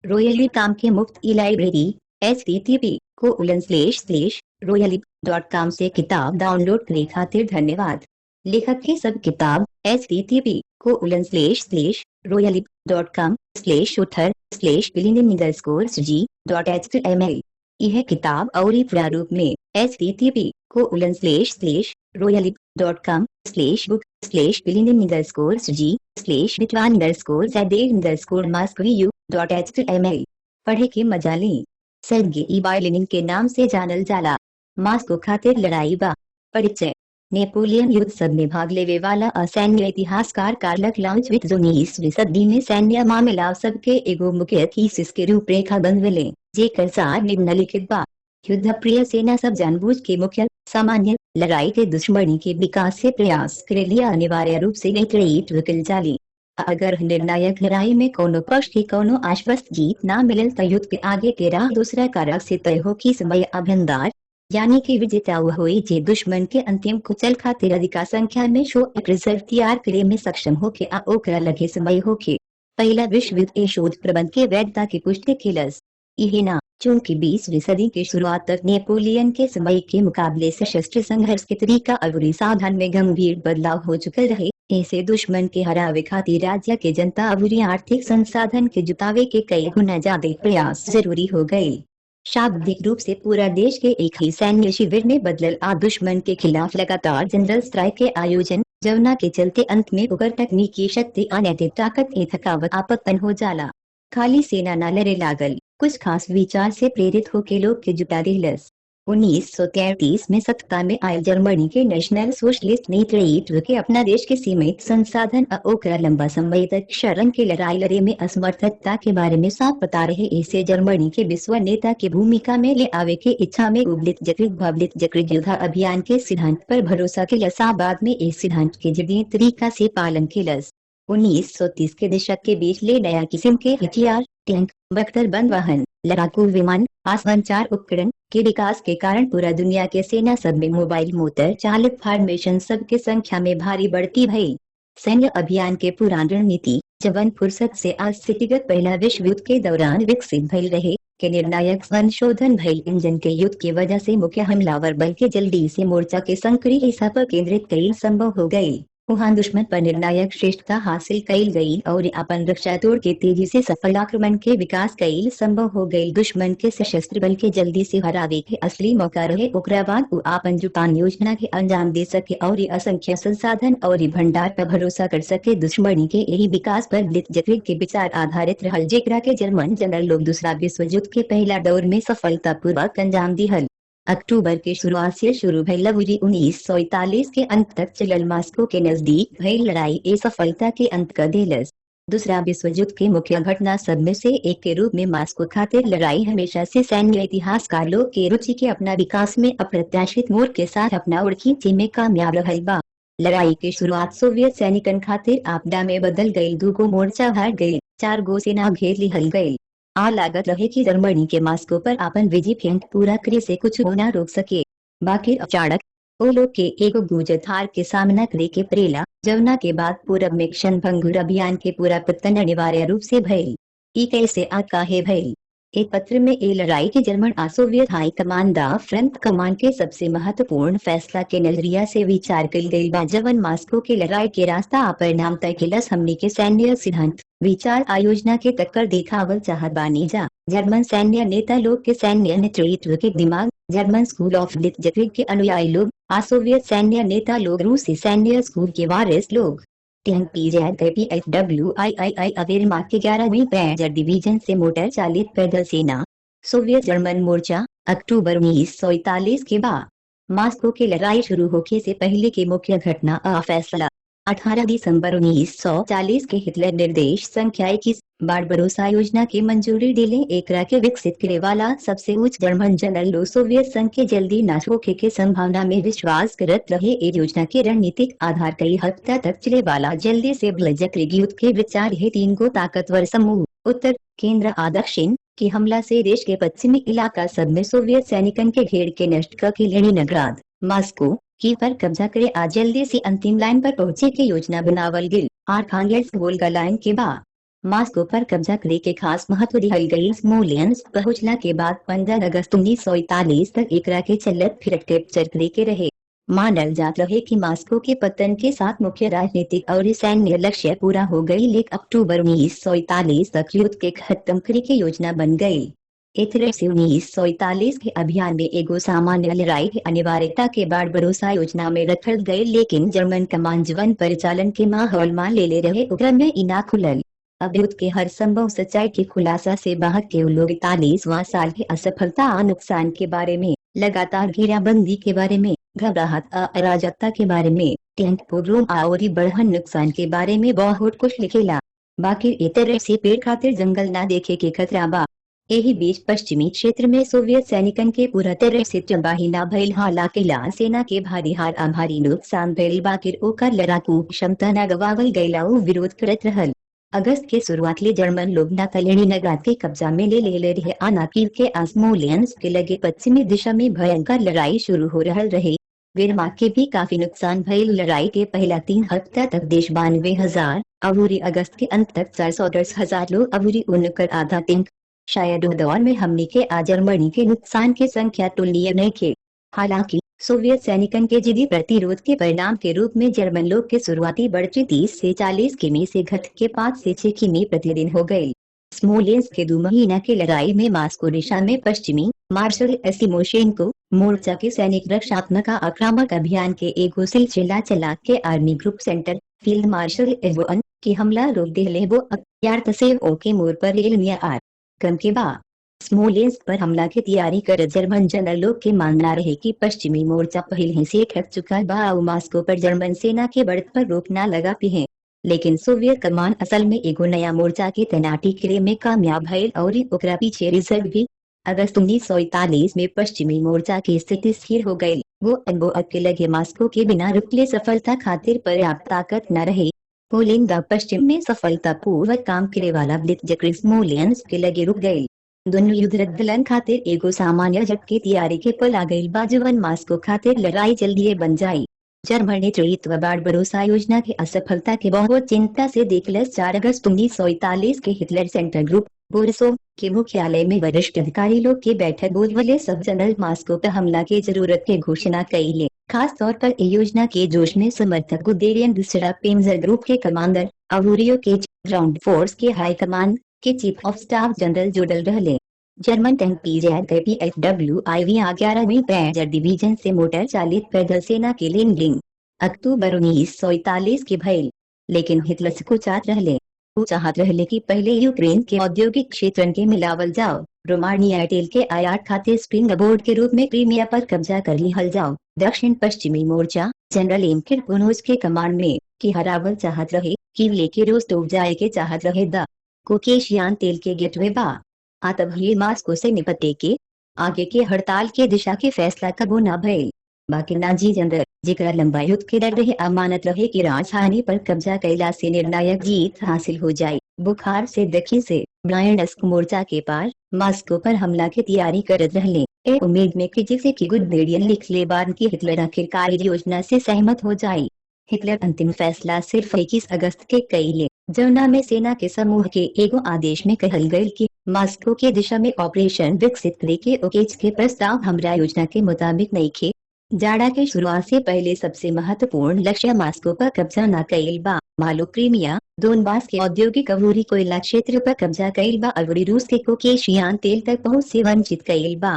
रोयली काम के मुफ्त ई लाइब्रेरी http://royalib.com से किताब डाउनलोड करे खातिर धन्यवाद। लेखक की सब किताब http://royalib.com/author/pilinin_g.html। यह किताब और प्रारूप में http://royalib.com/book/bilin_z_maskview.html। पढ़े के मजा लें। सर्गेई बाइलिनिन के नाम से जानल जाला। मास्को खातिर लड़ाई बा। परिचय। नेपोलियन युद्ध सब में भाग लेवे वाला असैन्य इतिहासकार कार्ल क्लाउज़विट्ज़ 19वीं सदी में सैन्य मामला सबके एगो मुख्य थीसिस के रूपरेखा बनवले, जेकर सार निम्नलिखित बा। युद्ध प्रिय सेना सब जानबूझ के मुख्य सामान्य लड़ाई के दुश्मनी के विकास से प्रयास करे लिया अनिवार्य रूप से नेतृत्व कइल जाली। अगर निर्णायक लड़ाई में कोनो पक्ष की कोनो आश्वस्त जीत ना मिलल त युद्ध के आगे के राह दूसरा कारक से तय हो की समय अभ्यंदार यानी कि विजेता हुई जे दुश्मन के अंतिम कुचल खातिर अधिका संख्या में शोध रिजर्व तैयार करे में सक्षम होके आ ओकरा लगे समय होके। पहला विश्व युद्ध ए शोध प्रबंध के वैधता की पुष्टि केलस। यही ना चूंकि 20वीं सदी के शुरुआत तक नेपोलियन के समय के मुकाबले सशस्त्र संघर्ष के तरीका और साधन में गंभीर बदलाव हो चुके रहे, ऐसे दुश्मन के हरावे खातिर राज्य के जनता और आर्थिक संसाधन के जुटावे के कई गुना ज्यादा प्रयास जरूरी हो गए। शाब्दिक रूप से पूरा देश के एक ही सैन्य शिविर में बदलल आ दुश्मन के खिलाफ लगातार जनरल स्ट्राइक के आयोजन, जवना के चलते अंत में उगर तकनीकी शक्ति अनैतिक ताकत ए थकावट आपत्तन हो जाला। खाली सेना न लड़े लागल, कुछ खास विचार से प्रेरित होके लोग के जुटा दिलस। 1933 में सत्ता में आयल जर्मनी के नेशनल सोशलिस्ट नेतृत्व के अपना देश के सीमित संसाधन आ ओकरा लंबा समय तक शरण के लड़ाई लड़े में असमर्थता के बारे में साफ पता रहे, ऐसे जर्मनी के विश्व नेता के भूमिका में ले आवे के इच्छा में उबलित जकृत युद्ध अभियान के सिद्धांत पर भरोसा के बाद में इस सिद्धांत के जड़ीय तरीका से पालन केलस। 1930 के दशक के बीच ले नया किस्म के हथियार, टैंक, बख्तर बंद वाहन, लड़ाकू विमान, आसंचार उपकरण के विकास के कारण पूरा दुनिया के सेना सब में मोबाइल मोटर चालित फॉर्मेशन सब के संख्या में भारी बढ़ती भई। सैन्य अभियान के पुरान रणनीति जवन फुर्सत से अस्थितिगत पहला विश्व युद्ध के दौरान विकसित भइल रहे, के निर्णायक संशोधन भइल इंजन के युद्ध के वजह से मुख्य हमलावर बल के जल्दी से मोर्चा के संकरी हिस्सा पर केंद्रित कईल संभव हो गई। वहाँ दुश्मन पर निर्णायक श्रेष्ठता हासिल कईल गई और अपन रक्षा तोड़ के तेजी से सफल आक्रमण के विकास कईल संभव हो गई। दुश्मन के सशस्त्र बल के जल्दी से हरावे के असली मौका रहे, ओकरा बाद वो आपन जुटान योजना के अंजाम दे सके और असंख्य संसाधन और भंडार पर भरोसा कर सके। दुश्मनी के यही विकास पर ब्लिट्ज़क्रिग के विचार आधारित रहल, जेकरा के जर्मन जनरल लोग दूसरा विश्व युद्ध के पहला दौर में सफलतापूर्वक अंजाम दिहल। अक्टूबर के शुरुआत से शुरू भइल 1941 के अंत तक चलल मास्को के नजदीक भइल लड़ाई ए सफलता के अंत कर देलस। दूसरा विश्व युद्ध के मुख्य घटना सब में से एक के रूप में मास्को खातिर लड़ाई हमेशा से सैन्य इतिहासकार लोग के रुचि के अपना विकास में अप्रत्याशित मोड़ के साथ अपना ओर खींचे में कामयाब रहल बा। लड़ाई के शुरुआत सोवियत सैनिकन खातिर आपदा में बदल गई, दूगो मोर्चा हार गई, 4 गो सेना घेर लिहल गई। आ लागत रहे कि जर्मनी के मास्को पर अपन विजय फेंक पूरा करे से कुछ होना रोक सके। बाकी अचानक ओ लोग के एगो गुजर हार के सामना करे के परेला, जवना के बाद पूरब में क्षणभंगुर अभियान के पूरा पतन अनिवार्य रूप से भइल। ई कैसे आ काहे भइल? एक पत्र में ए लड़ाई के जर्मन आ सोवियत हाई कमांड द फ्रंट कमांड के सबसे महत्वपूर्ण फैसला के नजरिया से विचार कइल गइल बा, जवन मास्को के लड़ाई के रास्ता परिणाम तय केलस। हमनी के सैन्य सिद्धांत विचार आयोजना के टक्कर देखावल चाहत बानी जा। जर्मन सैन्य नेता लोग के सैन्य नेतृत्व के दिमाग, जर्मन स्कूल ऑफ ब्लिट्ज़क्रिग के अनुयायी लोग, आ सोवियत सैन्य नेता लोग रूसी सैन्य स्कूल के वारिस लोग। टैंक PZPFWIII अवेरमा के 11वीं पैंजर डिवीजन से मोटर चालित पैदल सेना। सोवियत जर्मन मोर्चा। अक्टूबर 1941 के बाद मास्को के लड़ाई शुरू होने से पहले के मुख्य घटना आ फैसला। 18 दिसंबर 1940 के हिटलर निर्देश संख्या 21 बारबरोसा योजना की मंजूरी दिले। एकरा के विकसित करे वाला सबसे उच्च जर्मन जनरल सोवियत संघ के जल्दी नाश होखे के संभावना में विश्वास करत रहे। ए योजना के रणनीतिक आधार कई हफ्ता तक चले वाला जल्दी से ब्लिट्ज़क्रिग युद्ध के विचार है। 3 को ताकतवर समूह उत्तर, केंद्र आ दक्षिण की हमला से देश के पश्चिमी इलाका सब में सोवियत सैनिकन के घेर के नष्ट करके लेनिनग्राद, मास्को की पर कब्जा करे आ जल्दी से अंतिम लाइन पर पहुंचे के योजना बनावल गिल। आर्खांगेल्स्क वोल्गा लाइन के बाद मास्को पर कब्जा करे के खास महत्व दिहल गई। स्मोलेंस्क पहुंचला के बाद 15 अगस्त 1941 तक एकरा के चलत फिरत कैप्चर करे के रहे। मानल जात रहे कि मास्को के पतन के साथ मुख्य राजनीतिक और सैन्य लक्ष्य पूरा हो गई, लेकिन अक्टूबर 1941 तक युद्ध के खत्म करे के योजना बन गई। इतरे से 1941 के अभियान में एगो सामान्य लड़ाई के अनिवार्यता के बाद भरोसा योजना में रखल गए, लेकिन जर्मन कमान जवन परिचालन के माहौल मान ले रहे ओकरा में इना खुलल। अब युद्ध के हर संभव सच्चाई के खुलासा से बाहर के लोग 41वां साल के असफलता और नुकसान के बारे में, लगातार घेराबंदी के बारे में, घबराहट अराजकता के बारे में, टैंक पोग्रोम और बढ़हन नुकसान के बारे में बहुत कुछ लिखेला। बाकी इतरे से पेड़ खातिर जंगल ना देखे के खतरा बा। यही बीच पश्चिमी क्षेत्र में सोवियत सैनिकन के पूरा तरह से तबाही ना भइल, हालांकि लाल सेना के भारी हार आ भारी नुकसान भइल, बाकी ओकर लड़ाकू क्षमता न गवावल गइला उ विरोध करत रहल। अगस्त के शुरुआत ले जर्मन लोग न कलिनिंग्राड के कब्जा में ले रहे आना कीव के स्मोलेंस्क के लगे पश्चिमी दिशा में भयंकर लड़ाई शुरू हो रहल रहे। वेरमार्क के भी काफी नुकसान भइल। लड़ाई के पहला 3 हफ्ता तक देश 92,000 अबूरी अगस्त के अंत तक 410,000 लोग अबूरी उनकर आधा टैंक। शायद उस दौर में हमने के जर्मनी के नुकसान की संख्या तुलनीय नहीं थे। हालांकि सोवियत सैनिकन के जिद्दी प्रतिरोध के परिणाम के रूप में जर्मन लोग के शुरुआती बढ़ती 30 से 40 किमी से घट के 5 से 6 किमी प्रतिदिन हो गई। स्मोलेंस्क के 2 महीना की लड़ाई में मास्को दिशा में पश्चिमी मार्शल एसिमोशेंको मोर्चा के सैनिक रक्षात्मक आक्रामक अभियान के एगो सिलसिला चला के army group centre field marshal एवोन की हमला रोक दिले। वो अख्तियार तसेव ओके मोड़ पर रेलनिया आर कम के बाद स्मोलेंस्क पर हमला की तैयारी कर जर्मन जनरल लोग के मानना रहे कि पश्चिमी मोर्चा पहले से थक चुका बा और मास्को पर जर्मन सेना के बढ़त पर रोक न लगा पिहे। लेकिन सोवियत कमान असल में एगो नया मोर्चा के तैनाती करे में कामयाब भइल और ओकरा पीछे रिजर्व भी। अगस्त 1941 में पश्चिमी मोर्चा की स्थिति स्थिर हो गई। वो अब के लगे मास्को के बिना रुकले सफलता खातिर पर्याप्त ताकत न रहे। पोलैंड पश्चिम में सफलतापूर्वक काम करे वाला ब्लिट्ज़क्रीग स्मोलेंस्क के लगे रुक गई। दोनों युद्ध रद्दलन खातिर एगो सामान्य जट की तैयारी के पल आ गई बाजवन मास्को खातिर लड़ाई जल्दी बन जाई। जर्मन नेतृत्व बाढ़ भरोसा योजना की असफलता के बहुत चिंता से देखलस। 4 अगस्त 1941 के हिटलर सेंटर ग्रुप बोरसो के मुख्यालय में वरिष्ठ अधिकारी लोग के बैठक बोलवले। सब जनरल मास्को पर हमला की जरूरत के घोषणा कईले। खास तौर पर योजना के जोश में समर्थक गुदेरियन दूसरा पेमजर ग्रुप के कमांडर अवूरियो के ग्राउंड फोर्स के हाई कमांड के चीफ ऑफ स्टाफ जनरल जुड़ल रहले। जर्मन टैंक PZKPFWIV 11वीं पैंजर डिवीजन से मोटर चालित पैदल सेना के लैंडिंग अक्टूबर 1941 के भइल। लेकिन हिटलर को चाहत रहले कि पहले यूक्रेन के औद्योगिक क्षेत्रन के मिलावल जाओ। रोमानिया तेल के आयात खातिर स्प्रिंग बोर्ड के रूप में क्रीमिया पर कब्जा कर लिहल जाओ। दक्षिण पश्चिमी मोर्चा जनरल एम किरकोनोस के कमांड में की हरावल चाहत रहे कि लेके रोस्टोव जाए के चाहत रहे। द कोकेशियान तेल के गेटवे बा आतभली मास्को से निपटे के आगे के हड़ताल के दिशा के फैसला कबो न भइल। बाकी नाजी जनरल जेकरा लंबा युद्ध के डर रहे अमानत रहे कि राजधानी पर कब्जा कैला से निर्णायक जीत हासिल हो जाए। बुखार से दक्षिण से ब्रायनस्क मोर्चा के पार मास्को पर हमला की तैयारी करत रहले। ए उम्मीद में कि जैसे कि गुडनेडियन लिख ले बाद की हिटलर आखिरकार योजना से सहमत हो जाए। हिटलर अंतिम फैसला सिर्फ 21 अगस्त के कईले, जौना में सेना के समूह के एगो आदेश में कहल गयल कि मास्को के दिशा में ऑपरेशन विकसित करे के ओकेज के प्रस्ताव हमरा योजना के मुताबिक नहीं खे। जाड़ा के शुरुआत से पहले सबसे महत्वपूर्ण लक्ष्य मास्को पर कब्जा न कईल बा। मालो क्रीमिया दोनबास के औद्योगिक अवूरी कोयला क्षेत्र पर कब्जा कईल बा। अवूरी रूस के कोकेशियान तेल तक पहुँच से वंचित कईल बा।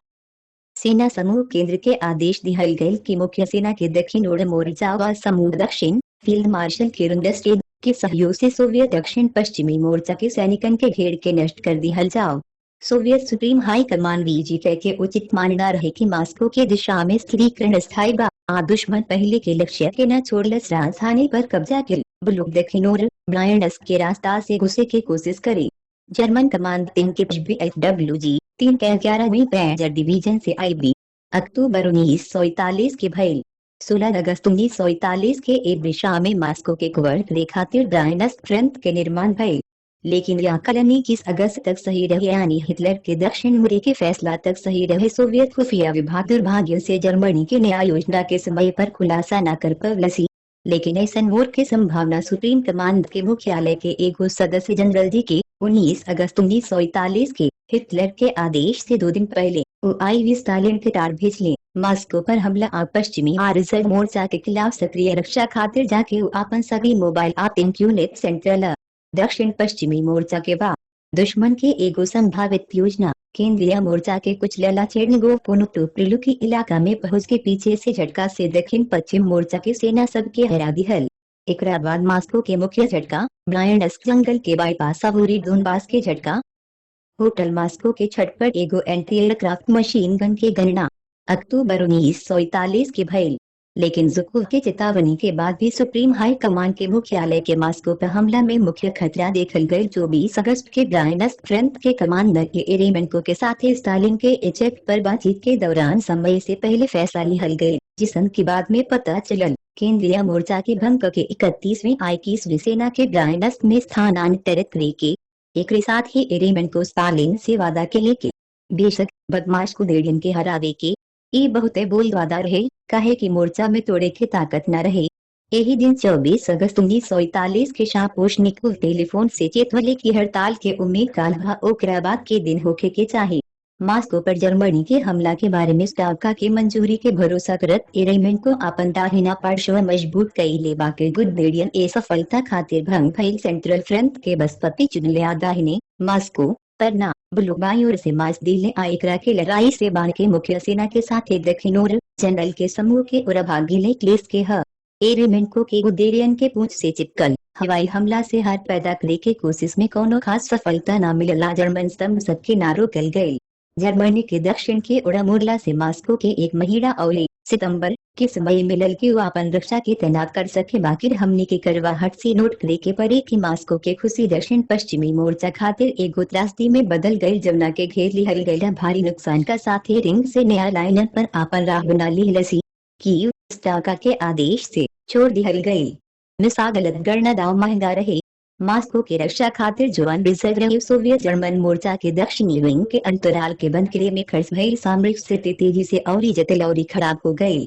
सेना समूह केंद्र के आदेश दिहल गयल कि मुख्य सेना के दक्षिण ओर मोर्चा व समूह दक्षिण फील्ड मार्शल केरुंडस्टेड के सहयोग से सोवियत दक्षिण पश्चिमी मोर्चा के सैनिकन के घेर के नष्ट कर दिहल जाओ। Soviet supreme high command VGK के उचित मानना रहे कि मास्को के दिशा में स्थिरीकरण स्थायी बा। दुश्मन पहले के लक्ष्य के न छोड़लस राजधानी पर कब्जा के लोग दक्षिण और ब्रायनस्क के रास्ता से घुसे के कोशिश करे। जर्मन कमांड 3 के PFWG 3 के 11वीं पैंजर डिवीजन से IB अक्टूबर 1941 के भइल। 16 अगस्त 1941 के एक दिशा में मास्को के कवर करे खातिर ब्रायनस्क ट्रेंट के निर्माण भइल। लेकिन यह कलन 21 अगस्त तक सही रहे, यानी हिटलर के दक्षिण मोड़े के फैसला तक सही रहे। सोवियत खुफिया विभाग दुर्भाग्य से जर्मनी के नया योजना के समय पर खुलासा न कर पवलसी। लेकिन ऐसन मोड़ के संभावना सुप्रीम कमांड के मुख्यालय के एगो सदस्य जनरल जी के 19 अगस्त 1941 के हिटलर के आदेश से 2 दिन पहले आई स्टालिन के तार भेजले मॉस्को पर हमला आ पश्चिमी आ रिजर्व मोर्चा के खिलाफ सक्रिय रक्षा खातिर जाके अपन सभी मोबाइल आतंक यूनिट सेंट्रल दक्षिण पश्चिमी मोर्चा के बाद दुश्मन के एगो संभावित योजना केंद्रीय मोर्चा के कुछ लला चेरनिगोव पुनुटुप्रिलु की इलाका में पहुंच के पीछे से झटका से दक्षिण पश्चिम मोर्चा की सेना सबके हरा दिहल। एकरा बाद मॉस्को के मुख्य झटका ब्रायनस्क जंगल के बाईपास अवूरी डोनबास के झटका होटल मॉस्को के छत पर एगो एंटी एयरक्राफ्ट मशीन गन के गणना अक्टूबर 1941 के भइल। लेकिन जुकूव के चेतावनी के बाद भी सुप्रीम हाई कमान के मुख्यालय के मॉस्को पर हमला में मुख्य खतरा देखल गए। 24 अगस्त के ब्रायनस्क फ्रंट के कमांडर के एरेमेंको के साथ स्टालिन के एचएफ पर बातचीत के दौरान समय से पहले फैसला लिहल गए, जिसन के बाद में पता चलल केंद्रीय मोर्चा के भंग के 31वीं 21वीं सेना के ब्रायनस्क में स्थानांतरित करे के। एक साथ ही एरेमेंको स्टालिन से वादा के लेके बेशक बदमाश को देड़ियन के हरावे के ई बहुते बोल वादा रहे, काहे कि मोर्चा में तोड़े के ताकत न रहे। यही दिन 24 अगस्त 1941 के शापोशनिकोव टेलीफोन से चेतवले की हड़ताल के उम्मीद काल्हा ओकरा बाद के दिन होके के चाहे। मॉस्को पर जर्मनी के हमला के बारे में स्टाका के मंजूरी के भरोसा करत एरेमेंट को अपन दाहिना पार्श्व मजबूत कई ले बाके गुडनेडियन ए सफलता खातिर भंग भइल सेंट्रल फ्रंट के बसपति चुनले आ दाहिने मॉस्को पर ना बुलुबायूर से मास दिले आयकरा के लड़ाई से बाण के मुख्य सेना के साथ दक्षिणोर जनरल के समूह के उरा भागीले क्लेस के ह एरेमेंको के गुडेरियन के पूंछ से चिपकल हवाई हमला से हाथ पैदा करे के कोशिश में कोनो खास सफलता न मिलला। जर्मन स्तंभ सबके नारो कल गए। जर्मनी के दक्षिण के उड़ा मोरला से मॉस्को के 1 महीना और सितंबर के समय मिलल के वो अपन रक्षा के तैनात कर सके। बाकी हमने के करवाहट से नोट करे के पड़े कि मॉस्को के खुशी दक्षिण पश्चिमी मोर्चा खातिर एगो त्रासदी में बदल गई, जमुना के घेर लिहल गई भारी नुकसान का साथ ही रिंग से नया लाइनर पर आपन राह बना ली लसी की स्टाका के आदेश से छोड़ दिहल गई। मिसा गलत गणना दाव महंगा रहे। मॉस्को के रक्षा खातिर जवान रिजर्व रहे। सोवियत जर्मन मोर्चा के दक्षिणी विंग के अंतराल के बंद किले में खर्च भइल सामरिक स्थिति तेजी से और जटिल और खराब हो गई।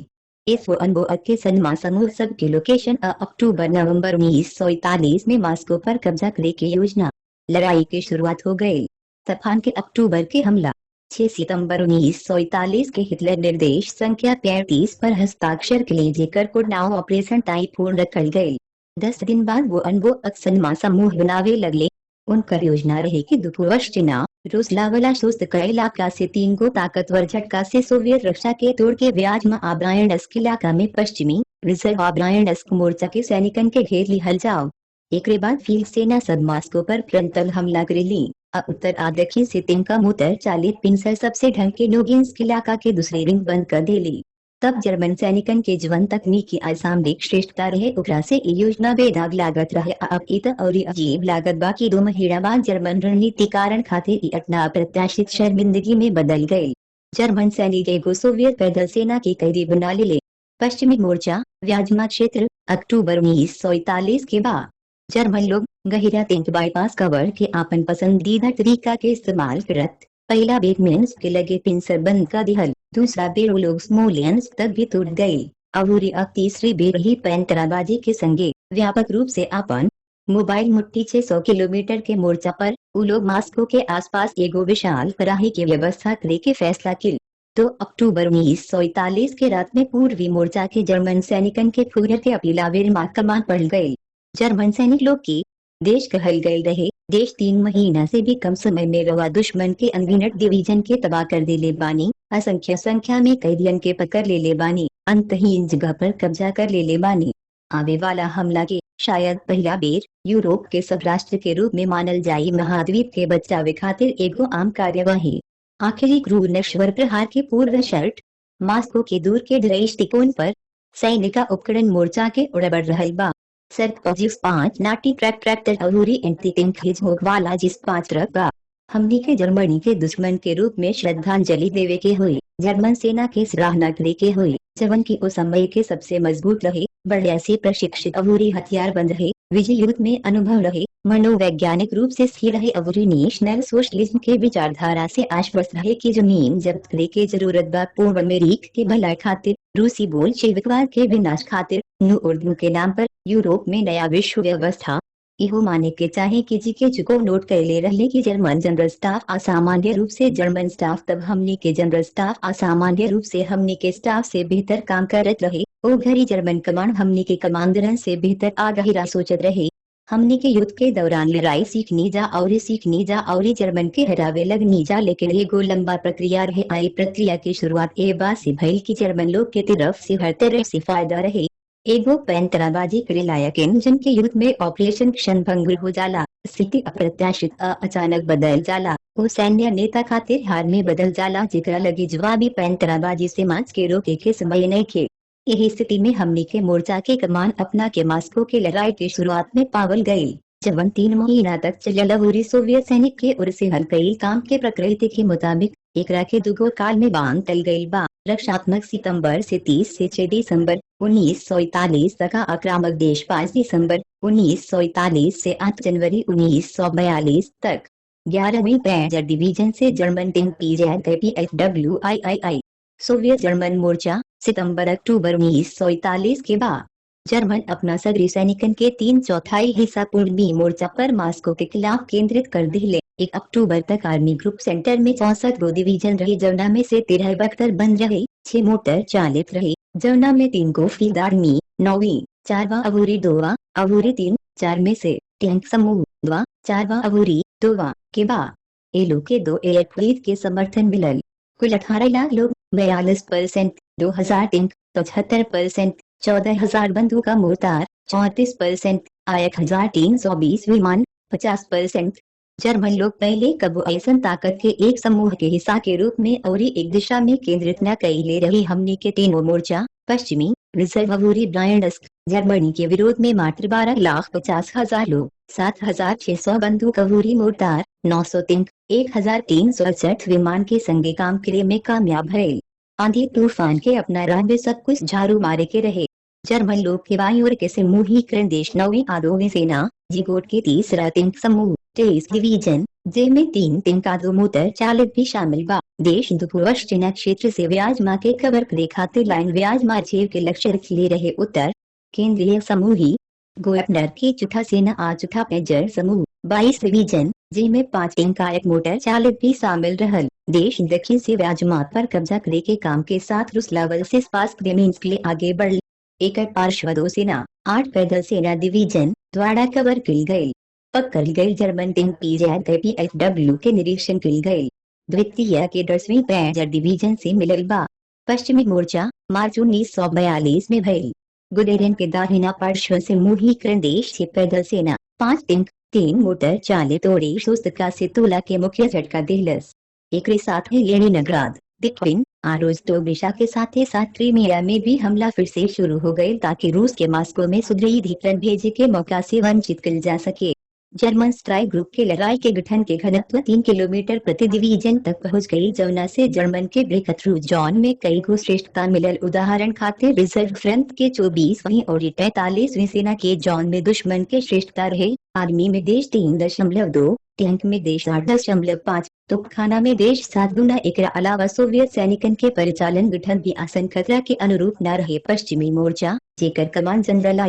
इस अनुभव के सन्मा समूह सब के लोकेशन अक्टूबर नवंबर 1941 में मॉस्को पर कब्जा करे की योजना लड़ाई की शुरुआत हो गई। तूफान के अक्टूबर के हमला 6 सितंबर 1941 के हिटलर निर्देश संख्या 35 पर हस्ताक्षर के लिए जेकर को नाव ऑपरेशन टाइफून रखल गई। 10 दिन बाद वो अनुभव सन्मा समूह बनावे लगले। उनकर योजना रहे कि दुपूर्वश्चिना रूसलावला शोस्त का इलाका से 3 गो ताकतवर झटका से सोवियत रक्षा के तोड़ के व्याज में आब्रायनस्क इलाका में पश्चिमी रिजर्व आब्रायनस्क मोर्चा के सैनिकन के घेर लिहल जाओ। एक बाद फील्ड सेना सब मॉस्को पर फ्रंटल हमला करेली। उत्तर आ दक्षिण से 3 का मुतर 40 पिंसर सबसे ढंग के नोगिंस्क इलाका के दूसरे रिंग बंद कर देली। तब जर्मन सैनिकन के जीवन तकनीकी असामरिक श्रेष्ठता रहे, उकरा से योजना बेदाग लागत रहे। अब इत और अजीब लागत बाकी 2 महीना बाद जर्मन रणनीति कारण खातिर घटना अप्रत्याशित शर्मिंदगी में बदल गई। जर्मन सैनिक एगो सोवियत पैदल सेना की कैदी बना ले। पश्चिमी मोर्चा व्याजमा क्षेत्र अक्टूबर 1941 के बाद जर्मन लोग गहिरा टैंक बाईपास कवर के आपन पसंदीदा तरीका के इस्तेमाल करत। पहला बेर मिन्स्क के लगे पिंसर बंद का दिहल, दूसरा बेर वो लोग स्मोलेंस्क तक भी टूट गई और अब तीसरी बेर ही पैंतराबाजी के संगे व्यापक रूप से आपन मोबाइल मुट्ठी 600 किलोमीटर के मोर्चा पर वो लोग मॉस्को के आसपास एगो विशाल कराही की व्यवस्था करे के फैसला किल। तो अक्टूबर 1941 के रात में पूर्वी मोर्चा के जर्मन सैनिकन के फूहर के अपीला वेरमार्क कमान पड़ गई। जर्मन सैनिक लोग की देश कहल गए रहे। देश 3 महीना से भी कम समय में रवा दुश्मन के अनगिनत डिवीजन के तबाह कर दे ले बानी, असंख्य संख्या में कैदियन के पकड़ ले ले बानी, अंतहीन जगह पर कब्जा कर ले ले बानी। आवे वाला हमला के शायद पहला बेर यूरोप के सब राष्ट्र के रूप में मानल जाई महाद्वीप के बचावे खातिर एगो आम कार्यवाही। आखिरी क्रूर नश्वर प्रहार के पूर्व शर्त मॉस्को के दूर के दृष्टिकोण पर सैनिक उपकरण मोर्चा के उड़बड़ रहल बा। सर्कजिस 5 नाटी ट्रैक्टर और एंटी टैंक हिजोक वाला जिस 5 ट्रक बा। हमनी के जर्मनी के दुश्मन के रूप में श्रद्धांजलि देवे के हुई, जर्मन सेना के सराहना करे के हुई, जवन की उस समय के सबसे मजबूत रहे, बढ़िया से प्रशिक्षित अवूरी हथियार बंद रहे, विजय युद्ध में अनुभव रहे, मनोवैज्ञानिक रूप से स्थिर रहे, अवूरी नेशनल सोशलिज्म के विचारधारा से आश्वस्त रहे कि जमीन जब्त करे के जरूरत बा पूर्व अमेरिक के भलाई खातिर, रूसी बोल्शेविकवाद के विनाश खातिर, न्यू उर्दू के नाम पर यूरोप में नया विश्व व्यवस्था। इहो माने के चाहे कि जी के जुको नोट कर ले रहे कि जर्मन जनरल स्टाफ असामान्य रूप से जर्मन स्टाफ तब हमने के जनरल स्टाफ असामान्य रूप से हमने के स्टाफ से बेहतर काम करत रहे। ओ घरी जर्मन कमांड हमने के कमांडरन से बेहतर आगहिरा सोचत रहे। हमने के युद्ध के दौरान लड़ाई सीखनी जा और जर्मन के हरावे लगनी जा, लेकिन ये गो लंबा प्रक्रिया रहे। आई प्रक्रिया की शुरुआत ए बात से भइल कि जर्मन लोग के तरफ से हर तरह से फायदा रहे। एगो पैंतराबाजी करे लायक इंजन के युद्ध में ऑपरेशन क्षणभंगुर हो जाला, स्थिति अप्रत्याशित अचानक बदल जाला, वो सैन्य नेता खातिर हार में बदल जाला जेकरा लगी जवाबी पैंतराबाजी से मार्च के रोके के समय नहीं खे। यही स्थिति में हमने के मोर्चा के कमान अपना के मास्को के लड़ाई की शुरुआत में पावल गयी, जवन 3 महीना तक चलल अउरी सोवियत सैनिक के ओर से हल कईल काम के प्रकृति के मुताबिक एकरा के दुगो काल में बांध तल गईल बा। रक्षात्मक सितंबर से 30 से 6 दिसंबर 1941 तक, आक्रामक देश 5 दिसंबर 1941 से 8 जनवरी 1942 तक। 11वीं पैंजर डिवीजन से German tank PZKPFWIII। Soviet German मोर्चा सितंबर अक्टूबर 1941 के बाद जर्मन अपना सगरी सैनिकन के 3/4 हिस्सा पूर्वी मोर्चा पर मास्को के खिलाफ केंद्रित कर दिले। 1 अक्टूबर तक आर्मी ग्रुप सेंटर में 64 गो डिवीजन रहे, जवना में से 13 बख्तर बंद रहे, 6 मोटर चालित रहे, जवना में 3 गो फील्ड आर्मी 9वीं 4वां अवूरी 2वां अवूरी 3 4 में से टैंक समूह 2वां 4वां अवूरी 2वां के बाद एलो के 2 एयरफ्लीट के समर्थन मिलल। कुल 18 लाख लोग 42%, 2000 टैंक 75%, 14,000 बंदूका मोर्टार 34%, 1320 विमान 50%। जर्मन लोग पहले कबो ऐसन ताकत के एक समूह के हिस्सा के रूप में और एक दिशा में केंद्रित न कईले रही। हमने के तीनों मोर्चा पश्चिमी रिजर्व अवूरी ब्रायनस्क जर्मनी के विरोध में मात्र 12,50,000 लोग, 7,600 बंदूक अवूरी मोर्टार 900 टैंक 1,368 विमान के संगे काम करे में कामयाब भइल। आंधी तूफान के अपना राह में सब कुछ झाड़ू मारे के रहे। जर्मन लोग के बाईं ओर के समूहीकरण देश 9वीं आरोही सेना जिगोट के 3रा टैंक समूह 23 डिवीजन, जेमे 3 टैंक का 2 मोटर चालित भी शामिल बा। देश पश्चिमी क्षेत्र से व्याजमा के कवर करे खातिर लाइन व्याजमा जेव के लक्ष्य रख ले रहे। उत्तर केंद्रीय समूही गोयपनर की चौथा सेना आ चौथा पैंजर समूह 22 डिवीजन, जिनमें 5 टैंक का 1 मोटर चालित भी शामिल रहल। देश दक्षिण से व्याजमात पर कब्जा करे के काम के साथ रुसलावल से स्पास्क के लिए आगे बढ़ एक पार्श्व सेना 8 पैदल सेना डिवीजन द्वारा कवर किल गयी। पकड़ गयी जर्मन टैंक PZKPFW के निरीक्षण किल गयी। द्वितीय के 10वीं पैंजर डिवीजन से मिलल बा। पश्चिमी मोर्चा मार्च 1942 में भइल। गुडेरन के दाहिना पार्श्व से समूहीकरण देश से पैदल सेना 5 टैंक 3 मोटर चालित और शोस्तका से तोला के मुख्य झटका दिलस। एक साथ ही लेनिनग्राद दिक्विन आरोस्टोविशा के साथ क्रीमिया में भी हमला फिर से शुरू हो गए, ताकि रूस के मास्को में सुदृढ़ीकरण भेजे के मौका से वंचित किल जा सके। जर्मन स्ट्राइक ग्रुप के लड़ाई के गठन के घनत्व 3 किलोमीटर प्रति डिवीजन तक पहुंच गई, जवना से जर्मन के ब्रेक थ्रू जॉन में कई गो श्रेष्ठता मिलल। उदाहरण खातिर रिजर्व फ्रंट के 24वीं और 43वीं सेना के जॉन में दुश्मन के श्रेष्ठता रहे। आर्मी में देश 3.2, टैंक में देश 8.5, तोपखाना में देश 7 गुना। एकरा अलावा सोवियत सैनिकन के परिचालन गठन भी आसन खतरा के अनुरूप न रहे। पश्चिमी मोर्चा जेकर कमान जनरल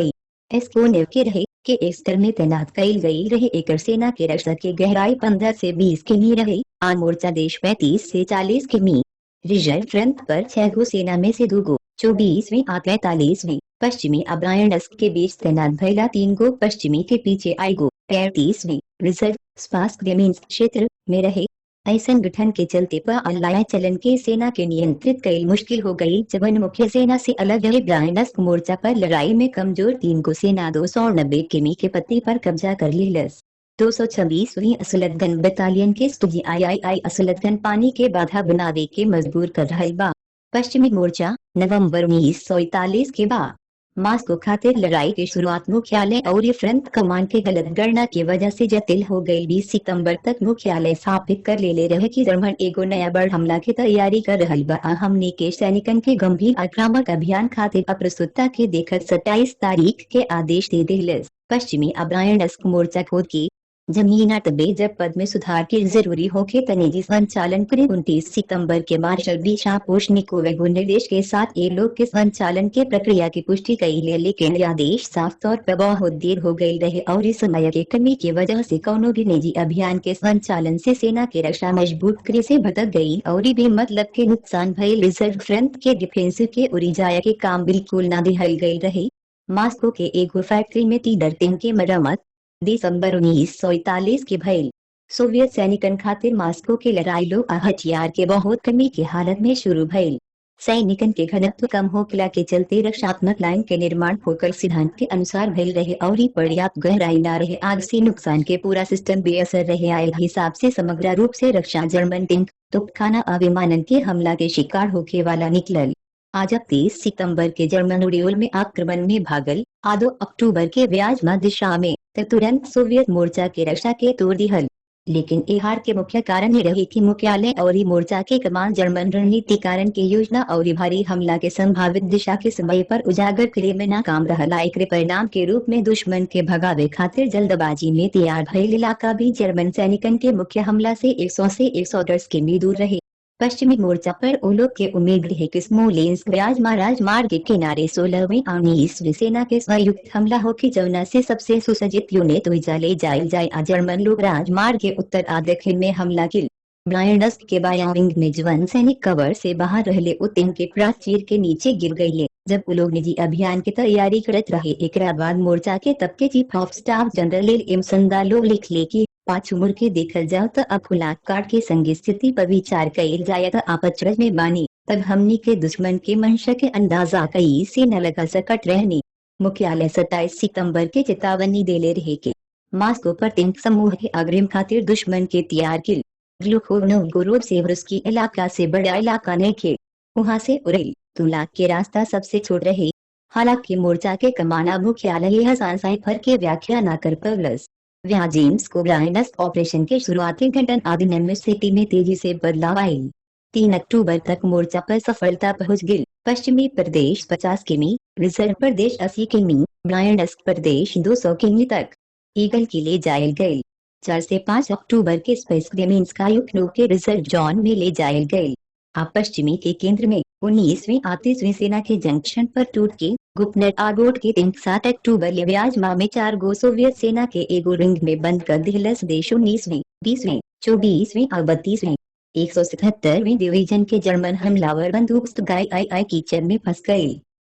I.S. कोनेव के रहे के एक स्तर में तैनात कईल गई रहे। एकर सेना के रक्षा के गहराई 15 से 20 किमी रहे। आ मोर्चा देश 35 से 40 किमी। रिजर्व फ्रंट पर 6 गो सेना में से 2 गो 24वीं आ 43वीं पश्चिमी अब्रायनस्क के बीच तैनात भइला। 3 गो पश्चिमी के पीछे आई गो 35वीं रिजर्व स्पास्क क्षेत्र में रहे। ऐसन गठन के चलते अलाया चलन के सेना के नियंत्रित कईल मुश्किल हो गई, जबन मुख्य सेना से अलग रहे। ब्रायनस्क मोर्चा पर लड़ाई में कमजोर 3 गो सेना 290 किमी के पत्ती पर कब्जा कर लीलस। 226वीं असलतगन बटालियन के II असलतगन पानी के बाधा बनावे के मजबूर कर रहल बा। पश्चिमी मोर्चा नवंबर 1941 के बाद मास्को खातिर लड़ाई की शुरुआत मुख्यालय और फ्रंट कमान के गलत गणना की वजह से जटिल हो गई। 20 सितंबर तक मुख्यालय स्थापित कर ले रहे कि जर्मन एगो नया बड़ हमला की तैयारी कर रहल बा। हमने के सैनिकन के गंभीर आक्रामक अभियान खातिर अप्रस्तुतता के देखत 27 तारीख के आदेश दे दिलस। पश्चिमी अब्रायनस्क मोर्चा खोद की जमीनात जब पद में सुधार के जरूरी होके त निजी संचालन करे 29 सितंबर के मार्शल बी शापोशनिकोव को निर्देश के साथ ये लोग के संचालन के प्रक्रिया की पुष्टि कई ले, लेकिन यह आदेश साफ तौर पर बहुत देर हो गई रहे और इस समय के कमी की वजह से कौनो भी निजी अभियान के संचालन से सेना के रक्षा मजबूत करे से भटक गई और भी मतलब के नुकसान भय रिजर्व फ्रंट के डिफेंस के उड़िजाया के काम बिल्कुल न दिहल गई रहे। मास्को के एक फैक्ट्री में तीडर टीम के मरम्मत दिसंबर 1941 के भइल सोवियत सैनिकन खातिर मास्को के लड़ाई लोग हथियार के बहुत कमी के हालत में शुरू भइल। सैनिकन के घनत्व कम होखला के चलते रक्षात्मक लाइन के निर्माण फोकल सिद्धांत के अनुसार भइल रहे और ही पर्याप्त गहराई न रहे आग से नुकसान के पूरा सिस्टम बेअसर रहे आयल हिसाब से समग्र रूप से रक्षा जर्मन टैंक तोपखाना अविमानन के हमला के शिकार होके वाला निकलल। आज 30 सितंबर के जर्मन उड़ियोल में आक्रमण में भागल 2 अक्टूबर के व्याजमा दिशा में तुरंत सोवियत मोर्चा के रक्षा के तोड़ दिहल, लेकिन ये हार के मुख्य कारण ये रही कि मुख्यालय और मोर्चा के कमान जर्मन रणनीतिकारण के योजना और भारी हमला के संभावित दिशा के समय पर उजागर करे में नाकाम रहला। एकरे परिणाम के रूप में दुश्मन के भगावे खातिर जल्दबाजी में तैयार भइल इलाका भी जर्मन सैनिकन के मुख्य हमला से 100 से 110 किमी दूर रहे। पश्चिमी मोर्चा पर ओलोग के उम्मीद रहे कि स्मोलेंस्क व्याजमा राजमार्ग के किनारे 16वीं और 19वीं सेना के संयुक्त हमला हो कि जमुना से सबसे सुसज्जित यूनिट उइजा ले जाए जर्मन लोग राजमार्ग के उत्तर आ दक्षिण में हमला किल। ब्रायनस्क के बायां विंग में जवान सैनिक कवर से बाहर रहले उतिन के प्राचीर के नीचे गिर गईले जब वो लोग निजी अभियान की तैयारी करत रहे। एक बाद मोर्चा के तब के chief of staff general M Sandalov लिख ले की पाछू मुड़ के देखल जाओ तो अब खुलाक काट के संगी स्थिति पर विचार कईल जाए तो आपचरज में बानी तब हमनी के दुश्मन के मंशा के अंदाजा कई से न लगा सकट रहने। मुख्यालय 27 सितंबर के चेतावनी देले रहे के मास्को पर टैंक समूह के अग्रिम खातिर दुश्मन के तैयार किल। ग्लुखोवनोवगोरोड से रुस्की इलाका से बड़ा इलाका नहीं खे वहाँ से उरेल तुलाक के रास्ता सबसे छोड़ रहे। हालांकि मोर्चा के कमाना मुख्यालय यह सांसाइफर के व्याख्या न कर पवलस वहाँ जेम्स को ब्रायनस्क ऑपरेशन के शुरुआती घटन आदिनम सिटी में तेजी से बदलाव आई। 3 अक्टूबर तक मोर्चा पर सफलता पहुंच गई। पश्चिमी प्रदेश 50 किमी, रिजर्व प्रदेश 80 किमी, ब्रायनस्क प्रदेश 200 किमी तक ईगल के ले जायल गए। 4 से 5 अक्टूबर के स्पेस ग्रेमिन्स्का युक्नो के रिजर्व जोन में ले जायल गए। आप पश्चिमी के केंद्र में 19वीं 38वीं सेना के जंक्शन पर टूट के गुपनेट आगोट के टैंक 7 अक्टूबर व्याजमा में 4 गो सोवियत सेना के एगो रिंग में बंद कर दिलस देश 19वीं 20वीं 24वीं और 32वीं 177वीं डिवीजन के जर्मन हमलावर बंदूक आई कीचड़ में फंस गए।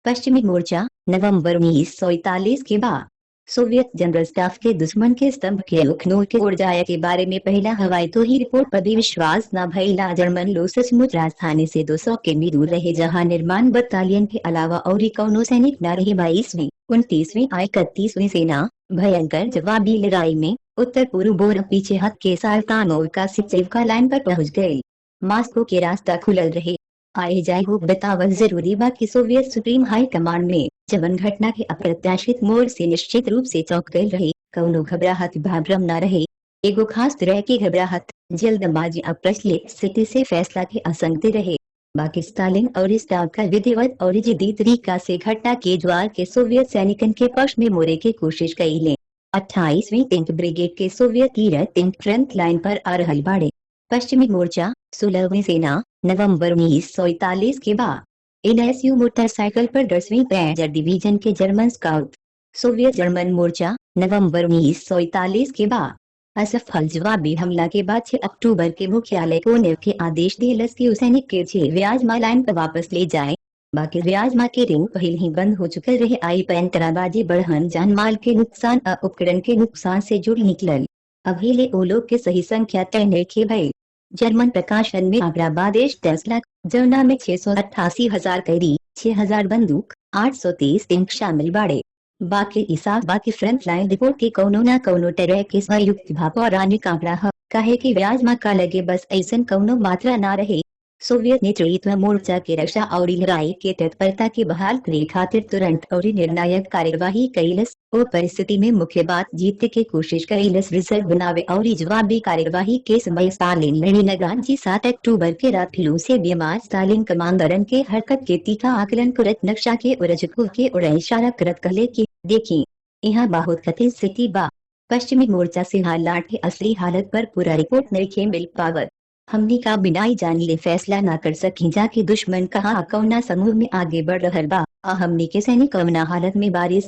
पश्चिमी मोर्चा नवंबर 1941 के बाद सोवियत जनरल स्टाफ के दुश्मन के स्तंभ के लखनऊ के उड़ जाए के बारे में पहला हवाई तो ही रिपोर्ट पर भी विश्वास न भइला। जर्मन लोग सचमुच राजधानी से 200 किमी दूर रहे जहां निर्माण बटालियन के अलावा और कौनो सैनिक न रहे। 22वीं 29वीं और 31वीं सेना भयंकर जवाबी लड़ाई में उत्तर पूर्व बोर पीछे हद के साल्तानोव से सिवका लाइन पर पहुंच गए। मास्को के रास्ता खुलल रहे। आए जाए हो बतावल जरूरी बा कि सोवियत सुप्रीम हाई कमांड में जवन घटना के अप्रत्याशित मोड़ से निश्चित रूप से चौंक गए रहे। कौनो घबराहट भाभ्रम न रहे। एगो खास तरह की घबराहट जल्दबाजी अप्रचलित स्थिति से फैसला के असंगति रहे। बाकी स्टालिन और स्टाफ का विधिवत और जिद्दी तरीका से घटना के ज्वार के सोवियत सैनिकन के पक्ष में मोड़े की कोशिश कई ले। 28वीं टैंक ब्रिगेड के सोवियत तीर टैंक फ्रंट लाइन पर आ रहल बाड़े। पश्चिमी मोर्चा 16वीं सेना नवंबर 1941 के बाद एनएसयू मोटरसाइकिल पर 10वीं पैंजर डिवीजन के जर्मन स्काउट सोवियत जर्मन मोर्चा नवंबर 1941 के बाद असफल जवाबी हमला के बाद 6 अक्टूबर के मुख्यालय को नेव के आदेश दिलस की सैनिक के 6 व्याजमा लाइन पर वापस ले जाए। बाकी व्याजमा के रिंग पहले ही बंद हो चुके रहे। आई पैंतराबाजी बढ़हन जान माल के नुकसान उपकरण के नुकसान से जुड़ निकलल। अभी ले ओलों के सही संख्या तय नहीं के भई। जर्मन प्रकाशन में आग्राबादेश 10 लाख जमुना में 688,000 कैदी 6,000 बंदूक 830 टैंक शामिल बाड़े। बाकी फ्रंट लाइन रिपोर्ट के कौनो न कौनो तरह के संयुक्त भाप और अन्य आंकड़ा है काहे कि व्याजमा का लगे बस ऐसन कौनो मात्रा ना रहे। सोवियत नेतृत्व मोर्चा के रक्षा और लड़ाई के तत्परता के बहाल करे खातिर तुरंत और निर्णायक कार्यवाही कैलस। ओ परिस्थिति में मुख्य बात जीतने की कोशिश कैलस रिजर्व बनावे और जवाबी कार्यवाही के समय स्टालिन लेनिनग्राड जी 7 अक्टूबर के रात फिलू से बीमार स्टालिन कमांडरन के हरकत के तीखा आकलन करत नक्शा के उरजकू के उड़े इशारा करत कहले कि देखी यहाँ बहुत कठिन स्थिति बा। पश्चिमी मोर्चा से हालात की असली हालत पर पूरा रिपोर्ट नहीं मिल पावत। हमनी का बिना ही जान ले फैसला ना कर सकी जाके दुश्मन कहाँ कौना समूह में आगे बढ़ रहल बा हमनी के सैनिक कौना हालत में बारिश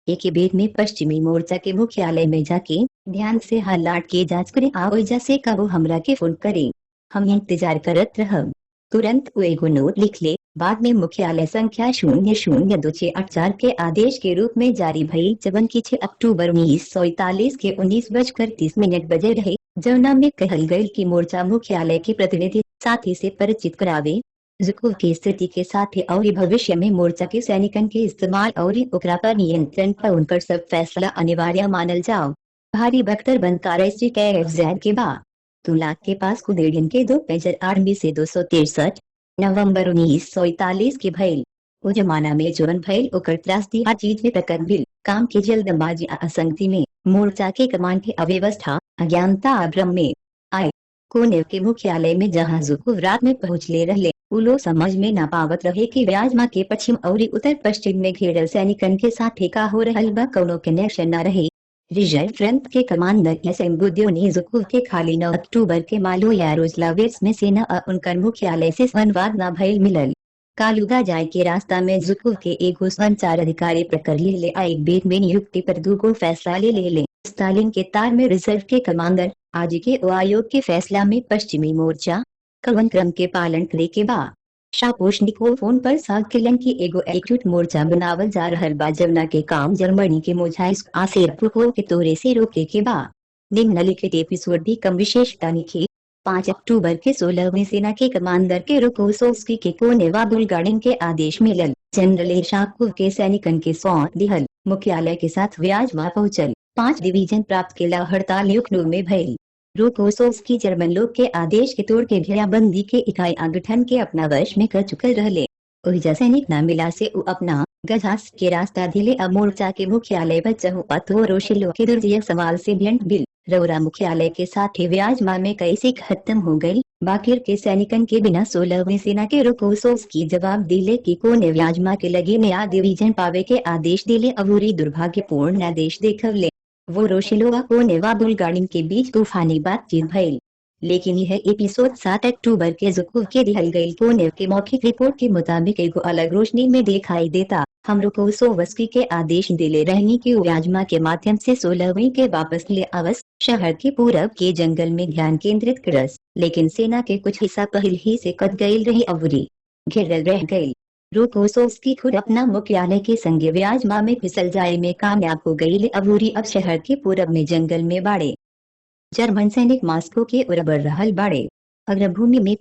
एक ही बेर में पश्चिमी मोर्चा के मुख्यालय में जाके ध्यान से हालात के जांच करे ओइजा से कबो हमरा के फोन करे। हम इंतजार करत रहब। तुरंत वो एगो नोट लिख ले। बाद में मुख्यालय संख्या 002684 के आदेश के रूप में जारी भई जबन की 6 अक्टूबर 1941 के 19:30 बजे रहे, जौना में कहल गई कि मोर्चा मुख्यालय के प्रतिनिधि साथी से परिचित करावे जुकूव की स्थिति के साथ और भविष्य में मोर्चा के सैनिकन के इस्तेमाल और ओकरा पर नियंत्रण पर उनकर सब फैसला अनिवार्य मानल जाओ। भारी बख्तर कैफजेड के बाद तुलाक के पास कुदेड़ियन के 2 पेजर आर्मी से 263 नवंबर 1941 के भइल। ओ जमाना में जोरन भइल ओकर त्रासदी हर चीज में प्रकट बिल काम के जल्दबाजी असंगति में मोर्चा के कमान के अव्यवस्था अज्ञानता आभ्रम में आए कोनेव के मुख्यालय में जहां जुकूव रात में पहुंचले रहले उलो समझ में ना पावत रहे कि व्याजमा के पश्चिम और उत्तर पश्चिम में घेरल सैनिकन के साथ ठेका हो रहल बा कौनो कनेक्शन न रहे। रिजर्व फ्रंट के कमांडर एसएम बुद्यो ने जुकूव के खाली 9 अक्टूबर के मालो यारोस्लाविट्स में सेना उनकर मुख्यालय से संवाद न भइल मिलल। कालुगा जाए के रास्ता में जुकूव के एगो संचार अधिकारी प्रकर ले आई बेद में नियुक्ति पर दूगो फैसला ले स्टालिन के तार में रिजर्व के कमांडर आज के आयोग के फैसला में पश्चिमी मोर्चा कवन क्रम के पालन करे के बाद शापोशनिको फोन पर साकिलन की एगो एक्यूट मोर्चा बनावल जा रहल बा जवना के काम जर्मनी के मोझाइस आसेरपुको के तोरे से रोके के बाद निम्नलिखित एपिसोड भी कम विशेषता निखी। 5 अक्टूबर के 16वीं सेना के कमांडर के रोकोसोव्स्की के कोनेवा बुल्गारिन के आदेश मिलल। जनरल एरशाकोव के सैनिकन के सौंप दिहल मुख्यालय के साथ व्याजमा पहुंचल। 5 डिवीजन प्राप्त केला हड़ताल युक्नो में भइल। रोकोसोव्स्की जर्मन लोग के आदेश के तोड़ के घेराबंदी के इकाई गठन के अपना वश में कर चुकल रहले। ओहिजा सैनिक न मिला से उ अपना गजास के रास्ता धिले अब मोर्चा के मुख्यालय पर चहु अथो रोशिलो के दुर्जय सवाल से भिंड बिल रौरा मुख्यालय के साथ ही व्याजमा में कैसे खत्म हो गई। बाकिर के सैनिकन के बिना 16वीं सेना के रोकोसोव्स्की जवाब दिले कि कोने व्याजमा के लगे नया डिवीजन पावे के आदेश दिले अबूरी दुर्भाग्यपूर्ण आदेश देखवले। वो रोशिलोवा कोनेवा बुल्गारिन के बीच तूफानी बातचीत भइल। लेकिन यह एपिसोड 7 अक्टूबर के जुकूव के दिहल गई कोनेव के मौखिक रिपोर्ट के मुताबिक एगो अलग रोशनी में दिखाई देता। हम रोकोसोव्स्की के आदेश दिले रहनी की व्याजमा के माध्यम से 16वीं के वापस ले आवस शहर के पूरब के जंगल में ध्यान केंद्रित करस, लेकिन सेना के कुछ हिस्सा पहले ही से कट गई रही अवरी घेरल रह गई। रोकोसोव्स्की खुद अपना मुख्यालय के संगे व्याजमा में फिसल जाए में कामयाब हो गई अबूरी अब शहर के पूरब में जंगल में बाड़े। जर्मन सैनिक मास्को के उरबर रहल बाड़े। अग्रभूमि में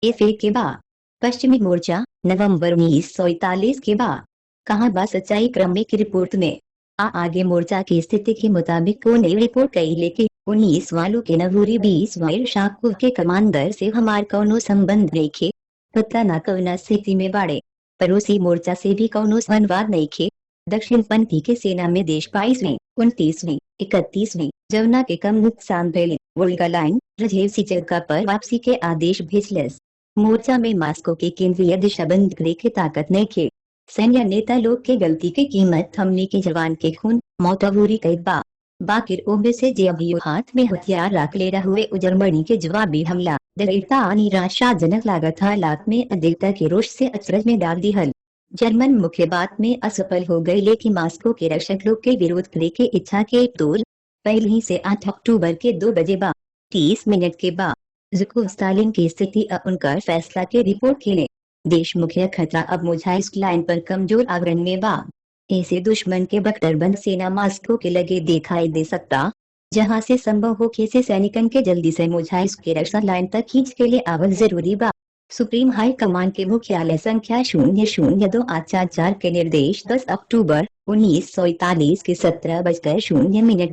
एफए के बाद पश्चिमी मोर्चा नवंबर 1941 के बाद कहाँ बा सच्चाई क्रमिक रिपोर्ट में आगे मोर्चा की स्थिति के मुताबिक कोने रिपोर्ट कई लेके 19 वालों के नवूरी 20 वाइल शाकुव के कमांडर से हमार कौनो संबंध नहीं खे पता न कौना स्थिति में बाड़े। पड़ोसी मोर्चा से भी कौनो संवाद नहीं खे। दक्षिण पंथी के सेना में देश 22वीं 29वीं 31वीं जवना के कम नुकसान भइले वोल्गा लाइन रजेवसी जगह पर वापसी के आदेश भेजलस। मोर्चा में मास्को के केंद्रीय दिशाबंद करे के ताकत नहीं खे। सैन्य नेता लोग के गलती के कीमत हमने के जवान के खून मौतवूरी कई बा। बाकिर ओबे से जे अभी हाथ में हथियार रख ले हुए जर्मनी के जवाबी हमला दरिद्रता निराशाजनक लागत हालात में अधिकता के रोष से अचरज में डाल दी हल। जर्मन मुख्य बात में असफल हो गई लेकिन मास्को के रक्षक लोग के विरोध करे के इच्छा के तौर पहले ही से 8 अक्टूबर के 2 बजे 30 मिनट के बाद जुकूव स्टालिन की स्थिति उनका फैसला के रिपोर्ट खेले। देश मुख्य खतरा अब मोझाइस लाइन पर कमजोर आवरण में बा। ऐसे दुश्मन के बख्तरबंद सेना मास्को के लगे दिखाई दे सकता जहां से संभव हो कैसे सैनिकन के जल्दी से मोझाइस के रक्षा लाइन तक खींच के लिए आवल जरूरी बा। सुप्रीम हाई कमान के मुख्यालय संख्या 002844 के निर्देश 10 अक्टूबर 1941 के 17:00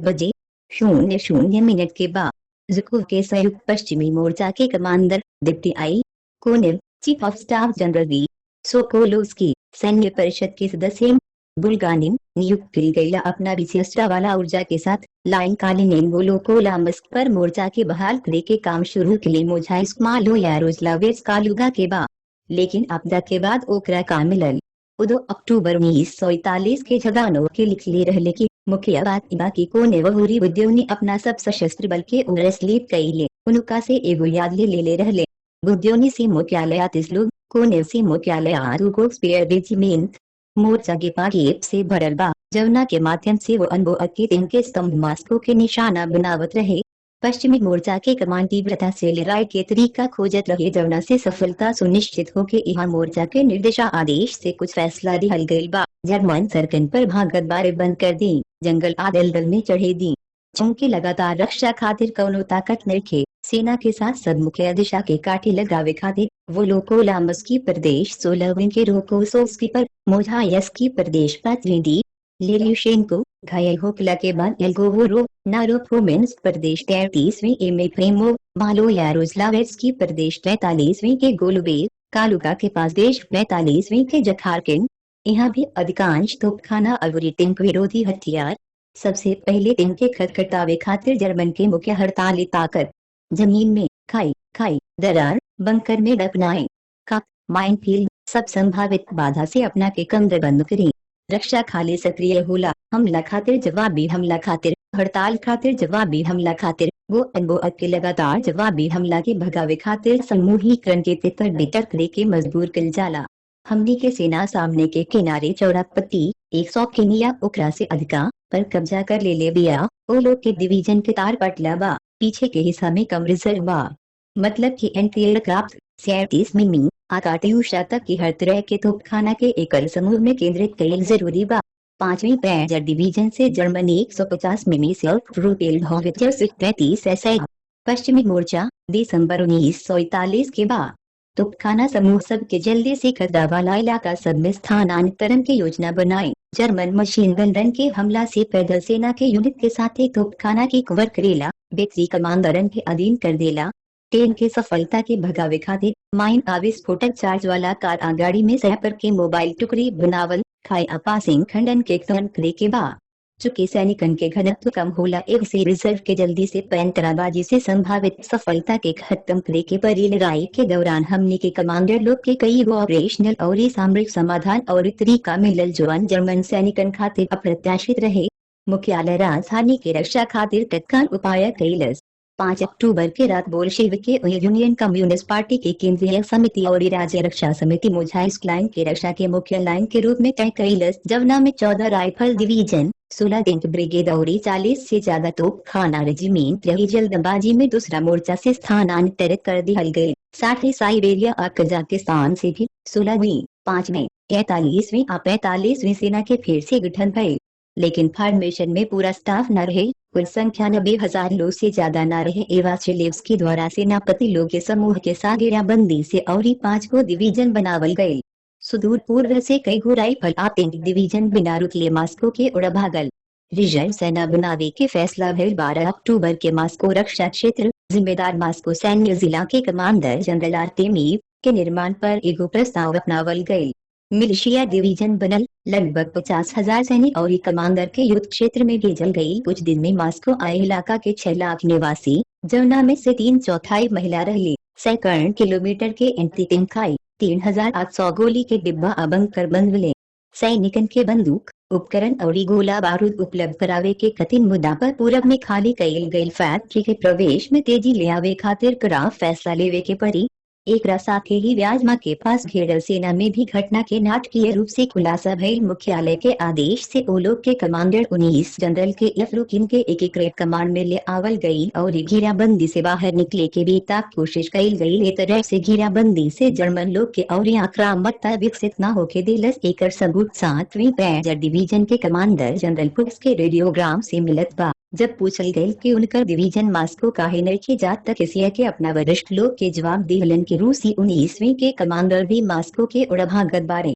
बजे 00 के बाद जुकूव के संयुक्त पश्चिमी मोर्चा के commander deputy I Konev chief of staff general V Sokolovsky सैन्य परिषद के सदस्य बुल्गारिन नियुक्त की गई अपना विशेषता वाला ऊर्जा के साथ लाइन कालीन वोलोकोलामस्क पर मोर्चा के बहाल करे के काम शुरू के लिए मोझाइस मालो यारोस्लाविट्स कालुगा के बाद लेकिन आपदा के बाद ओकरा काम मिलल। 2 अक्टूबर 1941 के जवानों के लिखले रहले की मुख्य बात इबा की कोने वहुरी बुद्धियों ने अपना सब सशस्त्र बल के उम्र स्लीप कईले उनका से एगो याद ले रहले बुद्धियों ने से मुख्यालय आतिस लोग कोने से मुख्यालय आदू को स्पेयर रेजिमेंट मोर्चा के पागेब से भरल बा जवना के माध्यम से वो अनबो के दिन के स्तंभ मास्को के निशाना बनावत रहे। पश्चिमी मोर्चा के कमान तीव्रता से लड़ाई के तरीका खोजत रहे जवना से सफलता सुनिश्चित हो के यहाँ मोर्चा के निर्देशा आदेश से कुछ फैसला दिहल गईल बा। जर्मन सरकन पर भागत बारे बंद कर दी, जंगल आदल दल में चढ़े दी। चूंकि लगातार रक्षा खातिर कौनो ताकत नइखे, सेना के साथ सब मुख्य दिशा के काठी लगावे खातिर वो लोको लामस्की प्रदेश 16वीं के रोकोसोव्स्की पर मोझायस्की प्रदेश प्रतिनिधि लेल्युशेंको घायल होकला के बाद एल्गोवोरो नारोफोमेंस प्रदेश 33वीं एमे प्रेमो मालो यारोस्लावेस्की प्रदेश 43वीं के गोलुबेव कालुका के पास देश 45वीं के जखारकिन। यहाँ भी अधिकांश तोपखाना और टैंक विरोधी हथियार। सबसे पहले दिन के खटखटावे खातिर जर्मन के मुख्य हड़ताली ताकत जमीन में खाई दरार बंकर में डपनाए का माइनफील्ड सब संभावित बाधा से अपना के कमर बंद करें। रक्षा खाली सक्रिय होला हमला खातिर जवाबी हमला खातिर हड़ताल खातिर जवाबी हमला खातिर वो अनबो के लगातार जवाबी हमला के भगावे खातिर समूहीकरण के तेतर बेटर करे के मजबूर कल जाला। हमनी के सेना सामने के किनारे चौरापत्ती 100 किनिया उकरा से अधिका पर कब्जा कर ले बिया। ओ लोग के डिवीजन के तार पटला बा पीछे के हिस्सा में कम रिजर्व बा, मतलब कि एंटी एयरक्राफ्ट 37 मिमी आकाटियूषा तक की हर तरह के तोपखाना के एकल समूह में केंद्रित कईल जरूरी बा। 5वीं पैंजर डिवीजन से जर्मन 150 मिमी सेल्फ प्रोपेल्ड हॉवित्जर 33 एसआई। पश्चिमी मोर्चा दिसंबर 1941 के बाद तोपखाना समूह सब के जल्दी से खतरा वाला इलाका सब में स्थानांतरण की योजना बनाई। जर्मन मशीन गन के हमला से पैदल सेना के यूनिट के साथ एक तोपखाना की कवर करेला बेटरी कमांडरन के अधीन कर देला। ट्रेन के सफलता के भगावे खातिर माइन विस्फोटक चार्ज वाला कार आगाड़ी में सैपर के मोबाइल टुकड़ी बनावल खाई पासिंग खंडन के खनन करे के बाद चुके सैनिकन के घनत्व कम होला एक से रिजर्व के जल्दी से पैंतराबाजी से संभावित सफलता के खत्म करे के परी लड़ाई के दौरान हमने के कमांडर लोग के कई गो ऑपरेशनल और सामरिक समाधान और तरीका मिलल जवान जर्मन सैनिकन खातिर अप्रत्याशित रहे। मुख्यालय राजधानी के रक्षा खातिर तत्काल उपाय कैलस। 5 अक्टूबर के रात बोल्शेविक यूनियन कम्युनिस्ट पार्टी की केंद्रीय समिति और राज्य रक्षा समिति मोझाइस्क लाइन के रक्षा के मुख्य लाइन के रूप में तय कैलस, जवना में 14 राइफल डिवीजन 16 टैंक ब्रिगेड और 40 से ज्यादा तोपखाना रेजिमेंट रही जल्दबाजी में दूसरा मोर्चा से स्थानांतरित कर दिहल गए। साथ ही साइबेरिया और कजाकिस्तान से भी 16वीं 5 में 43वीं और 45वीं सेना के फिर से गठन भये, लेकिन फॉर्मेशन में पूरा स्टाफ न रहे। कुल संख्या 90,000 लोग से ज्यादा न रहे। एवाचेलेव्स्की द्वारा सेनापति लोग के समूह के साथ घेराबंदी से और 5 को डिवीजन बनावल गए। सुदूर पूर्व से कई गो राइफल टैंक डिवीजन बिना रुकले मास्को के उड़ भागल। रिजर्व सेना बनावे के फैसला भइल 12 अक्टूबर के मास्को रक्षा क्षेत्र जिम्मेदार मास्को सैन्य जिला के कमांडर जनरल आर्तेमीव के निर्माण पर एगो प्रस्ताव अपनावल गए। मिलिशिया डिवीजन बनल, लगभग 50,000 सैनिक और कमांडर के युद्ध क्षेत्र में भेजल गई। कुछ दिन में मास्को आए इलाका के 6 लाख निवासी, जवना में से 3/4 महिला रहली। सैकड़ों किलोमीटर के एंटी टैंक खाई 3,800 गोली के डिब्बा बंकर बनवले। सैनिकन के बंदूक उपकरण और गोला बारूद उपलब्ध करावे के कठिन मुद्दा पर पूरब में खाली कईल गई फैक्ट्री के प्रवेश में तेजी ले आवे खातिर कड़ा फैसला लेवे के पड़ी। एक साथे ही व्याजमा के पास घेरल सेना में भी घटना के नाटकीय रूप से खुलासा भइल। मुख्यालय के आदेश से ओलोग के कमांडर 19 जनरल के यफलुकिन के एकीकृत कमांड में ले आवल गई और घेराबंदी से बाहर निकले के बेताक कोशिश कईल गई। ए तरह से घेराबंदी से जर्मन लोग के और आक्रामकता विकसित न होके दिलस। एकर सबूत 7वीं पैंजर डिवीजन के कमांडर जनरल पुक्स के रेडियोग्राम से मिलत बा। जब पूछल गई कि उनकर डिवीजन मास्को काहे नइखे जात तक किसी के अपना वरिष्ठ लोग के जवाब दिहलन कि रूसी 19वीं के कमांडर भी मास्को के उड़ भागत बारे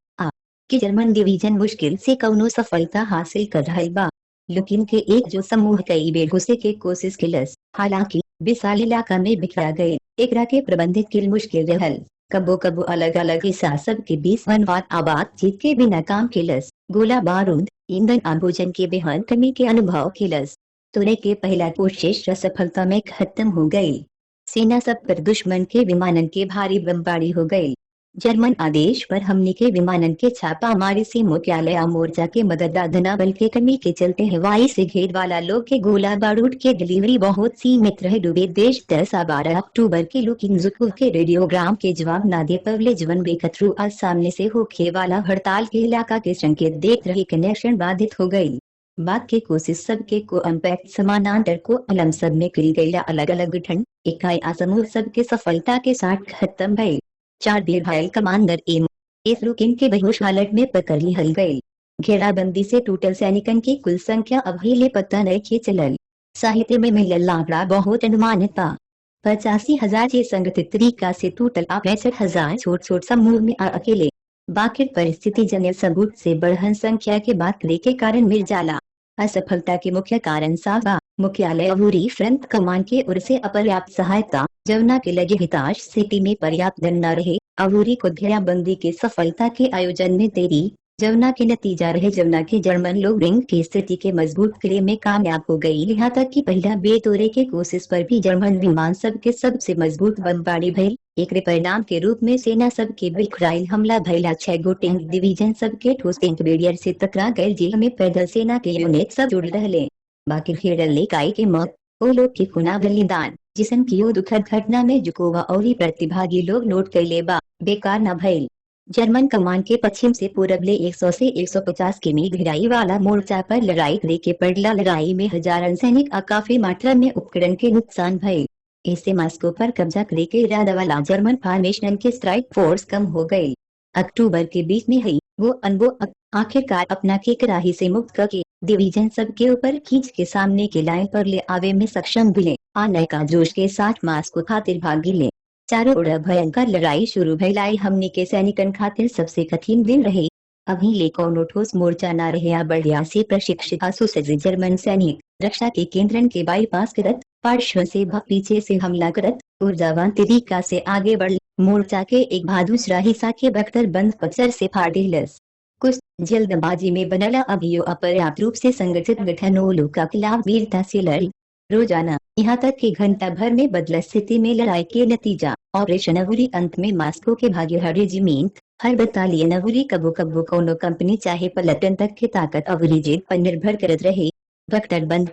कि जर्मन डिवीजन मुश्किल से कौनो सफलता हासिल कर रहल बा। लेकिन के एक जो समूह कई बेर घुसे के कोशिश किलस, हालांकि विशाल इलाका में बिखरा गए। एकरा के प्रबंधित किल मुश्किल रहल। कबो कबो अलग अलग हिस्सा सब के बीच वनवाद आबाद जीत के बिना काम किलस। गोला बारूद ईंधन और भोजन के बेहद कमी के अनुभव किलस। तुरे के पहला कोशिश असफलता में खत्म हो गई। सेना सब पर दुश्मन के विमानन के भारी बमबारी हो गई। जर्मन आदेश पर हमने के विमानन के छापामारी से मुख्यालय मोर्चा के मददाधना बल के कमी के चलते हवाई से घेर वाला लोग के गोला बारूद के डिलीवरी बहुत सीमित रहे। डूबे देश 10-12 अक्टूबर के लुकिंजुकु के रेडियोग्राम के जवाब ना दे पवले जीवन बेखतरू आज सामने से होखे वाला हड़ताल के इलाका के संकेत देख रही कनेक्शन बाधित हो गई। बात की कोशिश सबके को अम्पैक्ट समानांतर को अलम सब में करी गई अलग अलग गठन इकाई समूह सबके सफलता के साथ खत्म भई। 4 देर घायल कमांडर एस रुकिन के बेहोश हालत में पकड़ लिहल गई। घेराबंदी से टूटल सैनिकन की कुल संख्या अभी ले पता नहीं के चलल। साहित्य में मिलल आंकड़ा बहुत अनुमानित बा। 85,000 के संगठित तरीका से टूटल 65,000 छोट छोट समूह में अकेले बाकिर परिस्थिति जन्य सबूत से बढ़हन संख्या के बात करे के कारण मिल जाला। असफलता के मुख्य कारण साफ बा। मुख्यालय अबूरी फ्रंट कमान के ओर से अपर्याप्त सहायता जमुना के लगे हिताश सिटी में पर्याप्त धन न रहे। अबूरी को घेराबंदी के सफलता के आयोजन में देरी जमुना के नतीजा रहे। जमुना के जर्मन लोग रिंग की स्थिति के मजबूत करे में कामयाब हो गई। यहाँ तक कि पहला बेतोरे के कोशिश पर भी जर्मन विमान सब के सबसे मजबूत बमबारी भइल। एक परिणाम के रूप में सेना सब के बिखराइल हमला भइला। 6 गो टैंक डिवीजन सब के ठोस टैंक बैरियर से टकरा गए जिला में पैदल सेना के यूनिट सब जुड़ रहे। बाकी घेरल इकाई के मौत ओ लोग के खुना बलिदान जिसन की दुखद घटना में जुकोवा और प्रतिभागी लोग नोट कैले बा बेकार न भइल। जर्मन कमान के पश्चिम से पूरब ले 100 से 150 किमी गहराई वाला मोर्चा पर लड़ाई करे के पड़ला। लड़ाई में हजारन सैनिक और काफी मात्रा में उपकरण के नुकसान भइल। इससे मास्को पर कब्जा करे के इरादा वाला जर्मन फॉर्मेशन के स्ट्राइक फोर्स कम हो गई। अक्टूबर के बीच में ही वो अनबो आखिरकार अपना के कराही से मुक्त करके डिवीजन सब के ऊपर खींच के सामने के लाइन पर ले आवे में सक्षम मिले। आने का जोश के साथ मास्को खातिर भागी ले। चारों ओर भयंकर लड़ाई शुरू भइलाई। हमने के सैनिकन खातिर सबसे कठिन दिन रहे। अभी ले कोनो ठोस मोर्चा न रहे। बढ़िया से प्रशिक्षित सुसज्जित जर्मन सैनिक रक्षा के केंद्रन के बाईपास करत पार्श्व से पीछे से हमला करत ऊर्जावान तरीका से आगे बढ़ मोर्चा के एक दूसरा हिस्सा के बख्तर बंद पत्थर से फाड़ दिलस। कुछ जल्दबाजी में बनला अभियो अपर्याप्त रूप से संगठित गठनों लोग का खिलाफ वीरता से लड़ी। रोजाना यहाँ तक कि घंटा भर में बदला स्थिति में लड़ाई के नतीजा ऑपरेशन अबूरी अंत में मास्को के भाग्य हर रेजिमेंट हर बटालियन अबूरी कबो कबो कोनो कंपनी चाहे पलटन तक की ताकत अबूरी जेद पर निर्भर करत रहे। बख्तर बंद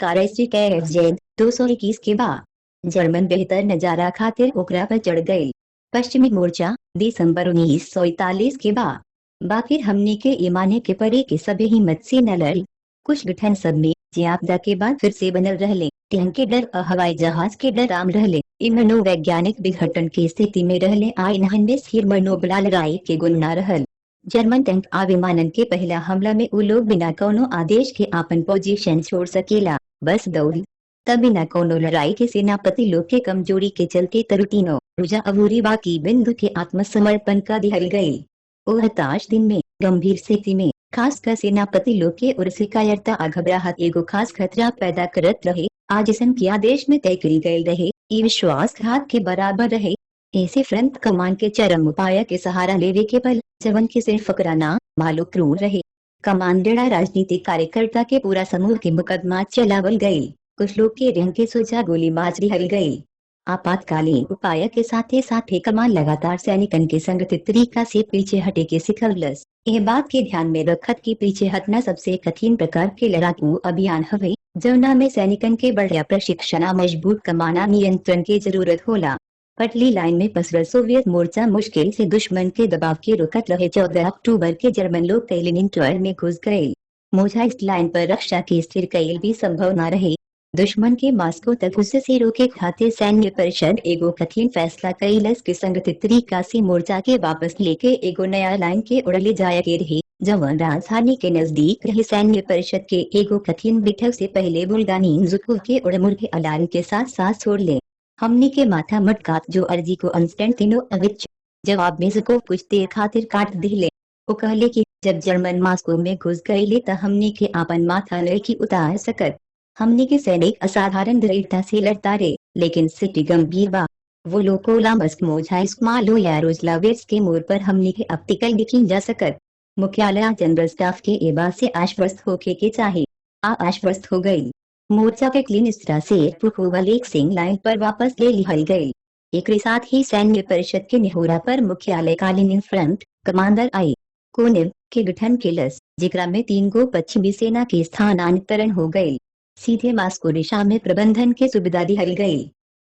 जेद 221 के बाद जर्मन बेहतर नजारा खातिर ओकरा पर चढ़ गई। पश्चिमी मोर्चा दिसंबर 1941 के बाद बाकी हमने के ईमाने के परे के सभी हिम्मत से न लड़ी। कुछ गठन सब में जे आपदा के बाद फिर से बनल रहले। टैंक के डर और हवाई जहाज के डर आम रहले। इन मनोवैज्ञानिक विघटन की स्थिति में रहले। आइनहन में स्थिर मनोबला लड़ाई के गुण न रहल। जर्मन टैंक आ विमानन के पहला हमला में उ लोग बिना कोनो आदेश के आपन पोजीशन छोड़ सकेला बस दौड़ी। तब बिना कोनो लड़ाई के सेनापति लोग के कमजोरी के चलते तरुटीनो रुजा अबूरी बाकी बिंदु के आत्मसमर्पण का दिहल गई। ओ हताश दिन में गंभीर स्थिति में खासकर सेनापति लोग के ओर से कायरता आ घबराहट एगो खास खतरा पैदा करत रहे। आज सन के आदेश में तय करी गई रहे ई विश्वासघात के बराबर रहे। ऐसे फ्रंट कमान के चरम उपाय के सहारा लेवे के बल जवन के सिर्फ फकराना मालूम क्रूर रहे। कमांडरा राजनीतिक कार्यकर्ता के पूरा समूह के मुकदमा चलावल गई। कुछ लोग के रंग के सोचा गोली मार हल गई। आपातकालीन उपाय के साथ ही कमान लगातार सैनिकन के संगठित तरीका से पीछे हटे के सिखलस। यह बात के ध्यान में रखत कि पीछे हटना सबसे कठिन प्रकार के लड़ाकू अभियान हवे जौना में सैनिकन के बढ़िया प्रशिक्षण मजबूत कमाना नियंत्रण की जरूरत होला। पटली लाइन में पसरल सोवियत मोर्चा मुश्किल से दुश्मन के दबाव के रुकत रहे। 14 अक्टूबर के जर्मन लोग कैलिनिंगराड में घुस गए। मोझा इस लाइन पर रक्षा की स्थिर कैल भी संभव न रहे। दुश्मन के मास्को तक उससे रोके खातिर सैन्य परिषद एगो कठिन फैसला कैलस के संगठित तरीका से मोर्चा के वापस लेके एगो नया लाइन के उड़ले जाया के रही जवन राजधानी के नजदीक रहे। सैन्य परिषद के एगो कठिन बैठक से पहले बुल्गानिंजुकु के उड़मुड़ के अलार्म के साथ सांस छोड़ ले। हमने के माथा मटकात जो अर्जी को कॉन्स्टेंटिनोविच जवाब में जुको कुछ देर खातिर काट दिले। वो कहले कि जब जर्मन मास्को में घुस गए त हमने के आपन माथा नहीं उतार सकत। हमने के सैनिक असाधारण दृढ़ता से लड़ता रहे लेकिन स्थिति गंभीर बा। वो लोकोला मस्कमोझाइस्मालो या रोजलावेट्स के मोड़ पर हमने के अब टिकल दिखी जा सकत। मुख्यालय जनरल स्टाफ के ए बात से आश्वस्त होके के चाहे आश्वस्त हो गई। मोर्चा के क्लीन इस तरह से पुखोवल एक सिंह लाइन पर वापस ले लिहल गई। एक साथ ही सैन्य परिषद के निहोरा पर मुख्यालय कालीन फ्रंट कमांडर आई कोनिव के गठन के लस जिक्रा में 3 गो पश्चिमी सेना के स्थानांतरण हो गए। सीधे मास्को दिशा में प्रबंधन के सुविधा दिहल गई।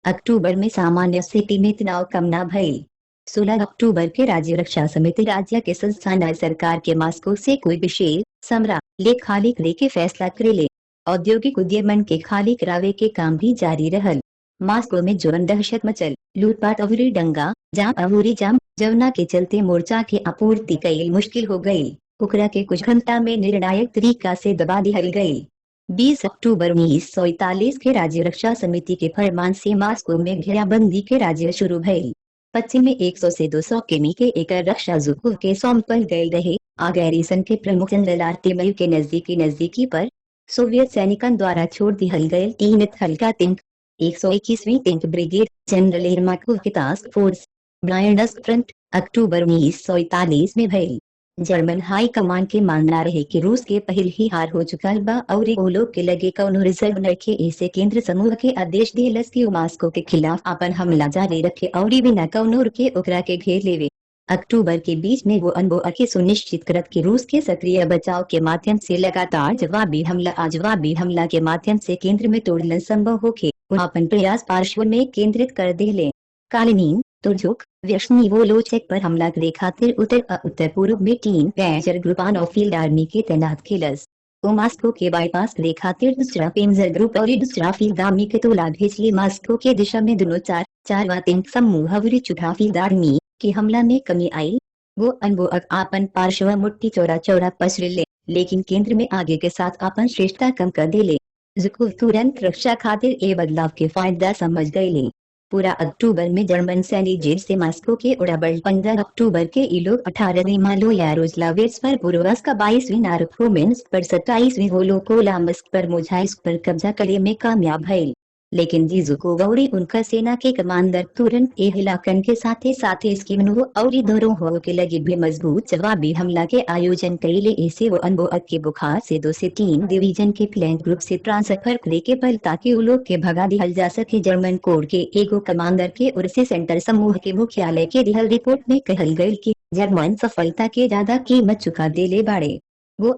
अक्टूबर में सामान्य स्थिति में तनाव कम न भई। 16 अक्टूबर के राज्य रक्षा समिति राज्य के संस्थान सरकार के मास्को से कोई विशेष समरा ले खाली करे के फैसला करेले। औद्योगिक उद्यमन के खाली करावे के काम भी जारी रहल। मास्को में जोरन दहशत मचल, लूटपाट अवरी दंगा जाम जवना के चलते मोर्चा की आपूर्ति कईल मुश्किल हो गई। उकरा के कुछ घंटा में निर्णायक तरीका से दबा दिहल गई। 20 अक्टूबर 1941 के राज्य रक्षा समिति के फरमान से मास्को में घेराबंदी के राज्य शुरू भई। पश्चिम में 100 से 200 किमी के एक रक्षा जुकूव के सौंपल गए रहे। गैरिसन के प्रमुख जनरल आर्टिमल के नजदीकी पर सोवियत सैनिकों द्वारा छोड़ दिहल गए 3 हल्का टैंक 121वीं टैंक ब्रिगेड जनरल एरमाकोव के टास्क फोर्स ब्रायनस्क फ्रंट अक्टूबर 1941 में भई। जर्मन हाई कमान के मानना रहे कि रूस के पहल ही हार हो चुका बा और वो लोग के लगे कौनो रिजर्व नखे। ऐसे केंद्र समूह के आदेश दिलस कि मास्को के खिलाफ अपन हमला जारी रखे और बिना कौनो रुके ओकरा के घेर लेवे। अक्टूबर के बीच में वो अनबोआ के सुनिश्चित करत कि रूस के सक्रिय बचाव के माध्यम से लगातार जवाबी हमला के माध्यम से केंद्र में तोड़ना संभव होके वो अपन प्रयास पार्श्व में केंद्रित कर देले। कालीन तुर्जुक व्यसनी वोलोचेक पर हमला करे खातिर उत्तर पूर्व में 3 मेजर ग्रुपान ऑफ फील्ड आर्मी के तैनात किलस। वो मास्को के बाईपास करे खातिर दूसरा पेंजर ग्रुप और दूसरा फील्ड आर्मी के तोला भेजली। मास्को के दिशा में दोनों चार टैंक समूह अवरी चौथा फील्ड आर्मी की हमला में कमी आई। वो अनबोअक आपन पार्श्व मुट्ठी चौड़ा पसरिले, लेकिन केंद्र में आगे के साथ आपन श्रेष्ठता कम कर देले। जुकूव तुरंत रक्षा खातिर ए बदलाव के फायदा समझ गए। पूरा अक्टूबर में जर्मन सैनिक जेल से मास्को के उड़ाबल 15 अक्टूबर के ई लोग 18वीं मालो यारोस्लाविट्स पर बुरोवस्क का 22वीं नारकोमेंस्क पर 27वीं वोलोकोलामस्क पर मोझाइस्क पर कब्जा करे में कामयाब भइल। लेकिन जीजुकोव और उनका सेना के कमांडर तुरंत ए इलाकन के साथ स्कीमनो और दोरों के लगे भी मजबूत जवाबी हमला के आयोजन कईले। ऐसे वो अनबोअक के बुखार से 2 से 3 डिवीजन के फ्लैंक ग्रुप से ट्रांसफर करे के पल ताकि उ लोग के भगा दिहल जा सके। जर्मन कोर के एगो कमांडर के ओर से सेंटर समूह के मुख्यालय के दिहल रिपोर्ट में कहल गई कि जर्मन सफलता के ज्यादा कीमत चुका देले बाड़े। वो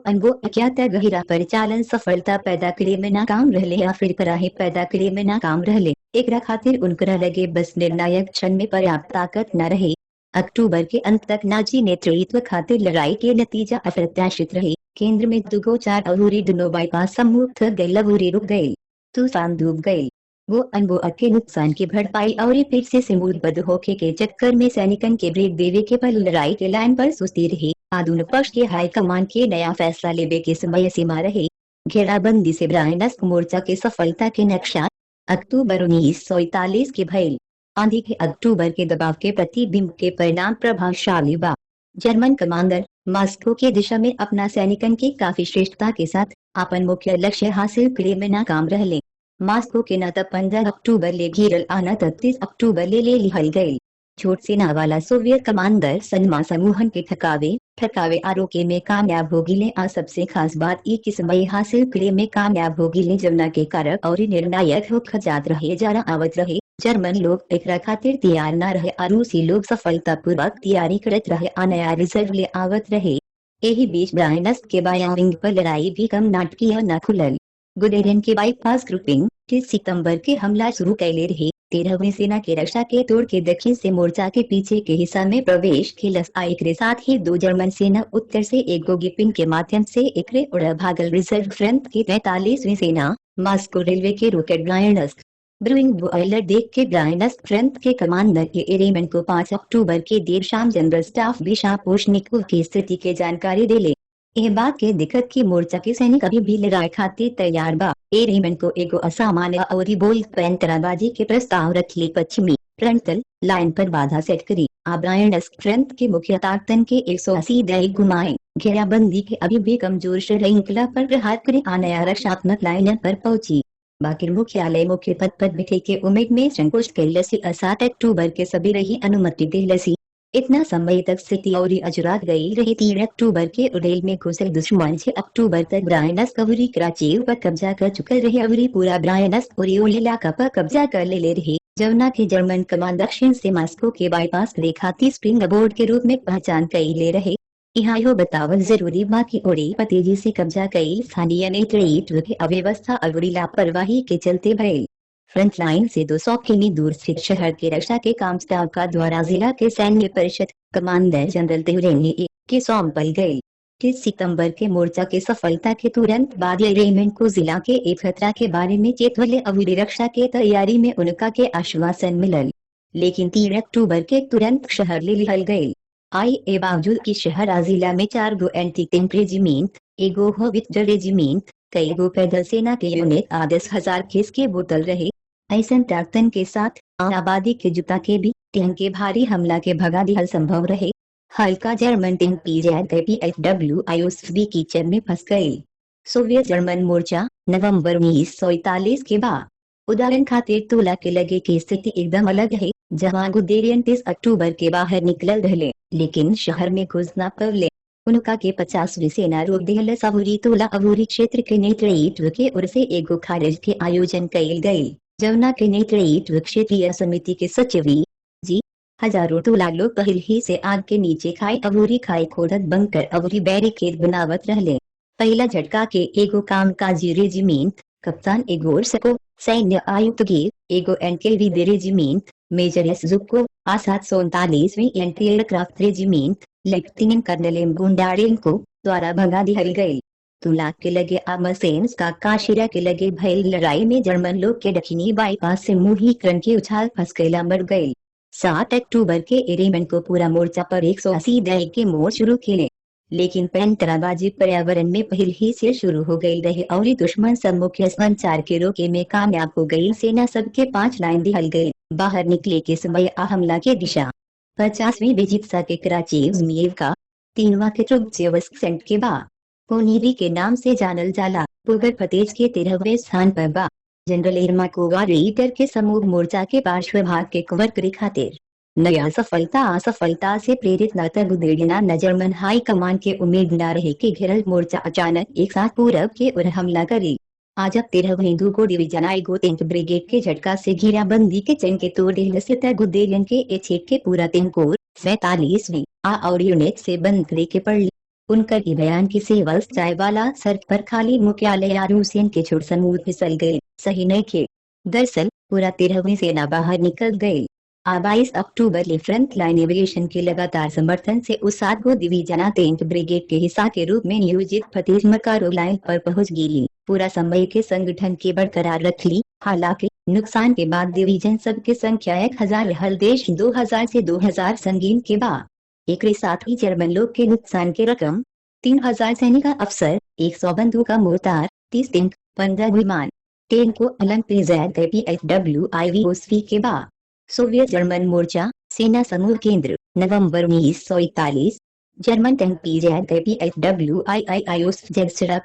क्या गहिरा परिचालन सफलता पैदा करे में नाकाम रहले या फिर कराहे पैदा करे में नाकाम रहले। एकरा खातिर उनकरा लगे बस निर्णायक क्षण में पर्याप्त ताकत न रहे। अक्टूबर के अंत तक नाजी नेतृत्व खातिर लड़ाई के नतीजा अप्रत्याशित रहे। केंद्र में दुगो 4 अवूरी दोनों बाईपास समूह थक गए, लवूरी रुक गए, तूफान डूब गए। वो अनबोअक के नुकसान की भरपाई और फिर से सिमूदबद्ध होके के चक्कर में सैनिकन के ब्रेक देवे के पल लड़ाई के लाइन पर सुस्ती रही। आधुनिक पक्ष के हाईकमान के नया फैसला लेवे के समय सीमा रहे। घेराबंदी से ब्रायनस्क मोर्चा के सफलता के नक्शा अक्टूबर 1941 के भइल। आंधी के अक्टूबर के दबाव के प्रतिबिंब के परिणाम प्रभावशाली बा। जर्मन कमांडर मास्को के दिशा में अपना सैनिकन की काफी श्रेष्ठता के साथ अपन मुख्य लक्ष्य हासिल करे में नाकाम रहले। मास्को के न 15 अक्टूबर ले घेरल आना 30 अक्टूबर ले लिहल गए। छोट सेना वाला सोवियत कमांडर सन्मा समूहन के ठकावे आरोके में कामयाब हो गिले। आ सबसे खास बात ई कि समय हासिल करे में कामयाब हो गिले जमुना के कारक और निर्णायक हो खजात रहे जरा आवत रहे। जर्मन लोग एकरा खातिर तैयार न रहे और रूसी लोग सफलता पूर्वक तैयारी करत रहे आ नया रिजर्व ले आवत रहे। यही बीच ब्रायनस्क के बायां विंग पर लड़ाई भी कम नाटकीय न खुलल। गुडेरियन के बाईपास ग्रुपिंग 30 सितंबर के हमला शुरू कैले रहे। 13वीं सेना के रक्षा के तोड़ के दक्षिण से मोर्चा के पीछे के हिस्सा में प्रवेश किलस। एकरे साथ ही 2 जर्मन सेना उत्तर से एक गिपिंग के माध्यम से एकरे उड़ भागल। रिजर्व फ्रंट की 43वीं सेना मास्को रेलवे के रोकेट ब्रायनस्क ब्रूइंग बॉयलर देख के ब्रायनस्क फ्रंट के कमांडर के एरेमन को 5 अक्टूबर के देर शाम जनरल स्टाफ बिशापोशनिकोव की स्थिति के जानकारी देले। यह बात के दिक्कत की मोर्चा के सैनिक अभी भी लड़ाई खातिर तैयार बा। एरेमन को एगो असामान्य और बोल्ड पैंतराबाजी के प्रस्ताव रखली। पश्चिमी फ्रंटल लाइन पर बाधा सेट करी। ब्रायनस्क फ्रंट के मुख्य ताकतन के 180 दैनिक घुमाए। घेराबंदी के अभी भी कमजोर श्रृंखला पर प्रहार करे नया रक्षात्मक लाइन पर पहुंची। बाकी मुख्यालय मुख्य पद पर बिठे के उम्मीद में संकोच कैलसी। 7 अक्टूबर के सभी रही अनुमति देलसी। इतना समय तक स्थिति और अजुरात गई रही। 3 अक्टूबर के उड़ेल में घुसल दुश्मन 6 अक्टूबर तक ब्रायनस्क अवरी कराची पर कब्जा कर चुके रहे। अवरी पूरा ब्रायनस्क और इलाका पर कब्जा कर ले रहे। जमुना के जर्मन कमान दक्षिण से मास्को के बाईपास रेखाती स्प्रिंग बोर्ड के रूप में पहचान कई ले रहे। यहाँ यो बतावल जरूरी बाकी ओड़ी तेजी से कब्जा कई स्थानीय नेतृत्व की अव्यवस्था अवरी लापरवाही के चलते भयल। फ्रंट लाइन से 200 किमी दूर स्थित शहर के रक्षा के काम स्टाफ का द्वारा जिला के सैन्य परिषद कमांडर जनरल तिवरेनी के सौंपल गए। 30 सितंबर के मोर्चा के सफलता के तुरंत बाद ये रेजिमेंट को जिला के एक खतरा के बारे में चेतवले अवरी रक्षा के तैयारी में उनका के आश्वासन मिलल, लेकिन 3 अक्टूबर के तुरंत शहर ले लिहल गए। ए बावजूद की शहर जिला में 4 गो एंटी टैंक रेजिमेंट, एगो होवित्जर रेजिमेंट, कई गो पैदल सेना के यूनिट आ 10,000 केस के बोतल रहे। ऐसन ताकतन के साथ आबादी के जुटा के भी टैंक के भारी हमला के भगा दिहल संभव रहे। हल्का जर्मन टैंक PZPFWI कीचड़ में फंस गए। सोवियत जर्मन मोर्चा नवंबर 1941 के बाद उदाहरण खातिर तुला के लगे की स्थिति एकदम अलग है, जहां गुदेरियन 30 अक्टूबर के बाहर निकल रहे, लेकिन शहर में घुस न पवले। उनका के 50वीं सेना रोक दिहल। अवूरी तुला अवूरी क्षेत्र के नेतृत्व के ओर से एगो खारिज के आयोजन कइल गयी। जमुना के नेतृत्व क्षेत्रीय समिति के सचिव जी हजारों तुला लोग पहले ही से आग के नीचे खाई अवूरी खाई खोदत बंकर अवूरी बैरिकेड बनावत रहले। पहला झटका के एगो कामकाजी रेजिमेंट, कप्तान एगोर सको, सैन्य आयुक्त गिर, एगो एनकेवी रेजिमेंट, मेजर एस जुक्को, 739वीं anti aircraft regiment, lieutenant colonel M गुंडारेन को द्वारा भगा दिहल गए। तुला के लगे आमसेन्स का काशिरा के लगे भयल लड़ाई में जर्मन लोग के दक्षिणी बाईपास से मुहीकरण के उछाल फंस गैला मर गए। 7 अक्टूबर के रेजिमेंट को पूरा मोर्चा पर 180 दय के मोड़ शुरू किए, लेकिन पैंतराबाजी पर्यावरण में पहले ही से शुरू हो गई रहे और दुश्मन सब मुख्य संचार के रोके में कामयाब हो गई। सेना सबके 5 लाइन दिहल गए। बाहर निकले के समय हमला के दिशा 50वीं बेजिप्सा के कराची का 3वां के ट्रुबचेवस्क के बाद कोनीरी के नाम से जानल जाला। पुगर फतेज के 13वें स्थान पर बा। जनरल इरमा कोवा रीटर के समूह मोर्चा के पार्श्व भाग के कवर करे खातिर नया असफलता से प्रेरित न गुदेड़िया न जर्मन हाई कमान के उम्मीद न रहे कि घेरल मोर्चा अचानक एक साथ पूरब के ओर हमला करे। आज अब 13वीं दूगो डिवीजन आएगो टैंक ब्रिगेड के झटका से घेराबंदी के चैन के तोड़ दिल से गुदेरियन के एछेट के पूरा टैंकोर 47वीं और यूनिट से बंद करे के पड़। उनका ये बयान की सेवल चाय वाला सड़क पर खाली मुख्यालय रूसियन के छोट समूह फिसल गए सही नहीं खे। दरअसल पूरा 13वीं सेना बाहर निकल गई। 22 अक्टूबर ले फ्रंट लाइन एविएशन के लगातार समर्थन से उस 7 गो डिवीजन टैंक ब्रिगेड के हिस्सा के रूप में नियोजित फतेज मकारो लाइन पर पहुंच गई। पूरा समय के संगठन के बरकरार रख ली। हालांकि नुकसान के बाद डिवीजन सब की संख्या 1000 हल देश 2000 से 2000 संगीन के बाद एक साथ ही जर्मन लोग के नुकसान के रकम 3000 सैनिक अफसर, 100 बंदूक का मोर्टार, 30 टैंक, 15 विमान, टैंक को अलग PZPFWI के बाद सोवियत जर्मन मोर्चा सेना समूह केंद्र नवंबर 1941 जर्मन टैंक PZPFWI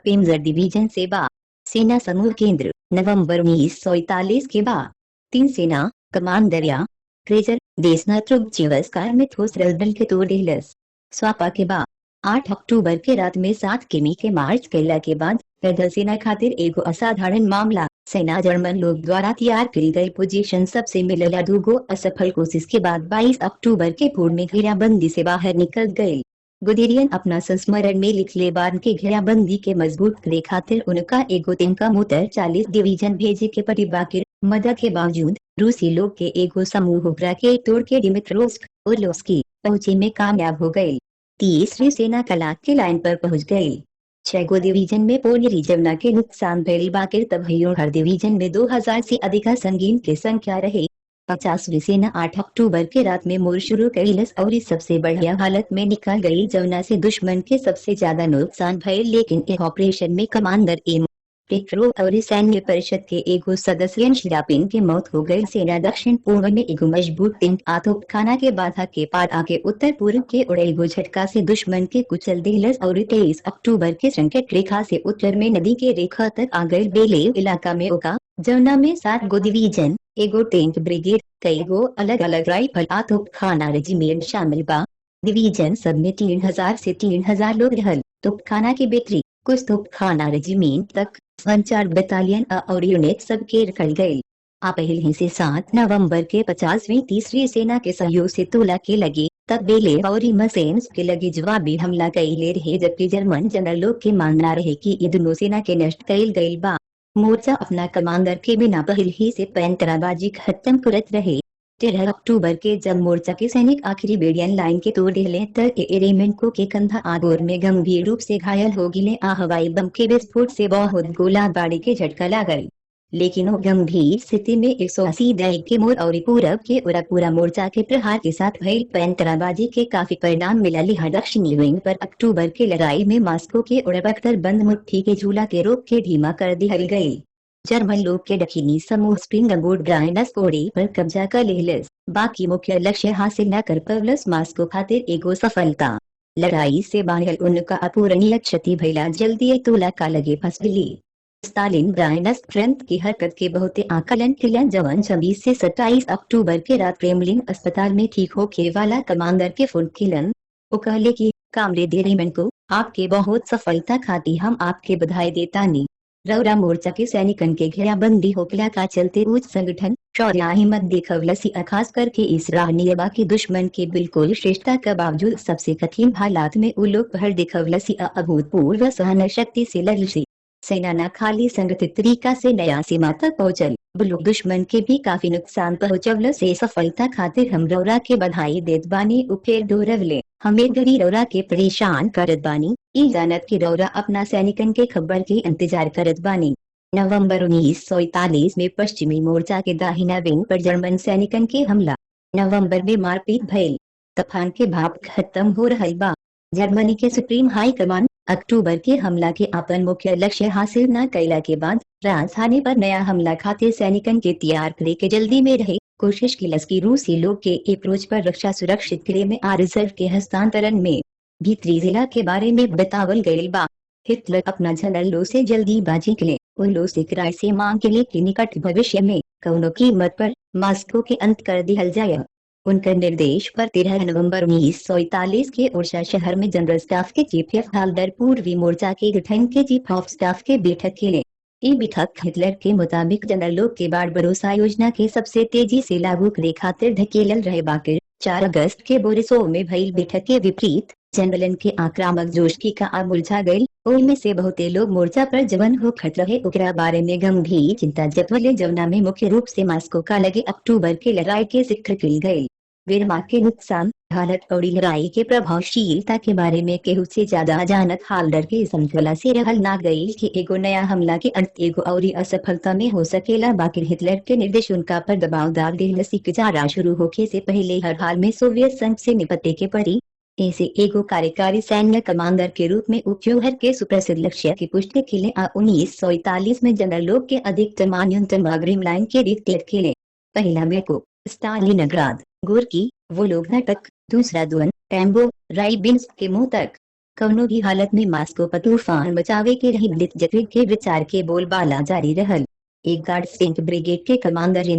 पेंजर डिवीजन से बा सेना समूह केंद्र नवंबर 1941 के बाद 3 सेना कमांडरिया क्रेजर देशना ट्रुबचेवस्कार में ठोस रसबल के तोड़ दिलस। स्वापा के बाद 8 अक्टूबर के रात में 7 किमी के मार्च कैला के बाद पैदल सेना खातिर एगो असाधारण मामला। सेना जर्मन लोग द्वारा तैयार की गई पोजीशन सबसे मिलला दूगो असफल कोशिश के बाद 22 अक्टूबर के पूर्व में घेराबंदी से बाहर निकल गए। गुदेरियन अपना संस्मरण में लिखले बाद के घेराबंदी के मजबूत करे खातिर उनका एगो टैंक का मोटर 40 डिवीजन भेजे के पड़ी बाकी मदद के बावजूद रूसी लोग के एगो समूह ओकरा के तोड़ के डिमित्रोव्स्क ओर्लोव्स्की पहुंचे में कामयाब हो गए। 30वीं सेना कलाक के लाइन पर पहुंच गई। 6 गो डिवीजन में पूरी जमुना के नुकसान भइल बाकी तबहियों हर डिवीजन में 2000 से अधिक संगीन के संख्या रहे। 50वीं सेना 8 अक्टूबर के रात में मोर शुरू कईलस और सबसे बढ़िया हालत में निकल गई। जमुना से दुश्मन के सबसे ज्यादा नुकसान भइल, लेकिन एक ऑपरेशन में कमांडर एम पेट्रो और सैन्य परिषद के एगो सदस्य शिरापिन के मौत हो गई। सेना दक्षिण पूर्व में एगो मजबूत टैंक तोपखाना के बाधा के पार आके उत्तर पूर्व के उड़े एगो झटका से दुश्मन के कुचल दिलस और 23 अक्टूबर के संकट रेखा से उत्तर में नदी के रेखा तक आ गए। बेले इलाका में ओका जमुना में 7 गो डिवीजन, एगो टैंक ब्रिगेड, कई गो अलग अलग राइफल तोपखाना रेजिमेंट शामिल बा। डिवीजन सब में 3000 से 3000 लोग रहल। तोपखाना की बेहतरी कुछ तोपखाना रेजिमेंट तक संचार बटालियन और यूनिट सब के रखल गए। आ पहले से 7 नवंबर के 50वीं तीसरी सेना के सहयोग से तोला के लगे तब बेले और मसेन्स के लगे जवाबी हमला कैले रहे, जबकि जर्मन जनरलों के मानना रहे कि ये दोनों सेना के नष्ट कैल गईल बा। मोर्चा अपना कमांडर के बिना पहले ही से पैंतराबाजी खत्म करत रहे। 13 अक्टूबर के जब मोर्चा के सैनिक आखिरी बेडियन लाइन के तोड़ दिले तब एरेमेंको के कंधा आगोर में गंभीर रूप से घायल हो गिले। हवाई बम के विस्फोट से बहुत गोलाबारी के झटका लागल, लेकिन वो गंभीर स्थिति में 180 दैनिक के मोर और पूरब के पूरा मोर्चा के प्रहार के साथ भइल पैंतराबाजी के काफी परिणाम मिला। लिहा दक्षिणी विंग पर अक्टूबर के लड़ाई में मास्को के उड़बख्तर बंद मुट्ठी के झूला के रोक के धीमा कर दिहल गई। जर्मन लोग के दक्षिणी समूह स्प्रिंगबोर्ड ब्राइनस कोड़ी पर कब्जा कर लेलस, बाकी मुख्य लक्ष्य हासिल न कर पवलस। मास्को खातिर एगो सफलता। लड़ाई से बाहर उनका अपूरणीय क्षति भइला, जल्दी तोला का लगे फंस गई। स्टालिन ब्राइनस ट्रेंथ की हरकत के बहुत आकलन किलन जवान 26 से 27 अक्टूबर के रात क्रेमलिन अस्पताल में ठीक होके वाला कमांडर के फोन किलन। वो कहले कि कामरेड रेजिमेंट को आपके बहुत सफलता खाती हम आपके बधाई देता नी। रौरा मोर्चा के सैनिकन के घेराबंदी होकला का चलते उच्च संगठन शौर्य हिम्मत देखवलसी, खास करके इस राहनीय बाकी दुश्मन के बिल्कुल श्रेष्ठता के बावजूद सबसे कठिन हालात में वो लोग पहर देखवलसी अभूतपूर्व सहन शक्ति से लड़सी। सेना न खाली संगठित तरीका से नया सीमा तक पहुँचल, लोग दुश्मन के भी काफी नुकसान पहुँचवल से सफलता खातिर हम रौरा के बधाई देत बानी। उफेर दोहरवले हमें गरी रौरा के परेशान करत बानी, ई जानत की रौरा अपना सैनिकन के खबर के इंतजार करत बानी। नवंबर 1941 में पश्चिमी मोर्चा के दाहिना विंग पर जर्मन सैनिकन के हमला। नवंबर में मारपीट भइल, तूफान के भाप खत्म हो रहल बा। जर्मनी के सुप्रीम हाई कमान अक्टूबर के हमला के अपन मुख्य लक्ष्य हासिल न कैला के बाद राजधानी पर नया हमला खातिर सैनिकन के तैयार करे के जल्दी में रहे कोशिश की लस्की रूसी लोग के अप्रोच पर रक्षा सुरक्षित करे में आ रिजर्व के हस्तांतरण में भीतरी जिला के बारे में बतावल गईल बा। हिटलर अपना जनरलों से जल्दीबाजी के लिए उन लोग से किराए से मांग के लिए कि निकट भविष्य में कौनो कीमत पर मास्को के अंत कर दिहल जाए। उनका निर्देश पर 13 नवंबर 1941 के ओरछा शहर में जनरल स्टाफ के चीफ ऑफ हाल्डर पूर्वी मोर्चा के गठन के चीफ ऑफ स्टाफ के बैठक के लिए। ये बैठक हिटलर के मुताबिक जनरलों के बाढ़ भरोसा योजना के सबसे तेजी से लागू करे खातिर धकेलल रहे। बाकी 4 अगस्त के बोरिसोव में भइल बैठक के विपरीत जनरलन के आक्रामक जोश की का उलझा गई। उनमें से बहुते लोग मोर्चा पर जवन हो खत रहे ओकरा बारे में गंभीर चिंता जतवले, जवना में मुख्य रूप से मास्को का लगे अक्टूबर के लड़ाई के जिक्र किल गई। वीरमा के नुकसान हालत और लड़ाई के प्रभावशीलता के बारे में केहू से ज्यादा जानत हाल्डर के समझौला से रहल ना गई कि एगो नया हमला के अंत एगो और असफलता में हो सकेला। बाकी हिटलर के निर्देश उनका पर दबाव डाल देहल कि जारा शुरू होके से पहले हर हाल में सोवियत संघ से निपटे के पड़ी। ऐसे एगो कार्यकारी सैन्य कमांडर के रूप में उपयोहर के सुप्रसिद्ध लक्ष्य की पुष्टि के लिए 1941 में जनरलों के अधिकतम न्यूनतम अग्रिम लाइन के रीत के लिए पहला मेको स्टालिनग्राद गोरकी वो लोग नाटक, दूसरा दुअन टैम्बो राइबिन्स के मुंह तक। कौनो भी हालत में मास्को पर तूफान बचावे के रही जगह के विचार के बोलबाला जारी रहल। एक गार्ड सेंट ब्रिगेड के कमांडर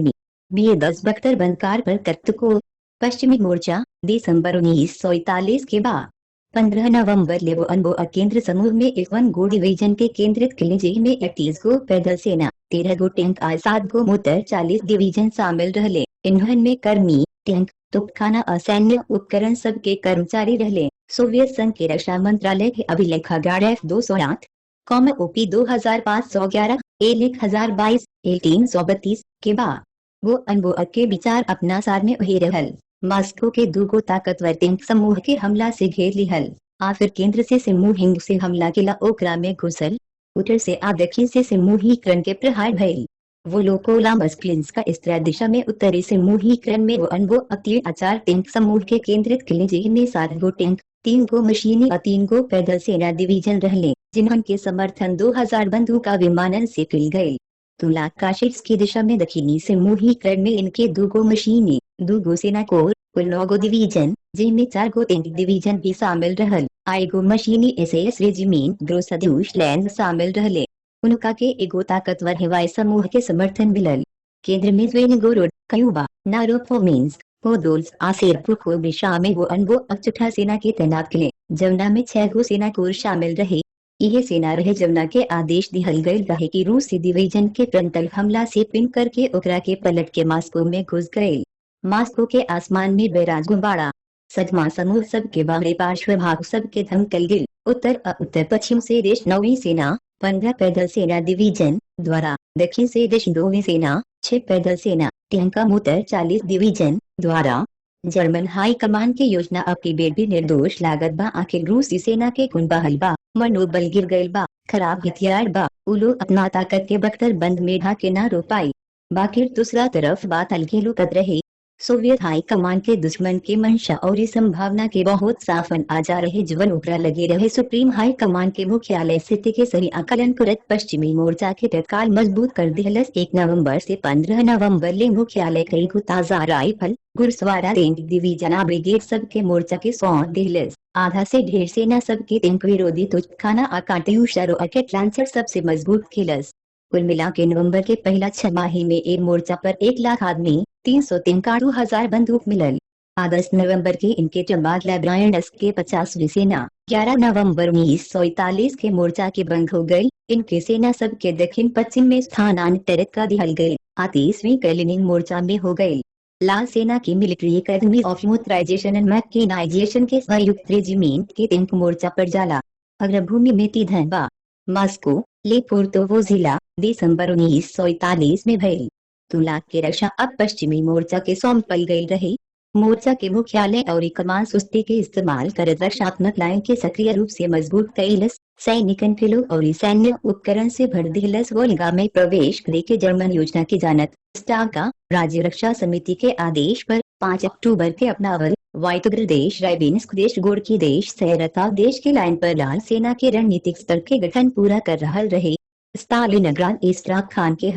बी 10 बख्तर बंदकार पर तख्त को पश्चिमी मोर्चा दिसंबर 1941 के बाद 15 नवंबर ले वो अनबो केंद्र समूह में 51 गो डिवीजन के केंद्रित किले जिनमें 31 गो पैदल सेना, 13 गो टैंक और 7 गो मोटर 40 डिवीजन शामिल रहले। इन्हन कर्मी, टैंक, तोपखाना और सैन्य उपकरण सब के कर्मचारी रहले। सोवियत संघ के रक्षा मंत्रालय के अभिलेखागार F208 कॉम ओपी 2511 1022 332 के बाद वो अनबो के विचार अपना सार में वही रहल। मास्को के दूगो ताकतवर टैंक समूह के हमला से घेर लिहल आ फिर केंद्र से समूहिंग से हमला केला ओकरा में घुसल। उत्तर से आ दक्षिण से समूहीकरण के प्रहार भइल। वो लोकोला मस्क्लिन्स का इस तरह दिशा में उत्तरी समूहीकरण में वो अनबो अत्याचार टैंक समूह के केंद्रित किले जिनमें 7 गो टैंक, 3 गो मशीनी और 3 गो पैदल सेना डिवीजन रहले, जिन्होंने समर्थन 2000 बंदूक का विमानन से किल गए। तुला काशिट्स की दिशा में दक्षिणी समूहीकरण में इनके 2 गो मशीनी, 2 गो सेना कोर, कुल 9 गो डिवीजन जिनमें 4 गो टैंक डिवीजन भी शामिल रहल। 8 गो मशीनी एसएस रेजिमेंट ग्रोसदूश लैंड शामिल रहले। उनका के एगो ताकतवर हवाई समूह के समर्थन मिलल। केंद्र में ज्वेनिगोरोड, क्यूबा, नारोफोमिन्स, पोदोल्स आसेरपुर को दिशा में वो अनबो अचुठा सेना के तैनात किले, जमुना में 6 गो सेना कोर शामिल रहे। यह सेना रहे जमुना के आदेश दिहल गए रहे कि रूसी डिवीजन के फ्रंटल हमला से पिन करके ओकरा के पलट के मास्को में घुस गए। मास्को के आसमान में बैराज गुब्बारा सदमा समूह सब के बाहरी पार्श्व भाग सब के धमकल गिल। उत्तर पश्चिम से देश 9वीं सेना 15 पैदल सेना डिवीजन द्वारा, दक्षिण से देश 2वीं सेना 6 पैदल सेना टैंका मोटर 40 डिवीजन द्वारा। जर्मन हाई कमान की योजना अब की बेर भी निर्दोष लागत बा। आखिर रूसी सेना के गुण बहल बा, मनोबल गिर गईल बा, खराब हथियार बा, उलो अपना ताकत के बख्तर बंद मेढ़ा के ना रो पाई। बाकी दूसरा तरफ बात अलगे लुकत रही। सोवियत हाई कमान के दुश्मन के मंशा और इस संभावना के बहुत साफन आ जा रहे जीवन उपरा लगे रहे। सुप्रीम हाई कमान के मुख्यालय स्थिति के सही आकलन करत पश्चिमी मोर्चा के तत्काल मजबूत कर दिहलस। 1 नवंबर से 15 नवंबर ले मुख्यालय कई गो ताजा राइफल घुड़सवारा टैंक डिवीजन ब्रिगेड सब के मोर्चा के सौंप दिहलस। आधा से ढेर सेना सब के टैंक विरोधी तुझखाना आकांक्षारो रॉकेट लॉन्चर सबसे मजबूत खेलस। कुल मिला के नवंबर के पहला 6 माही में एक मोर्चा पर 1 लाख आदमी 393,000 बंदूक मिलल। अगस्त नवंबर के इनके जमात लाइब्रायनस के 50वीं सेना 11 नवंबर 1941 के मोर्चा के बंद हो गई। इनके सेना सब के दक्षिण पश्चिम में स्थानांतरित कर दिहल गए। 38वीं कैलिनिंग मोर्चा में हो गई। लाल सेना की military academy of motorization and mechanization के संयुक्त रेजिमेंट के टैंक मोर्चा पर जाला। अग्रभूमि में तीधनबा मास्को लेपोर्टोवो जिला दिसंबर 1941 में भइल। तुला के रक्षा अब पश्चिमी मोर्चा के सौंपल गई रही। मोर्चा के मुख्यालय और कमान सुस्ती के इस्तेमाल कर रक्षात्मक लाइन के सक्रिय रूप से मजबूत कैलस। सैनिकन के लोग और सैन्य उपकरण से भर दिलस। वोल्गा में प्रवेश करे के जर्मन योजना की जानत स्टाका राज्य रक्षा समिति के आदेश पर 5 अक्टूबर के अपनावल वायतुग्र देश राइबिन्स्क देश गोरकी देश सैरता देश के लाइन पर लाल सेना के रणनीतिक स्तर के गठन पूरा कर रहा रहे। स्टालिनग्राद इस्राक खान के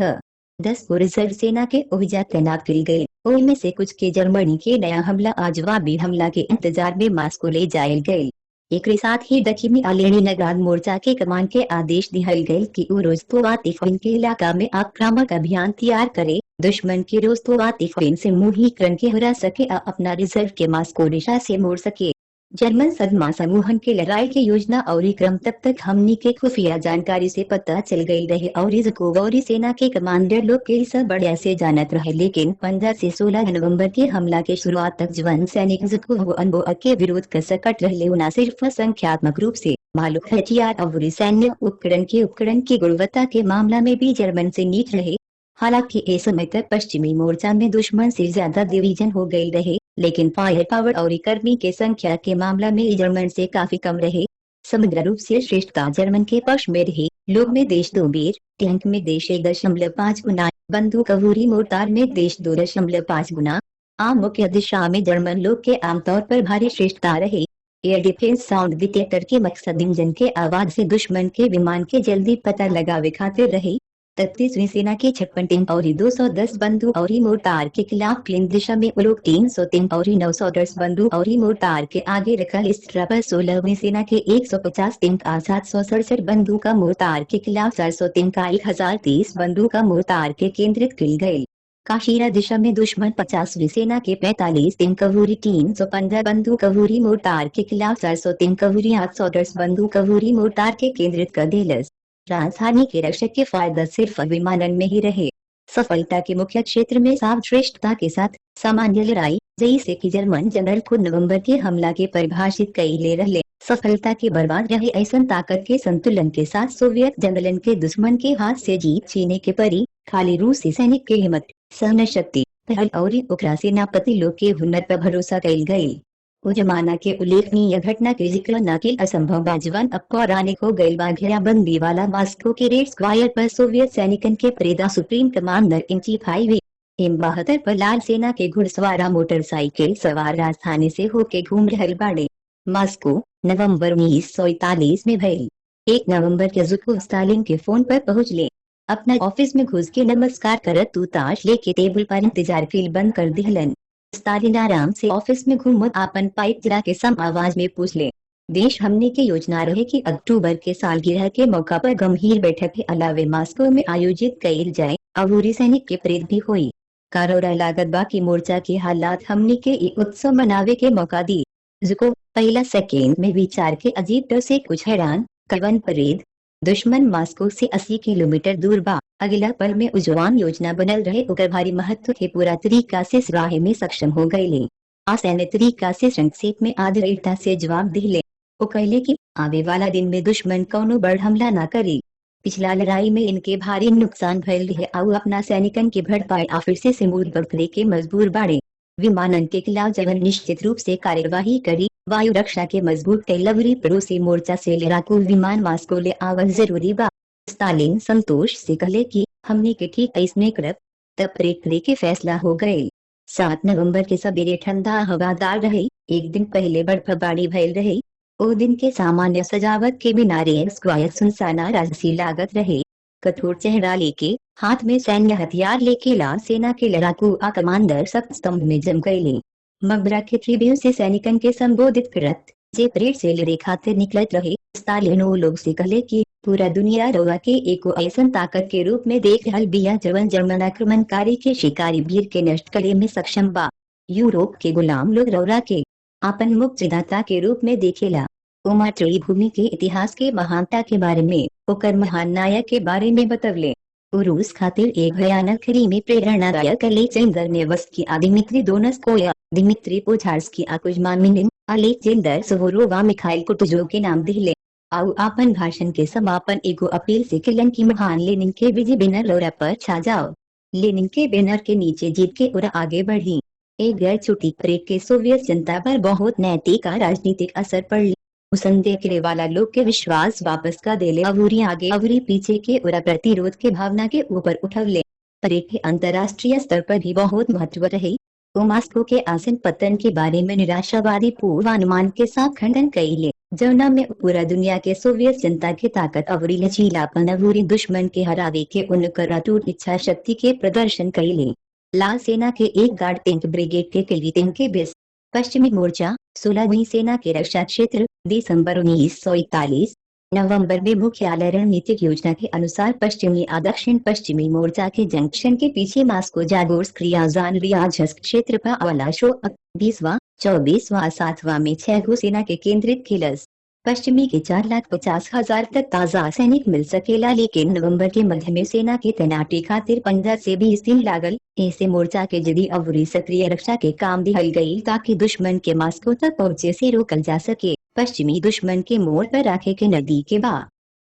10 को रिजर्व सेना के ओहिजा तैनात की गए। उनमें से कुछ के जर्मनी के नया हमला जवाबी हमला के इंतजार में मास्को ले जाए गए। एक साथ ही दक्षिणी लेनिनग्राद मोर्चा के कमान के आदेश दिहल गए कि वो रोस्तोवातिफिन के इलाका में आक्रामक अभियान तैयार करे। दुश्मन के रोस्तोवातिफिन से मुहीकरण के हरा सके अपना रिजर्व के मास्को दिशा से मोड़ सके। जर्मन सदमा समूहन के लड़ाई की योजना और क्रम तब तक हमनी के खुफिया जानकारी से पता चल गई रहे और जकोवरी सेना के कमांडर लोग के सब बढ़िया से जानत रहे। लेकिन 15 से 16 नवंबर के हमला के शुरुआत तक जवान सैनिक जकोवो के विरोध कर सकट रहे। न सिर्फ संख्यात्मक रूप से मालूक हथियार और सैन्य उपकरण की गुणवत्ता के मामला में भी जर्मन से नीच रहे। हालांकि इस समय तक पश्चिमी मोर्चा में दुश्मन से ज्यादा डिवीजन हो गई रहे, लेकिन फायर पावर और कर्मी के संख्या के मामला में जर्मन से काफी कम रहे। समग्र रूप से श्रेष्ठता जर्मन के पक्ष में रही। लोग में देश 2 बेर, टैंक में देश 1.5 गुना, बंदूक अवूरी मोर्टार में देश 2.5 गुना। आम मुख्य दिशा में जर्मन लोग के आमतौर पर भारी श्रेष्ठता रहे। एयर डिफेंस साउंड डिटेक्टर के मकसद इंजन के आवाज से दुश्मन के विमान के जल्दी पता लगावे खातिर रहे। 33वीं सेना के 56 टैंक और 210 बंदूक और मोर्टार के खिलाफ क्लीन दिशा में लोग 303 और 910 बंदूक और मोर्टार के आगे रखल। इस तरह पर 16वीं सेना के 150 टैंक और 767 बंदूक का मोर्टार के खिलाफ 403 का 1030 बंदूक का मोर्टार के केंद्रित किल गए। काशीरा दिशा में दुश्मन 50वीं सेना के 45 टैंक कवूरी 315 बंदूक कवूरी मोर्टार के खिलाफ 403 कवूरी 810 बंदूक कवूरी मोर्टार के केंद्रित कर दिलस। राजधानी के रक्षक के फायदा सिर्फ विमानन में ही रहे। सफलता के मुख्य क्षेत्र में साफ श्रेष्ठता के साथ सामान्य लड़ाई, जैसे कि जर्मन जनरल खुद नवंबर के हमला के परिभाषित कई ले रहे। सफलता के बर्बाद रहे ऐसा ताकत के संतुलन के साथ सोवियत जनरलन के दुश्मन के हाथ से जीत छीने के परी खाली रूसी सैनिक के हिम्मत, सहन शक्ति, पहल और ओकरा सेनापति लोग के हुनर पर भरोसा कैल गयी। वो जमाना के उल्लेखनीय घटना के जिक्र न के असंभव बाजवान अब पौराणिक हो गई। घेराबंदी वाला मास्को के रेड स्क्वायर पर सोवियत सैनिकन के प्रेदा supreme commander in chief highway M72 पर लाल सेना के घुड़सवारा मोटरसाइकिल सवार राजधानी से होके घूम रहे बाड़े। मास्को नवंबर 1941 में भइल। 1 नवंबर के जुको स्टालिन के फोन पर पहुँच ले। अपना ऑफिस में घुस के नमस्कार करत तू ताश लेके टेबल पर इंतजार फील बंद कर दिहलन। स्टालिन आराम से ऑफिस में घूमत आपन पाइप जला के सम आवाज में पूछ ले। देश हमने की योजना रहे कि अक्टूबर के सालगिरह के मौका पर गंभीर बैठक के अलावे मास्को में आयोजित कईल जाए। अवूरी सैनिक के प्रेत भी हुई। कारोरा लागत बाकी मोर्चा के हालात हमने के उत्सव मनावे के मौका दी। जुको पहला सेकेंड में विचार के अजीब डर से कुछ हैरान कवन परेड। दुश्मन मास्को से 80 किलोमीटर दूर बा। अगला पल में उजवान योजना बनल रहे ओकर भारी महत्व के पूरा तरीका से सराहे में सक्षम हो गए। आसैन्य तरीका से संक्षेप में आधुनिकता से जवाब दिले। वो कहले कि आवे वाला दिन में दुश्मन कौनो बड़ हमला न करी। पिछला लड़ाई में इनके भारी नुकसान भयल रहे और अपना सैनिकन के भरपाई आ फिर से मुंह बदले के मजबूर बाड़े। विमानन के खिलाफ जवन निश्चित रूप से कार्यवाही करी। वायु रक्षा के मजबूत तैलवरी पड़ोसी मोर्चा से लड़ाकू विमान मास्को ले आवल जरूरी बा। स्टालिन संतोष से कहले कि हमने के ठीक ऐसने करब। तब परेड करे के फैसला हो गए। 7 नवंबर के सवेरे ठंडा हवादार रहे। एक दिन पहले बर्फबारी भयल रहे। ओ दिन के सामान्य सजावट के बिना रेल स्क्वायर सुनसाना राजसी लागत रहे। कठोर चेहरा लेके हाथ में सैन्य हथियार लेके लाल सेना के लड़ाकू आ कमांडर सख्त स्तंभ में जम गए। मकबरा के ट्रिब्यून से सैनिकन के संबोधित करत जे परेड से लड़े खातिर निकलत रहे। स्टालिन वो लोग से कहले कि पूरा दुनिया रउआ के एको ऐसन ताकत के रूप में देख रहल बिया जवन जर्मन आक्रमणकारी के शिकारी वीर के नष्ट करे में सक्षम बा। यूरोप के गुलाम लोग रउआ के आपन मुक्तिदाता के रूप में देखेला। उमा भूमि के इतिहास के महानता के बारे में ओकर महान नायक के बारे में बतवले। रूस खातिर एक भयानक खरी में प्रेरणादायक अलेक्जेंडर नेवस्की आ दिमित्री दोनस्कोया, दिमित्री पोझार्स्की आ कुज्मा मिनिन, अलेक्जेंडर सुवोरोवा मिखाइल कुटुजोव के नाम दिले। आउ आपन भाषण के समापन एगो अपील से किलन की महान लेनिन के विजय बैनर रौरा पर छा जाओ। लेनिन के बैनर के नीचे जीत के उरा आगे बढ़ी। एक गैर छुट्टी परेड के सोवियत जनता पर बहुत नैतिक और राजनीतिक असर पड़ी। संदेह करे वाला लोग के विश्वास वापस का देले अवूरी आगे अवूरी पीछे के उरा प्रतिरोध के भावना के ऊपर उठवले। परेड के अंतर्राष्ट्रीय स्तर पर भी बहुत महत्व रहे। मास्को के आसन पतन के बारे में निराशावादी पूर्वानुमान के साथ खंडन कइले जौना में पूरा दुनिया के सोवियत जनता की ताकत अवरी लचीलापन अवूरी दुश्मन के हरावे के उनकर अटूट इच्छा शक्ति के प्रदर्शन कइले। लाल सेना के एक गार्ड टैंक ब्रिगेड के किल्वीतिन के 20 पश्चिमी मोर्चा 16वीं सेना के रक्षा क्षेत्र दिसंबर 1941 नवंबर में मुख्यालय रणनीतिक योजना के अनुसार पश्चिमी आ दक्षिण पश्चिमी मोर्चा के जंक्शन के पीछे मास्को जागोर्स्क रियाजान रियाझस्क क्षेत्र पर अवला शो 20वां 24वां 7वां में 6 सेना के केंद्रित खिलस। पश्चिमी के 4,50,000 तक ताजा सैनिक मिल सकेला लेकिन नवंबर के मध्य में सेना की तैनाती खातिर 15 से 20 दिन लागल। ऐसे मोर्चा के जदी अवरी सक्रिय रक्षा के काम दिहल गई ताकि दुश्मन के मास्को तक पहुँचे से रोकल जा सके। पश्चिमी दुश्मन के मोड़ पर राखे के नदी के बा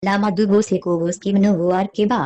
लामादुगो से कोवोस्की मनोवार के बा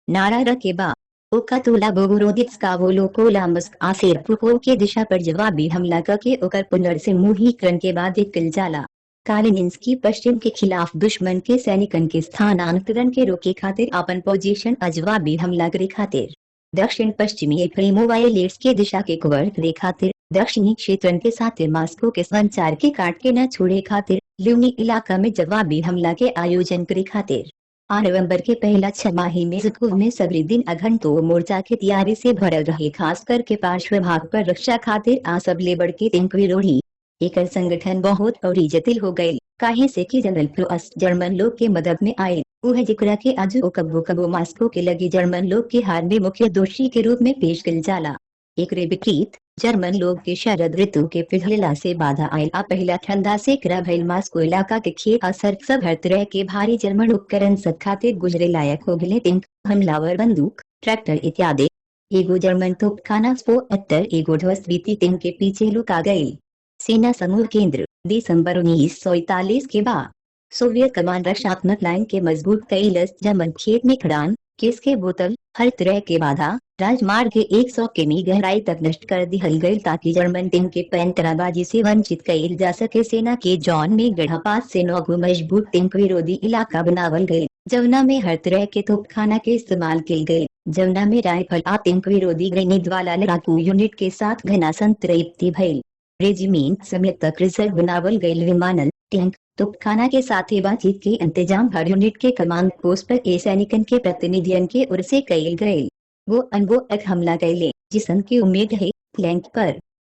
नारा रखे बा ओकातोला बोगोरोदित्स्का वोलोकोलामस्क आसेरपुको के दिशा पर जवाबी हमला करके ओकर पुनर्सिमुहीकरण के बाद एक जाला। कालिनिंस्की पश्चिम के खिलाफ दुश्मन के सैनिकन के स्थानांतरण के रोके खातिर अपन पोजीशन अजवाबी हमला करे खातिर दक्षिण पश्चिमी प्रेमोवायलेट्स के दिशा के कवर करे खातिर दक्षिणी क्षेत्रन के साथ मास्को के संचार के काट के न छोड़े खातिर ल्यूनी इलाका में जवाबी हमला के आयोजन करे खातिर नवंबर के पहला छमाही में ज़ुकूव में सभी दिन अघंटों मोर्चा के तैयारी से भरल रहे। खास करके पार्श्व भाग पर रक्षा खातिर सब लेबर के टैंक विरोधी एकर संगठन बहुत और जटिल हो गए काहे से कि जनरल फ्लोअस जर्मन लोग के मदद में आए। वह जिक्र के आज कबो कबो मास्को के लगे जर्मन लोग के हार में मुख्य दोषी के रूप में पेश कल जाला। एक विपरीत जर्मन लोग के शरद ऋतु के पिघलला से बाधा आयला पहला ठंडा से करा भइल मास्को इलाका के खेत असर सब हर तरह के भारी जर्मन उपकरण सब खातिर गुजरे लायक हो गए। टैंक हमलावर बंदूक ट्रैक्टर इत्यादि। एगो जर्मन तोपखाना स्पोएटर एगो ध्वस्त बीती टैंक के पीछे लुका गई। सेना समूह केंद्र दिसंबर 1941 के बाद सोवियत कमान रक्षात्मक लाइन के मजबूत कैलस जर्मन खेत में खड़ान केस के बोतल हर तरह के बाधा राजमार्ग के 100 किमी गहराई तक नष्ट कर दी हल गई ताकि जर्मन टैंक के पैंतराबाजी से वंचित कैल जा सके। सेना के जॉन में गढ़पास से 9 मजबूत टैंक विरोधी इलाका बनावल गए जमुना में हर तरह के तोपखाना के इस्तेमाल किए गए। जमुना में राइफल आ टैंक विरोधी ग्रेनेड वाला लड़ाकू यूनिट के साथ घना संतृप्ति भइल। रेजिमेंट समेत तक रिजर्व बनावल गए विमानन टैंक तोपखाना के साथ ही बातचीत के इंतजाम हर यूनिट के कमांड पोस्ट पर सैनिकन के प्रतिनिधियन के ओर से कैल गए। वो एक हमला कैले जिसन की उम्मीद है फ्लैंक पर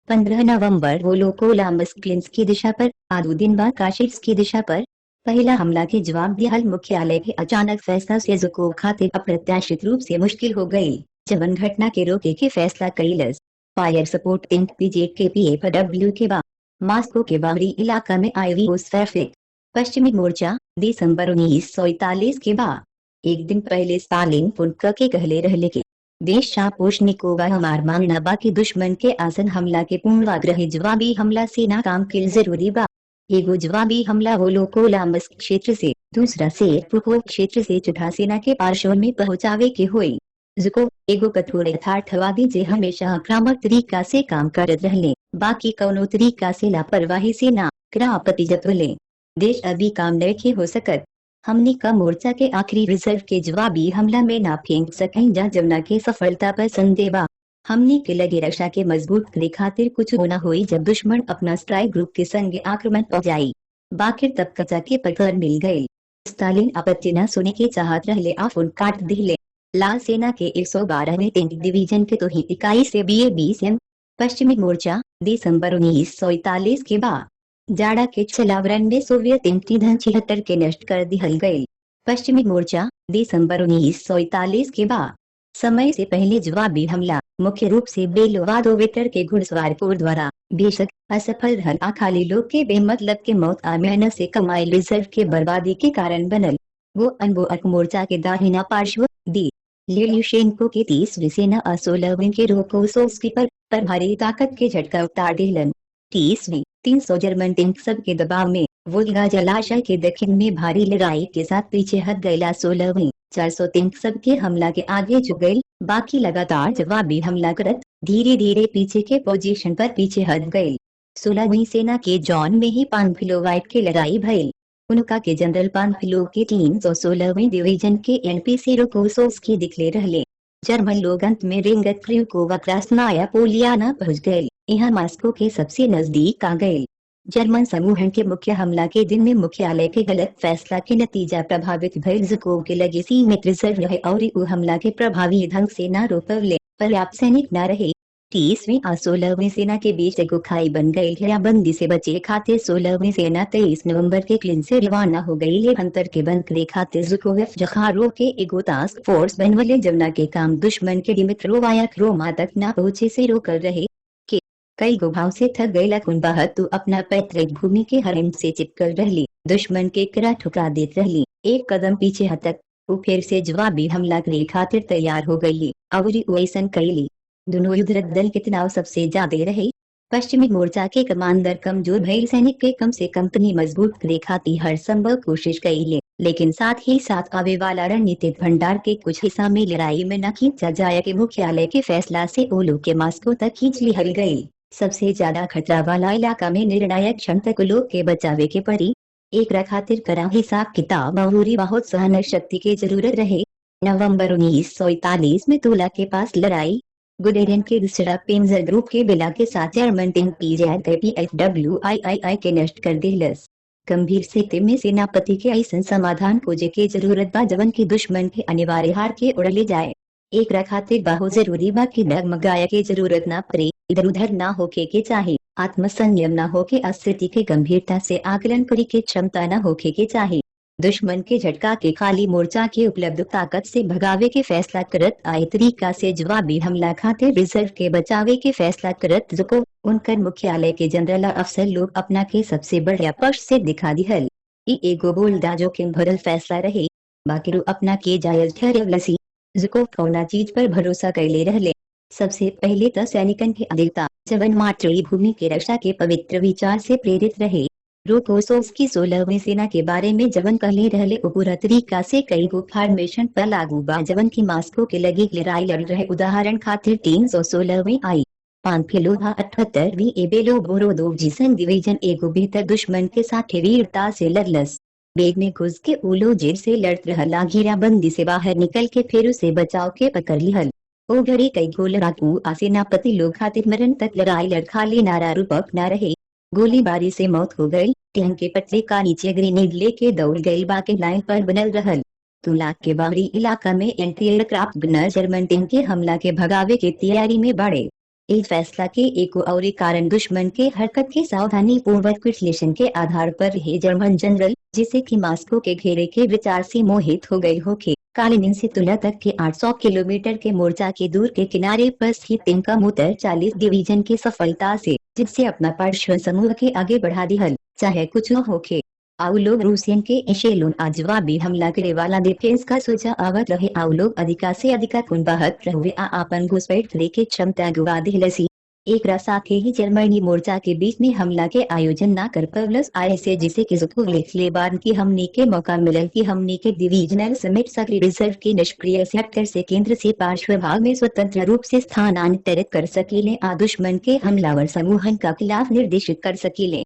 15 नवंबर वो लोकोलामस्क की दिशा पर आधो दिन बाद काशिट्स की दिशा पर पहला हमला के जवाब दिया मुख्यालय के अचानक फैसला से ज़ुकूव खातिर अप्रत्याशित रूप से मुश्किल हो गई जवन घटना के रोके के फैसला कैलस। फायर सपोर्ट टैंक पीजेड के PFW के बाद मास्को के बाहरी इलाका में आईवी ट्रैफिक पश्चिमी मोर्चा दिसंबर 1941 के बाद एक दिन पहले स्टालिन पुनः के कहले रहले के देश शापोषनिकोवा हमार मांगना बा कि दुश्मन के आसन हमला के पूर्वाग्रही जवाबी हमला से नाकाम के जरूरी बा। एगो जवाबी हमला वो कोलामस क्षेत्र से, दूसरा से पुकोव क्षेत्र से चौथा सेना के पार्श्व में पहुंचावे के हुई। जुको एगो कठोर यथार्थवादी जे हमेशा आक्रामक तरीका से काम करत रहले, बाकी कौनो तरीका से लापरवाही से ना क्रापति जतवले। देश अभी काम नहीं हो सकत। हमनी का मोर्चा के आखिरी रिजर्व के जवाबी हमला में ना फेंक सकें जा जमुना के सफलता पर संदेह बा। हमनी के लगे रक्षा के मजबूत करे खातिर कुछ होना हुई जब दुश्मन अपना स्ट्राइक ग्रुप के संग आक्रमण पर जाई। बाकिर तब कचा के पकड़ मिल गई। स्टालिन आपत्ति न सुने के चाहत रहले आफुन काट दिले। लाल सेना के 112वें टैंक डिवीजन के तो ही इकाई से BA-20M पश्चिमी मोर्चा दिसंबर 1941 के बाद जाड़ा के छलावरण में सोवियत इंतन 76 के नष्ट कर दिहल गए। पश्चिमी मोर्चा दिसंबर 1941 के बाद समय से पहले जवाबी हमला मुख्य रूप से बेलोवादोवेटर के घुड़सवार कोर द्वारा बेशक असफल रहल खाली लोग के बेमतलब के मौत आ मेहनत से कमाई रिजर्व के बर्बादी के कारण बनल। वो अनबोअक मोर्चा के दाहिना पार्श्व दी लेल्युशेंको के 30वीं सेना 16वीं के रोकोसोव्स्की पर भारी ताकत के झटका उतार दिलन। 30वीं 300 जर्मन टैंक सब के दबाव में वोल्गा जलाशय के दक्षिण में भारी लड़ाई के साथ पीछे हट गयला। 16वीं 400 टैंक सब के हमला के आगे झुक गयी, बाकी लगातार जवाबी हमला करत धीरे धीरे पीछे के पोजीशन पर पीछे हट गयी। 16वीं सेना के जॉन में ही पानफिलोवाइट के लड़ाई भइल। उनका के जनरल पानफिलो के 316वीं डिवीजन के NPC रोकोसोव्स्की दिखले रहले। जर्मन लोग अंत में रेंगत क्रिउकोवा क्रास्नाया पोलियाना पहुंच गए। यहाँ मास्को के सबसे नजदीक आ गए। जर्मन समूहन के मुख्य हमला के दिन में मुख्यालय के गलत फैसला के नतीजा प्रभावित भइल। जुकोव के लगे सीमित रिजर्व रहे और उ हमला के प्रभावी ढंग से न रोकवले, पर्याप्त सैनिक न रहे। 30वीं और 16वीं सेना के बीच एगो खाई बन गई। घेराबंदी से बचे खातिर 16वीं सेना 23 नवंबर के क्लिन से रवाना हो गई। ले अंतर के बंद करे खातिर जुकोव जखारो के एगो टास्क फोर्स बनवले जमुना के काम दुश्मन के डिमित्रोवाया क्रोमा तक न पहुंचे से रोकल रहे। के कई गुभाव से थक गई कुन बाहर तू अपना पैतृक भूमि के हरम से चिपकल रहली, दुश्मन के करा ठुकरा देत रहली। एक कदम पीछे हटक वो फिर से जवाबी हमला करे खातिर तैयार हो गई और वैसन कैली। दोनों युद्ध दल के तनाव सबसे ज्यादा रहे। पश्चिमी मोर्चा के कमांडर कमजोर भइल सैनिक के कम से कम तनी मजबूत करे खातिर हर संभव कोशिश कईले, लेकिन साथ ही साथ आवे वाला रणनीतिक भंडार के कुछ हिस्सा में लड़ाई में न खींचा जाए के मुख्यालय के फैसला से ओलो के मास्को तक खींच लिहल गई। सबसे ज्यादा खतरा वाला इलाका में निर्णायक क्षण तक लोग के बचावे के परी। एक खातिर करा हिसाब किताब और बहुत सहन शक्ति की जरूरत रहे। नवंबर 1941 में तोला के पास लड़ाई गुडेरियन के दूसरा पेंजर ग्रुप के बिला के साथ जर्मन टैंक PJFWII के नष्ट कर दिलस। गंभीर स्थिति में सेनापति के ऐसा समाधान खोजे के जरूरत बा जवन की दुश्मन के अनिवार्य हार के उड़ ले जाए। एक खातिर बहुत जरूरी बा कि डगमगाया के जरूरत ना पड़े, इधर उधर ना होके के चाहे, आत्मसंयम ना होके स्थिति के गंभीरता से आकलन करे के क्षमता न होके के चाहे। दुश्मन के झटका के खाली मोर्चा के उपलब्ध ताकत से भगावे के फैसला करत आए तरीका से जवाबी हमला खातिर रिजर्व के बचावे के फैसला करत जुको उनकर मुख्यालय के जनरल अफसर लोग अपना के सबसे बढ़िया पक्ष से दिखा दिहल। ई एगो बोल्डा जोखिम भरल फैसला रहे, बाकी रू अपना के जायज ठहरवलसी। जुको कौना चीज पर भरोसा कैले रहले। सबसे पहले तो सैनिकन के अधिकता जवन मातृभूमि के रक्षा के पवित्र विचार से प्रेरित रहे। रोकोसोव्स्की 16वीं सेना के बारे में जवन कहले रहले वो पूरा तरीका से कई गो फॉर्मेशन पर लागू बा जवन की मास्को के लगे लड़ाई लड़ रहे। उदाहरण खातिर 316वीं आई पानफिलोवा 78वीं एबेलो बोरोदोव जिसन डिवीजन एगो बेहतर दुश्मन के साथ वीरता से लड़लस। बेग में घुस के उलो जेर से लड़त रहला, घेराबंदी से बाहर निकल के फिर उसे बचाव के पकड़ लिहल। ओ घड़ी कई गो लड़ाकू सेनापति लोग खातिर मरण तक लड़ाई लड़ खाली नारा रूपक न रहे। गोलीबारी से मौत हो गई। टैंक के पटरी का नीचे ग्रेनेड लेके दौड़ गई, बाकी लाइन पर बनल रहल। तुलाक के बाहरी इलाका में एंटी एयरक्राफ्ट गनर जर्मन टैंक के हमला के भगावे के तैयारी में बढ़े। इस फैसला के एक और कारण दुश्मन के हरकत के सावधानी पूर्वक विश्लेषण के आधार पर है। जर्मन जनरल जिसे कि मास्को के घेरे के विचार से मोहित हो गई होके कालिनिन से तुला तक के 800 किलोमीटर के मोर्चा के दूर के किनारे पर स्थित टैंक का मोटर 40 डिवीजन की सफलता से जिससे अपना पार्श्व समूह के आगे बढ़ा दिहल, चाहे कुछ न होके। आउ लोग रूसियन के एशेलोन आ जवाबी हमला करे वाला डिफेंस का सोचा आवत रहे। आउ लोग अधिका से अधिका कुन बहत रहुए आ आपन घुसपैठ करे के क्षमता गुवा दिलसी। एक साथे ही जर्मनी मोर्चा के बीच में हमला के आयोजन न कर पवलस आए से जिसे कि जुकूर लिख ले बाद की हमने के मौका मिलल कि हमने के डिवीजनल समेट सक्रिय रिजर्व के निष्क्रिय सेक्टर से केंद्र से पार्श्व भाग में स्वतंत्र रूप से स्थानांतरित कर सकीले आ दुश्मन के हमलावर समूहन का खिलाफ निर्देशित कर सकीले।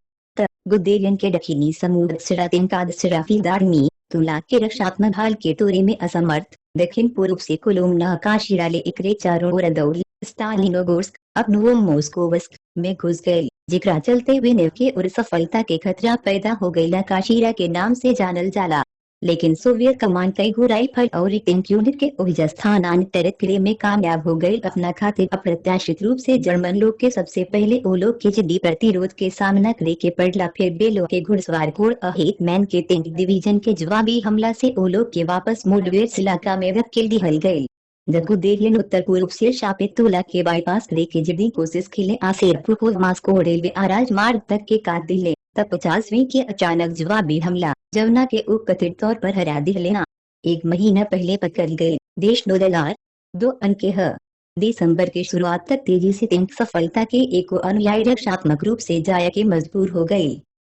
गुदेरियन के दक्षिणी समुद्र सिरातिन का सिराफीदारनी तुला के रक्षात्मक हाल के तोरे में असमर्थ दक्षिण पूर्व से कुलुमना काशिराले इकरे चारों ओर दौड़ स्टालिनोगोर्स्क अब नोवोमोस्कोवस्क में घुस गए जिकरा चलते हुए नेव के और सफलता के खतरा पैदा हो गई काशीरा के नाम से जानल जाला। लेकिन सोवियत कमान कई गो राइफल और टैंक यूनिट के ओहिजा स्थानांतरित करे में कामयाब हो गए अपना खातिर अप्रत्याशित रूप से जर्मन लोग के सबसे पहले ओ लोग के जिद्दी प्रतिरोध के सामना करे के पड़ला। फिर बेलो के घुड़सवार कोर अहेतमैन के टैंक डिवीजन के जवाबी हमला से ओ लोग के वापस मोडवेट्स इलाका में रखेल दिहल गए। गुदेरियन उत्तर पूर्व से शापित तुला के बाईपास करे के जिद्दी कोशिश खिले आसेरपुर को मास्को रेलवे आराज मार्ग तक के काट दिले। तब 50वीं के अचानक जवाबी हमला जमुना के उपकथित तौर पर हरा दिलेना एक महीना पहले पकड़ गए। देश $2 अंक है। दिसंबर के शुरुआत तक तेजी से टैंक सफलता के एक अनुयायी रक्षात्मक रूप से जाया के मजबूर हो गए।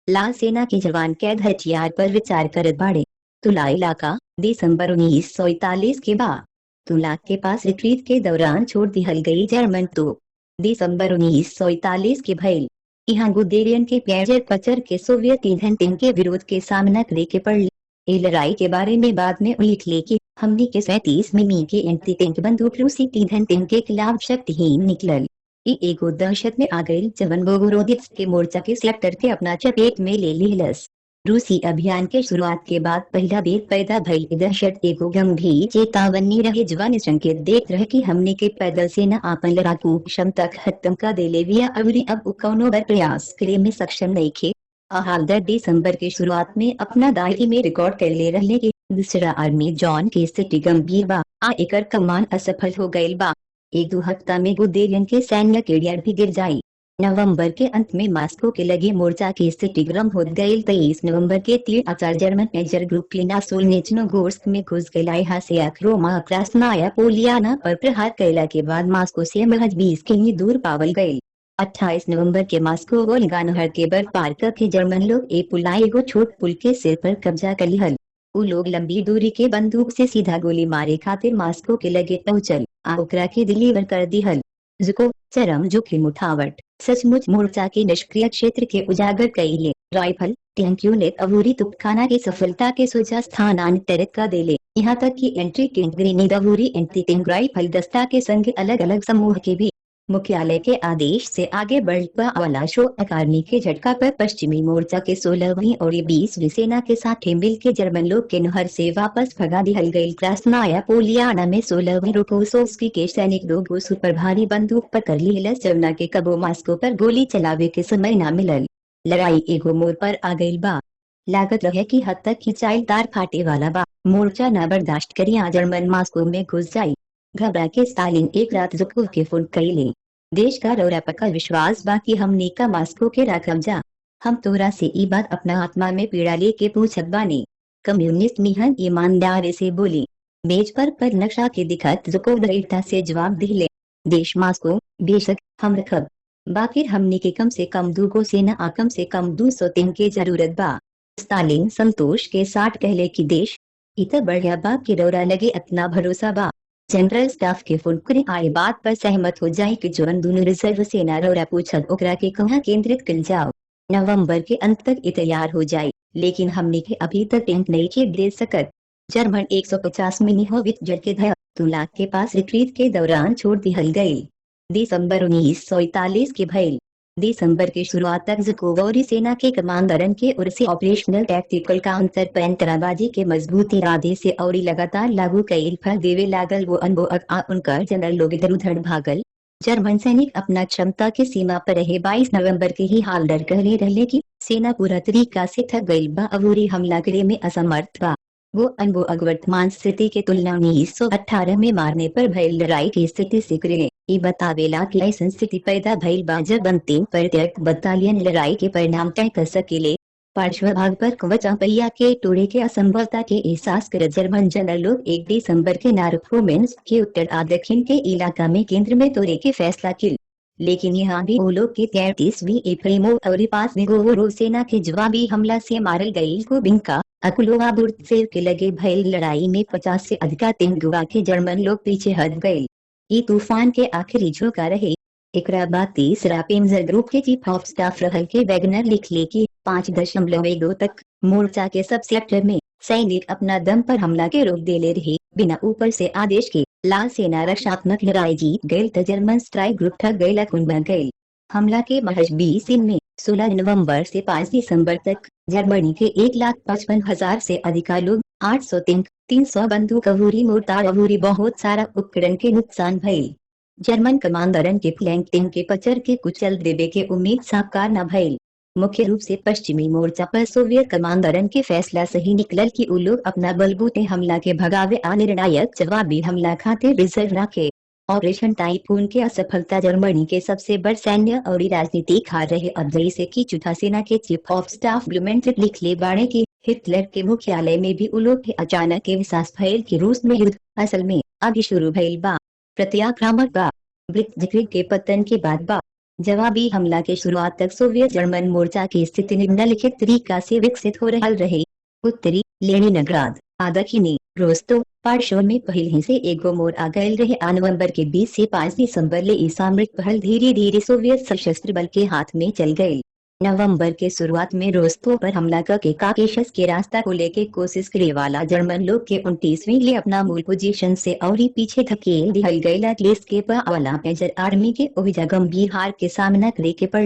लाल सेना के जवान कैद हथियार पर विचार कर बाड़े। तुला इलाका दिसंबर 1941 के बाद तुला के पास रिट्रीट के दौरान छोड़ दिहल गई जर्मन तो दिसंबर 1941 के भइल। यहाँ गुदेरियन के प्याजर पचर के सोवियत ईंधन टैंक के विरोध के सामना करे के पड़ ए लड़ाई के बारे में बाद में उल्लेख लेके हमने के 37 मिमी के एंटी टैंक बंदूक रूसी ईंधन टैंक के खिलाफ शक्तिहीन निकलल। एगो दहशत में आ गई जवन बोगोरोदित्स के मोर्चा के सेक्टर के अपना चपेट में ले लिहलस। रूसी अभियान के शुरुआत के बाद पहला बेर पैदा भइल दहशत एगो गंभीर चेतावनी रहे जवान संकेत देख रहे कि हमने के पैदल सेना आपन लड़ाकू क्षमता खत्म कर देले बिया अवरी अब कौनो बर प्रयास करे में सक्षम नहीं खे। हालदर दिसंबर के शुरुआत में अपना डायरी में रिकॉर्ड कर ले रहे कि दूसरा आर्मी जॉन के स्थिति गंभीर बा आ एकर कमान असफल हो गईल बा। एक दो हफ्ता में गुदेरियन के सैन्य कैरियर भी गिर जाई। नवंबर के अंत में मास्को के लगे मोर्चा की स्थिति गर्म हो गई। 23 नवंबर के तीर आचार जर्मन मेजर ग्रुप क्लिना सोलनेचनोगोर्स्क में घुस गई से अक्रोमा क्रास्नाया पोलियाना पर प्रहार कैला के बाद मास्को से महज 20 किमी दूर पावल गई। 28 नवंबर के मास्को वोल्गानहर के बर पार के जर्मन लोग ए पुला एगो छोट पुल के सिर पर कब्जा कर लिहल। उ लोग लंबी दूरी के बंदूक से सीधा गोली मारे खातिर मास्को के लगे पहुंचल आ ओकरा के डिलीवर कर दिहल। जुको चरम जोखिम उठावट सचमुच मोर्चा के निष्क्रिय क्षेत्र के उजागर कईले। राइफल टैंक यूनिट अवूरी तुपखाना की सफलता के सोचा स्थानांतरित कर देले। यहाँ तक कि एंट्री टैंक ग्रेनेड अवूरी एंटी टैंक राइफल दस्ता के संग अलग अलग समूह के भी मुख्यालय के आदेश से आगे बढ़ वाला शो अकादमी के झटका पर पश्चिमी मोर्चा के 16वीं और 20वीं सेना के साथ मिल के जर्मन लोग के नहर से वापस भगा दिहल गई। क्रास्नाया पोलियाना में 16वीं रोकोसोव्स्की के सैनिक 2 सुपर भारी बंदूक पकड़ लिहलस जमुना के कबो मास्को पर गोली चलावे के समय न मिलल। लड़ाई एगो मोड़ पर आ गई बा। लागत रहे कि हद तक खिंचाई तार फाटे वाला बा। मोर्चा न बर्दाश्त करिया जर्मन मास्को में घुस जाई। घबरा के स्टालिन एक रात जुकूव के फोन कैले। देश का रौरा पक्का विश्वास बाकी हमने का मास्को के राखब जा। हम तोरा से ई बात अपना आत्मा में पीड़ा ले के पूछत बानी। कम्युनिस्ट मिहन ईमानदारी से बोली। मेज पर नक्शा के दिखत जुकूव दृढ़ता से जवाब दिले। देश मास्को बेशक हम रखब बाकी हमने के कम से कम 2 सेना आ कम से कम 203 के जरूरत बा। स्टालिन संतोष के साथ कहले कि देश इत बढ़िया बा कि रौरा लगे इतना भरोसा बा। जनरल स्टाफ के फोन करे आए बात पर सहमत हो जाए कि जोन दोनों रिजर्व सेना रौरा पूछत ओकरा के कहाँ केंद्रित कर जाओ। नवंबर के अंत तक ये तैयार हो जाए लेकिन हमने के अभी तक टैंक नहीं के दे सकत। जर्मन 150 मिनी होविट जड़ के धया तुला के पास रिट्रीट के दौरान छोड़ दिहल गई। दिसंबर 1941 के भइल। दिसंबर के शुरुआत तक ज़ुकोवोरी सेना के कमांडरन के ओर से ऑपरेशनल टैक्टिकल काउंटर पैंतराबाजी के मजबूत इरादे से और लगातार लागू कईल फल देवे लागल। वो अनुभव आ उनकर जनरल लोग इधर उधर भागल। जर्मन सैनिक अपना क्षमता के सीमा पर रहे। 22 नवंबर के ही हालडर कहले रहले कि सेना पूरा तरीका से थक गईल बा अवूरी हमला करे में असमर्थ बा। वो अनुभव वर्तमान स्थिति के तुलना 1918 में मारने पर भइल लड़ाई की स्थिति से करे ये बतावेला कि ऐसी स्थिति पैदा भइल बा जब अंतिम प्रत्येक बटालियन लड़ाई के परिणाम तय कर सकेले। पार्श्व भाग पर कवच पहिया के टोड़े के असंभवता के एहसास कर जर्मन जनरल लोग 1 दिसंबर के नार्कोमेंस के उत्तर आ दक्षिण के इलाका में केंद्र में तोड़े के फैसला किल। लेकिन यहाँ भी वो लोग के 33वीं एप्रिल और 5 सेना के जवाबी हमला से मारल गई को बिंका अकुलोवा बुर्तसेव के लगे भयल लड़ाई में 50 से अधिक तेंगुआ के जर्मन लोग पीछे हट गए। ये तूफान के आखिरी झोंका रहे। एकरा बाद तीसरा पेंजर ग्रुप के चीफ ऑफ स्टाफ रहल के वैगनर लिखले कि 5.2 तक मोर्चा के सब सेक्टर में सैनिक अपना दम पर हमला के रोक देले रहे बिना ऊपर से आदेश के। लाल सेना रक्षात्मक लड़ाई जीत गई तो जर्मन स्ट्राइक ग्रुप ठग गई लकुन बन गई। हमला के महज 20 दिन में 16 नवंबर से 5 दिसंबर तक जर्मनी के 1,55,000 से अधिक लोग 800 टैंक 300 बंदूक अवूरी मोर्टार अवूरी बहुत सारा उपकरण के नुकसान भइल। जर्मन कमांडरन के फ्लैंक टीम के पचर के कुचल देवे के उम्मीद साकार न भइल। मुख्य रूप से पश्चिमी मोर्चा पर सोवियत कमांडरन के फैसला सही निकलल कि उ लोग अपना बलबूते हमला के भगावे आ निर्णायक जवाबी हमला खातिर रिजर्व रखे। ऑपरेशन टाइफून के असफलता जर्मनी के सबसे बड़ सैन्य और राजनीतिक हार रहे। अब जैसे कि चौथा सेना के चीफ ऑफ स्टाफ ब्लूमेंट लिखले बाड़े की हिटलर के मुख्यालय में भी उ लोग के अचानक के विश्वास भइल कि रूस में युद्ध असल में अभी शुरू भइल बा। प्रत्याक्रामक बा। ब्लिट्जक्रिग के पतन के बाद बा। जवाबी हमला के शुरुआत तक सोवियत जर्मन मोर्चा की स्थिति निम्नलिखित तरीका से विकसित हो रहल रहे। उत्तरी लेनिनग्राद दक्षिणी रोस्तोव पार्श्व में पहले से एगो मोर आ गयल रहे। नवंबर के 20 से 5 दिसंबर ले ई सामरिक पहल धीरे धीरे सोवियत सशस्त्र बल के हाथ में चल गई। नवंबर के शुरुआत में रोस्तोव पर हमला करके काकेशस के रास्ता को लेके कोशिश करे वाला जर्मन लोग के 29वीं ले अपना मूल पोजीशन से और पीछे धकेल दिहल गयला। के वाला मेजर आर्मी के ओहिजा गंभीर हार के सामना करे के पड़।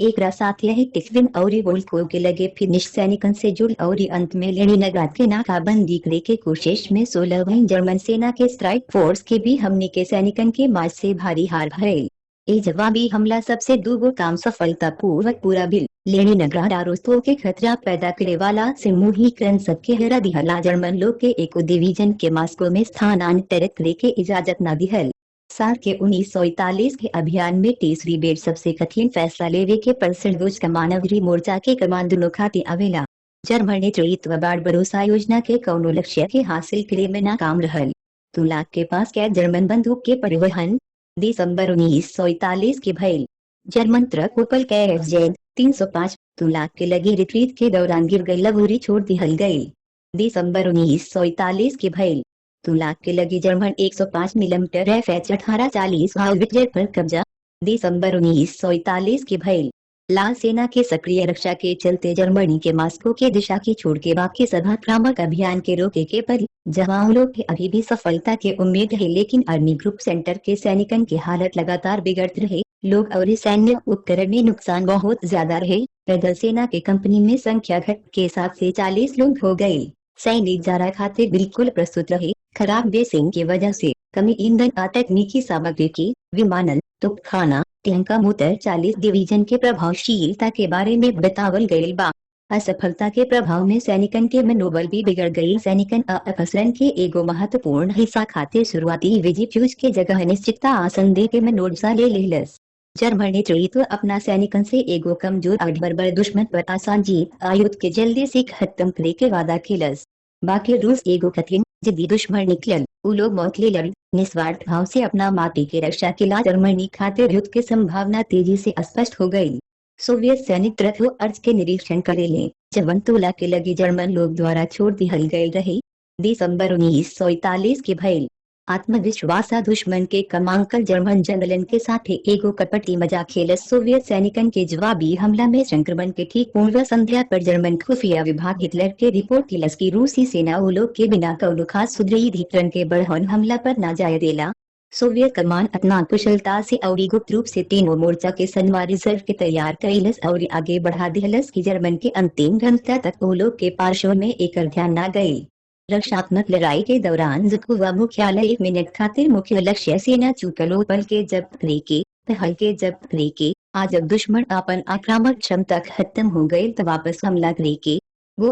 एक साथ यह टिफिन और वोल्को के लगे फिनिश सैनिकन से जुड़ और अंत में लेनिनग्राद के नाकाबंदी करे के कोशिश में 16वीं जर्मन सेना के स्ट्राइक फोर्स के भी हमने के सैनिकन के मार्च से भारी हार भयल। ए जवाबी हमला सबसे दूगो काम सफलतापूर्वक पूरा बिल। लेनिनग्राद और रोस्तोव के खतरा पैदा करे वाला समूहीकरण सबके हरा दिहला। जर्मन लोग के एक डिवीजन के मास्को में स्थानांतरित करे के इजाजत न दिहल। साल के 1941 के अभियान में तीसरी बेर सबसे कठिन फैसला लेवे के पर सर्वोच्च कमांडरी मोर्चा के कमांडनो खातिर आवेला। जर्मन नेतृत्व बारबरोसा योजना के कौनो लक्ष्य के हासिल करे में नाकाम रहल। तुलाक के पास कैद जर्मन बंदूक के परिवहन दिसंबर 1941 के भइल। जर्मन ट्रक ओपल KFZ 305 तुलाक के लगे रिट्रीट के दौरान गिर गई लवूरी छोड़ दिहल गई। दिसंबर 1941 के भइल। तुलाक के लगे जर्मन 105 मिलीमीटर FH-1840 हाउविट्जर पर कब्जा। दिसंबर 1941 के भइल। लाल सेना के सक्रिय रक्षा के चलते जर्मनी के मास्को के दिशा की छोड़ के बाकी सभा भ्रामक अभियान के रोके के पर जवान लोग के अभी भी सफलता के उम्मीद है। लेकिन आर्मी ग्रुप सेंटर के सैनिकन की हालत लगातार बिगड़ते रहे। लोग और सैन्य उपकरण में नुकसान बहुत ज्यादा रहे। पैदल सेना के कंपनी में संख्या घट के 7 से 40 लोग हो गए। सैनिक जारा खातिर बिल्कुल प्रस्तुत रहे। खराब बेसिंग की वजह से कमी ईंधन और तकनीकी सामग्री की विमानन तोपखाना टैंक मोटर 40 डिवीजन के प्रभावशीलता के बारे में बतावल गयल बा। असफलता के प्रभाव में सैनिकन के मनोबल भी बिगड़ गई। सैनिकन अपसरण के एगो महत्वपूर्ण हिस्सा खातिर शुरुआती विजय फ्यूज के जगह निश्चितता आसंदेह के मनोबसा ले लेलस। जर्मन नेतृत्व अपना सैनिकन से एगो कमजोर और बर्बर दुश्मन पर आसान जीत आयुध के जल्दी से खत्म करे के वादा केलस। बाकी रूस एगो कठिन जिद्दी दुश्मन निकलल। उ लोग मौत ले लड़ निस्वार्थ भाव से अपना माटी के रक्षा किला। जर्मनी खातिर युद्ध की संभावना तेजी से स्पष्ट हो गई। सोवियत सैनिक तत्व अर्ज के निरीक्षण करेले जवन तुला के लगे जर्मन लोग द्वारा छोड़ दिहल गए रहे। दिसंबर 1941 के भइल। आत्मविश्वासा दुश्मन के कमांकल जर्मन जनरलन के साथ एगो कपटी मजाक खेलस। सोवियत सैनिकन के जवाबी हमला में संक्रमण के ठीक पूर्व संध्या पर जर्मन खुफिया विभाग हिटलर के रिपोर्ट किलस की रूसी सेना वो लोग के बिना कौनो खास सुदृढ़ीकरण के बढ़हन हमला पर न जाय देला। सोवियत कमान अपना कुशलता से और गुप्त रूप से तीनों मोर्चा के सनवा रिजर्व के तैयार कैलस और आगे बढ़ा दिहलस की जर्मन के अंतिम घंटा तक वो लोग के पार्श्व में एक ध्यान न गई। रक्षात्मक लड़ाई के दौरान ज़कुवा मुख्यालय 1 मिनट खातिर मुख्य लक्ष्य सेना चुकलो पल के जब्त करे के पहल के जब्त करे के। आज जब दुश्मन अपन आक्रामक क्षमता खत्म हो गई तो वापस हमला करे के वो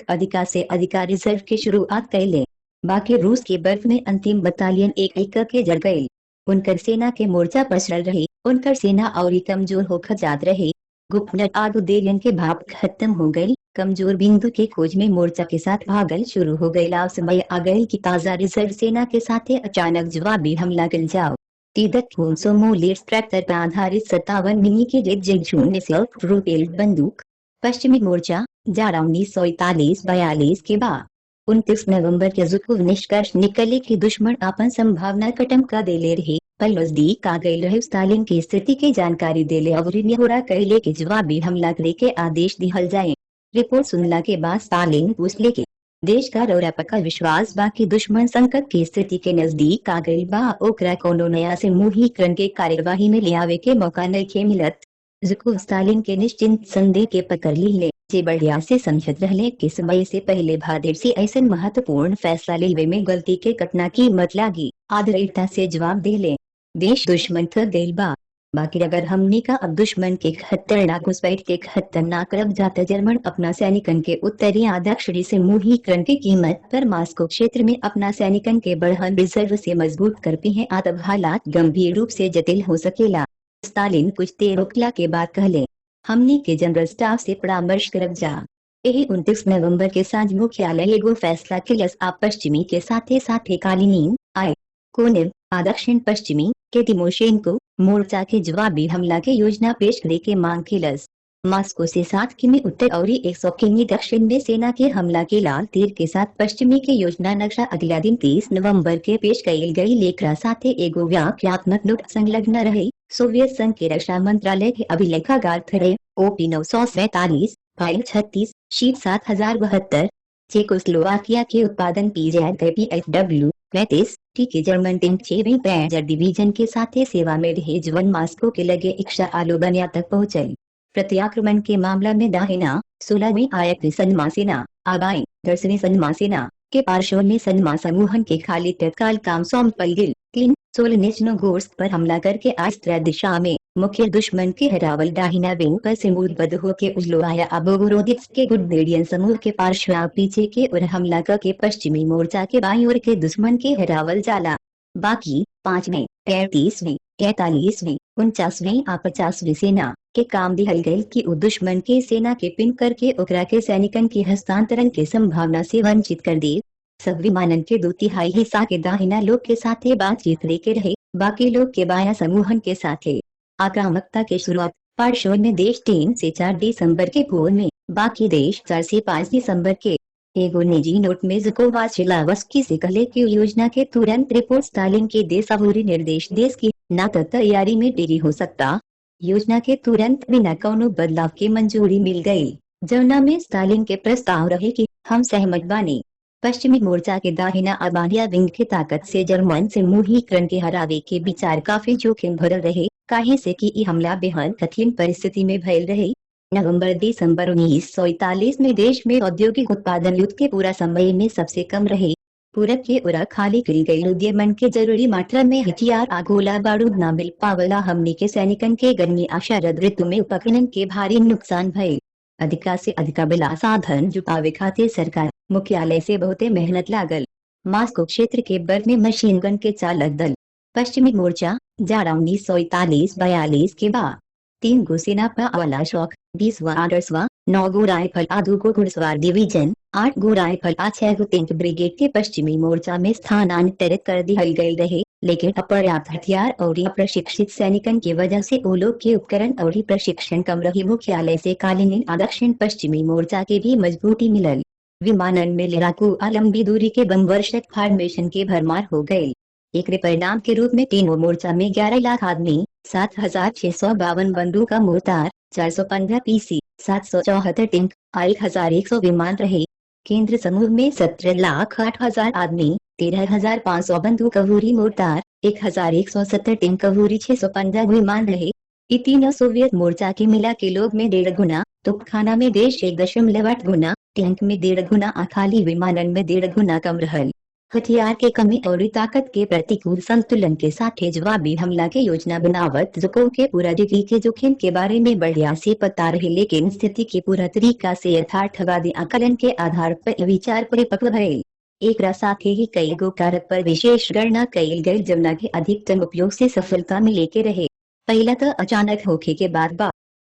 अधिका से अधिका रिजर्व के शुरुआत कैले। बाकी रूस के बर्फ में अंतिम बटालियन एक के जड़ गए। उनकर सेना के मोर्चा पसरल रही। उनकर सेना और कमजोर होकर जात रहे। गुप्त आगुदेरियन के भाप खत्म हो गई। कमजोर बिंदु के खोज में मोर्चा के साथ भागल शुरू हो गई। लाव समय आ गई कि ताजा रिजर्व सेना के साथ अचानक जवाबी हमला कर जाओ। तीदक सोमोलेट्स ट्रैक्टर पर आधारित 57 मिमी के जेट शून्य सेल्फ प्रोपेल्ड बंदूक। पश्चिमी मोर्चा 1941-42 के बाद 29 नवंबर के जुकूव निष्कर्ष निकले कि दुश्मन अपन संभावना खत्म कर देले रहे, पर नजदीक आ गई रहे। स्टालिन की स्थिति की जानकारी देले और निहोरा कहले के जवाबी हमला करे के आदेश दिहल जाए। रिपोर्ट सुनला के बाद स्टालिन पूछले के देश का रौरा पक्का विश्वास बा कि दुश्मन संकट की स्थिति के नजदीक आ गई बा, ओकरा कोनो नया से मुहीकरण के कार्यवाही में ले आवे के मौका नहीं मिलत। जुकूव स्टालिन के निश्चिंत संदेह के पकड़ ली जे बढ़िया से समझत रहले कि समय से पहले भादेर से ऐसे महत्वपूर्ण फैसला लेवे में गलती के घटना की मत लागी। आदरता से जवाब दे ले देश दुश्मन थक गई बा, बाकी अगर हमने का अब दुश्मन के खतरनाक घुसपैठ के खतरनाक रब जाता जर्मन अपना सैनिकन के उत्तरी आदक्षिणी से मुहीकरण की कीमत पर मास्को क्षेत्र में अपना सैनिकन के बढ़हन रिजर्व से मजबूत करती है, तब हालात गंभीर रूप से जटिल हो सकेला। स्टालिन कुछ देर रुकला के बाद कहले हमने के जनरल स्टाफ से परामर्श करब जा। यही 29 नवंबर के सांझ मुख्यालय एगो फैसला किलस आप पश्चिमी के साथे कालीनीन आए कोनेव आ दक्षिण पश्चिमी के तिमोशेंको मोर्चा के जवाबी हमला के योजना पेश करे के मांग किलस। मास्को से 7 किमी उत्तर और 100 किमी दक्षिण में सेना के हमला के लाल तीर के साथ पश्चिमी के योजना नक्शा अगला दिन 30 नवंबर के पेश कईल गई। लेखरा साथे एगो व्याख्यात्मक नोट संलग्न रहे। सोवियत संघ के रक्षा मंत्रालय के अभिलेखागार थे OP 947 फाइल 36 शीट 7072। चेकोस्लोवाकिया के उत्पादन PZFW 35 के जर्मन टैंक 6वीं पैंजर डिवीजन के साथ सेवा में रहे जवन मास्को के लगे इक्शा आलोबनिया तक पहुंचे। प्रत्याक्रमण के मामला में दाहिना 16वीं आयत सन्मा सेना आबाई 10वीं सन्मा सेना के पार्श्व में सन्मा समूहन के खाली तत्काल काम सौंपल गिल। 3 सोलनेचनोगोर्स्क पर हमला करके आस्त्रा दिशा में मुख्य दुश्मन के हरावल दाहिना विंग पर से मूलबद्ध होकर उजलोवाया अबोगोरोदित्स के गुडनेडियन समूह के पार्श्व पीछे के और हमला करके पश्चिमी मोर्चा के बाईं ओर के दुश्मन के हरावल जाला। बाकी 5वीं 33वीं 43वीं 49वीं आ 50वीं सेना के काम दिहल गई कि दुश्मन के सेना के पिन करके ओकरा के सैनिकन के हस्तांतरण के संभावना से वंचित कर दी। सब विमानन के 2/3 हिस्सा के दाहिना लोग के साथ बातचीत लेके रहे, बाकी लोग के बाया समूहन के साथ आक्रामकता के शुरुआत पार्श्व में देश 3 से 4 दिसंबर के पूर्व में, बाकी देश 4 से 5 दिसंबर के। एगो निजी नोट में ज़ुकोवाचिलावस्की से कहले कि योजना के तुरंत रिपोर्ट स्टालिन के देश अबूरी निर्देश देश की न तो तैयारी में देरी हो सकता। योजना के तुरंत बिना कौनो बदलाव की मंजूरी मिल गई, जौना में स्टालिन के प्रस्ताव रहे कि हम सहमत बानी। पश्चिमी मोर्चा के दाहिना अबानिया विंग की ताकत से जर्मन से मुहीकरण के हरावे के विचार काफी जोखिम भरल रहे, काहे से कि ई हमला बेहद कठिन परिस्थिति में भयल रहे। नवंबर दिसंबर 1941 में देश में औद्योगिक उत्पादन युद्ध के पूरा समय में सबसे कम रहे। पूरब के उरा खाली करी गई उद्यमन के जरूरी मात्रा में हथियार आ गोला बारूद न मिल पावला हमने के सैनिकन के गर्मी आ शरद ऋतु में उपकरण के भारी नुकसान भये। अधिका से अधिका बिला साधन जुटावे खातिर सरकार मुख्यालय से बहुते मेहनत लागल। मास्को क्षेत्र के बर्फ में मशीन गन के चालक दल। पश्चिमी मोर्चा 1941-42 के बाद 3 गो सेना वाला शौक 20वां 8वां 9 गो राइफल आ 2 गो घुड़सवार डिवीजन 8 गो राइफल आ 6 गो टैंक ब्रिगेड के पश्चिमी मोर्चा में स्थानांतरित कर दिहल गई रहे, लेकिन अपर्याप्त हथियार और प्रशिक्षित सैनिकन की वजह से वो लोग के उपकरण और प्रशिक्षण कम रही। मुख्यालय से कालीन दक्षिण पश्चिमी मोर्चा के भी मजबूती मिलल। विमानन में लड़ाकू आ लंबी दूरी के बम वर्षक फॉर्मेशन के भरमार हो गए। एक परिणाम के रूप में तीनों मोर्चा में 11 लाख आदमी, 7,652 बंदूक का मोर्टार, 415 पीसी, 774 टैंक, 1,100 विमान रहे। केंद्र समूह में 17,08,000 आदमी, 13,500 बंदूक कवूरी मोर्टार, 1,170 टैंक कवूरी 615 विमान रहे। ये तीनों सोवियत मोर्चा के मिला के लोग में 1.5 गुना, तोपखाना में देश 1.8 गुना, टैंक में 1.5 गुना आ खाली विमानन में 1.5 गुना कम रहल। हथियार के कमी और ताकत के प्रतिकूल संतुलन के साथ जवाबी हमला के योजना बनावत जुकोव के पूरा डिग्री के जोखिम के बारे में बढ़िया से पता रहे, लेकिन स्थिति के पूरा तरीका से यथार्थवादी आकलन के आधार पर विचार परिपक्व भइल। एक साथ ही कई गो कारक पर विशेष गणना कईल गई जमुना के अधिकतम उपयोग से सफलता मिले के रहे। पहला तो अचानक होखे के बाद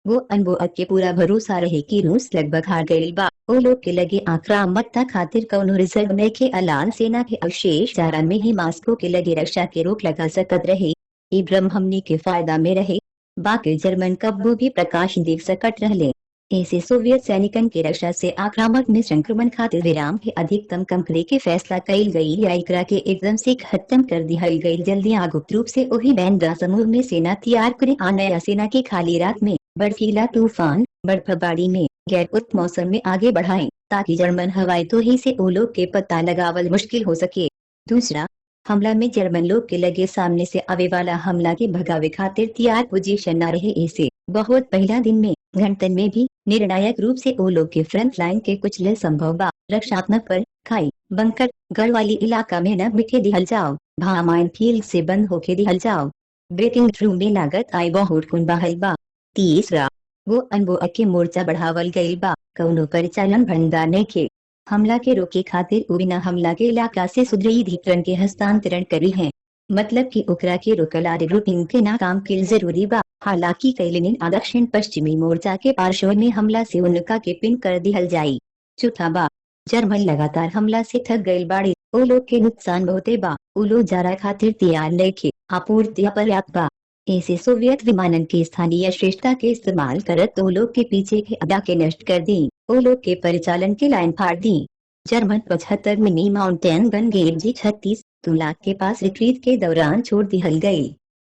वो अनबोअ के पूरा भरोसा रहे कि रूस लगभग हार गईल बा। ओ लोग के लगे आक्रामकता खातिर कौनो रिजर्व में के अलान सेना के अवशेष जारा में ही मास्को के लगे रक्षा के रोक लगा सकत रहे। ई भ्रम हमनी के फायदा में रहे। बाकी जर्मन कब्बो भी प्रकाश देख सकत रहले। ऐसे सोवियत सैनिकन के रक्षा से आक्रामक में संक्रमण खातिर विराम के अधिकतम कम करे के फैसला कईल गई या एकरा के एकदम से खत्म कर दिहल गई। जल्दी गुप्त रूप से वही बैंड समूह में सेना तैयार करे आ नया सेना की खाली रात में बर्फीला तूफान बर्फबारी में गैर उत मौसम में आगे बढ़ाएं ताकि जर्मन हवाई तो ही से ओ लोग के पता लगावल मुश्किल हो सके। दूसरा हमला में जर्मन लोग के लगे सामने से आवे वाला हमला के भगावे खातिर तैयार पोजीशन न रहे। ऐसे बहुत पहला दिन में घंटन में भी निर्णायक रूप से ओ लोग के फ्रंट लाइन के कुछ ले संभव बा। रक्षात्मक पर खाई बंकर गढ़ वाली इलाका में न बिखे दिहल जाओ। भामाइन फील्ड से बंद होके दिहल जाओ। ब्रेकिंग थ्रू में लागत आई बहुत कुन बहल बा। तीसरा वो अनबोअ के मोर्चा बढ़ावल गईल बा। कौनो परिचालन भंडार नइखे। हमला के रोके खातिर उ बिना हमला के इलाका से सुदृढ़ीकरण के हस्तांतरण करी है। मतलब कि ओकरा के रोकला रिग्रुपिंग के नाकाम के जरूरी बा। हालांकि कैलिनिन दक्षिण पश्चिमी मोर्चा के पार्श्व में हमला से उनका के पिन कर दिहल जाई। चौथा बा जर्मन लगातार हमला से थक गईल बाड़े। ओ लोग के नुकसान बहुते बा। उ लोग जारा खातिर तैयार नइखे। आपूर्ति अपर्याप्त बा। ऐसे सोवियत विमानन के स्थानीय श्रेष्ठता के इस्तेमाल करत ओ लोग के पीछे के अड्डा के नष्ट कर दी। ओ लोग के परिचालन के लाइन फाड़ दी। जर्मन 75 मिनी माउंटेन गन गेम G36 तुलाक के पास रिट्रीट के दौरान छोड़ दिहल गई।